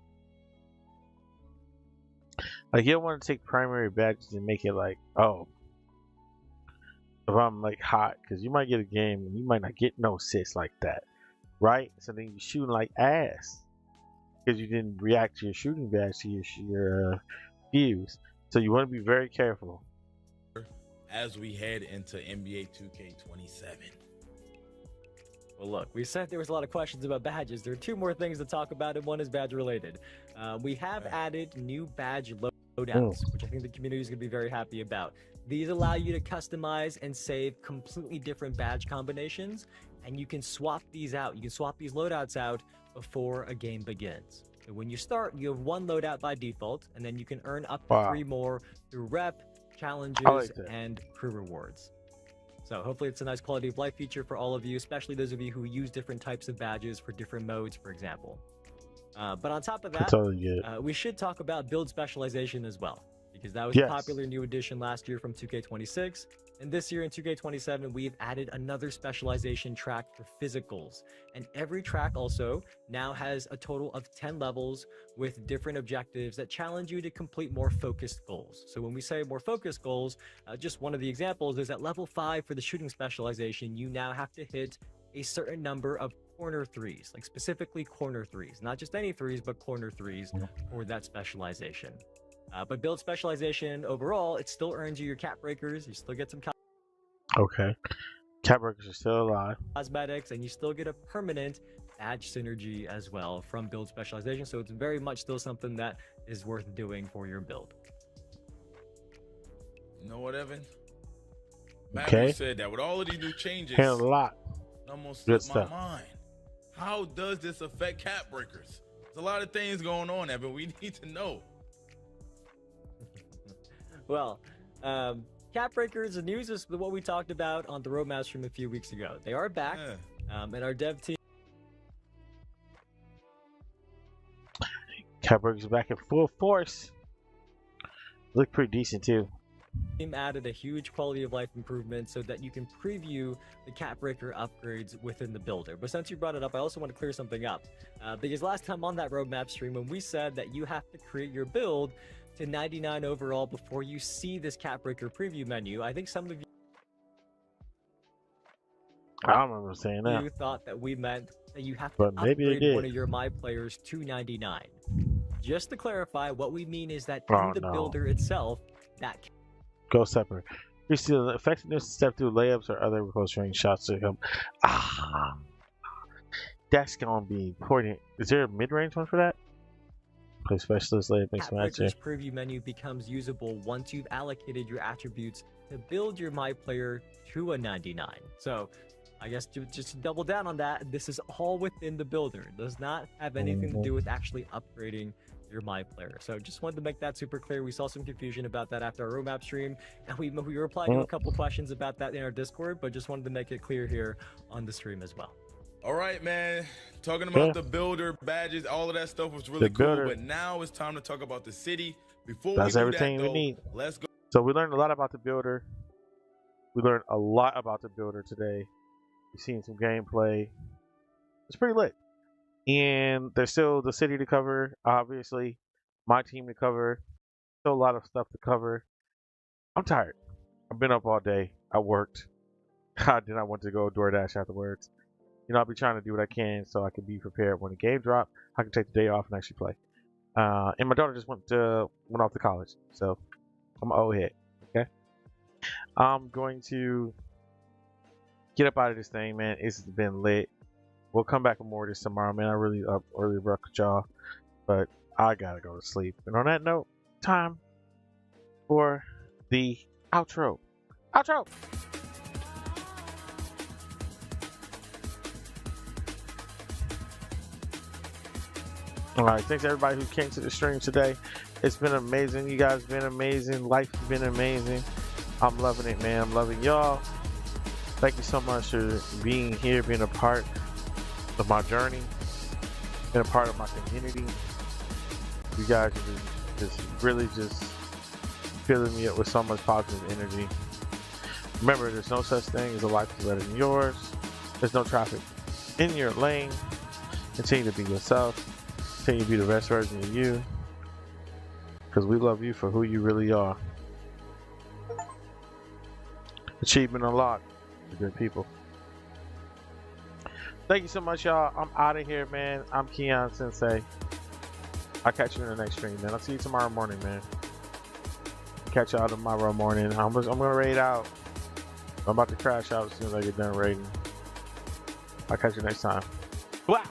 like you don't want to take primary badges and make it like, oh, if I'm like hot, because you might get a game and you might not get no assists like that, right? So then you're shooting like ass because you didn't react to your shooting badge to your Fuse. So you want to be very careful as we head into NBA 2K27. Well, look, we said there was a lot of questions about badges. There are two more things to talk about, and one is badge related. We have added new badge loadouts, which I think the community is going to be very happy about. These allow you to customize and save completely different badge combinations, and you can swap these out. You can swap these loadouts out before a game begins. So when you start, you have one loadout by default, and then you can earn up to 3 more through rep, challenges, and crew rewards. So hopefully it's a nice quality of life feature for all of you, especially those of you who use different types of badges for different modes, for example. But on top of that, we should talk about build specialization as well, because that was a popular new addition last year from 2K26. And this year in 2K27, we've added another specialization track for physicals. And every track also now has a total of 10 levels with different objectives that challenge you to complete more focused goals. So when we say more focused goals, just one of the examples is at level 5 for the shooting specialization, you now have to hit a certain number of corner threes, like specifically corner threes, not just any threes, but corner threes for that specialization. But build specialization overall, it still earns you your cap breakers. You still get some. Catbreakers are still alive. Cosmetics, and you still get a permanent badge synergy as well from build specialization. So it's very much still something that is worth doing for your build. You know what, Evan? Okay. Matthew said that with all of these new changes, a lot. It almost Good slipped my stuff. mind. How does this affect Cap Breakers? There's a lot of things going on, Evan. We need to know. Well, Cap Breakers, the news is what we talked about on the roadmap stream a few weeks ago. They are back, and our dev team. Catbreakers back in full force. Look pretty decent too. Team added a huge quality of life improvement so that you can preview the Catbreaker upgrades within the builder. But since you brought it up, I also want to clear something up. Because last time on that roadmap stream, when we said that you have to create your build to 99 overall before you see this Catbreaker preview menu, I think some of you I don't remember saying that. You thought that we meant that you have to But maybe it upgrade did. one of your My Players to 99. Just to clarify, what we mean is that Oh, in the no. builder itself, that Go separate. You see the effectiveness to step through layups or other close range shots to come. That's gonna be important. Is there a mid range one for that? Play specialist layup mix match. Catbreaker's preview menu becomes usable once you've allocated your attributes to build your My Player to a 99. So, I guess just to double down on that, this is all within the builder. It does not have anything to do with actually upgrading your My Player. So just wanted to make that super clear. We saw some confusion about that after our roadmap stream, and we replied to a couple questions about that in our Discord, but just wanted to make it clear here on the stream as well. All right, man. Talking about the builder badges, all of that stuff was really cool. But now it's time to talk about the city. Before That's we do everything that, we though, need. let's go. So we learned a lot about the builder. We learned a lot about the builder today. We've seen some gameplay. It's pretty lit. And there's still the city to cover, obviously. My team to cover. Still a lot of stuff to cover. I'm tired. I've been up all day. I worked. Then I went to go DoorDash afterwards. You know, I'll be trying to do what I can so I can be prepared when the game drop. I can take the day off and actually play. And my daughter just went off to college, so I'm an old head. Okay, I'm going to get up out of this thing, man. It's been lit. We'll come back with more of this tomorrow, man. I really rock with y'all, but I gotta go to sleep. And on that note, time for the outro. Outro. All right, thanks everybody who came to the stream today. It's been amazing. You guys been amazing. Life's been amazing. I'm loving it, man. I'm loving y'all. Thank you so much for being here, being a part of my journey, being a part of my community. You guys are just really just filling me up with so much positive energy. Remember, there's no such thing as a life better than yours. There's no traffic in your lane. Continue to be yourself. Continue to be the best version of you, because we love you for who you really are. Achievement unlocked. Good people. Thank you so much, y'all. I'm out of here, man. I'm Keon Sensei. I'll catch you in the next stream, man. I'll see you tomorrow morning, man. Catch y'all tomorrow morning. I'm gonna raid out. I'm about to crash out as soon as I get done raiding. I'll catch you next time. Wow.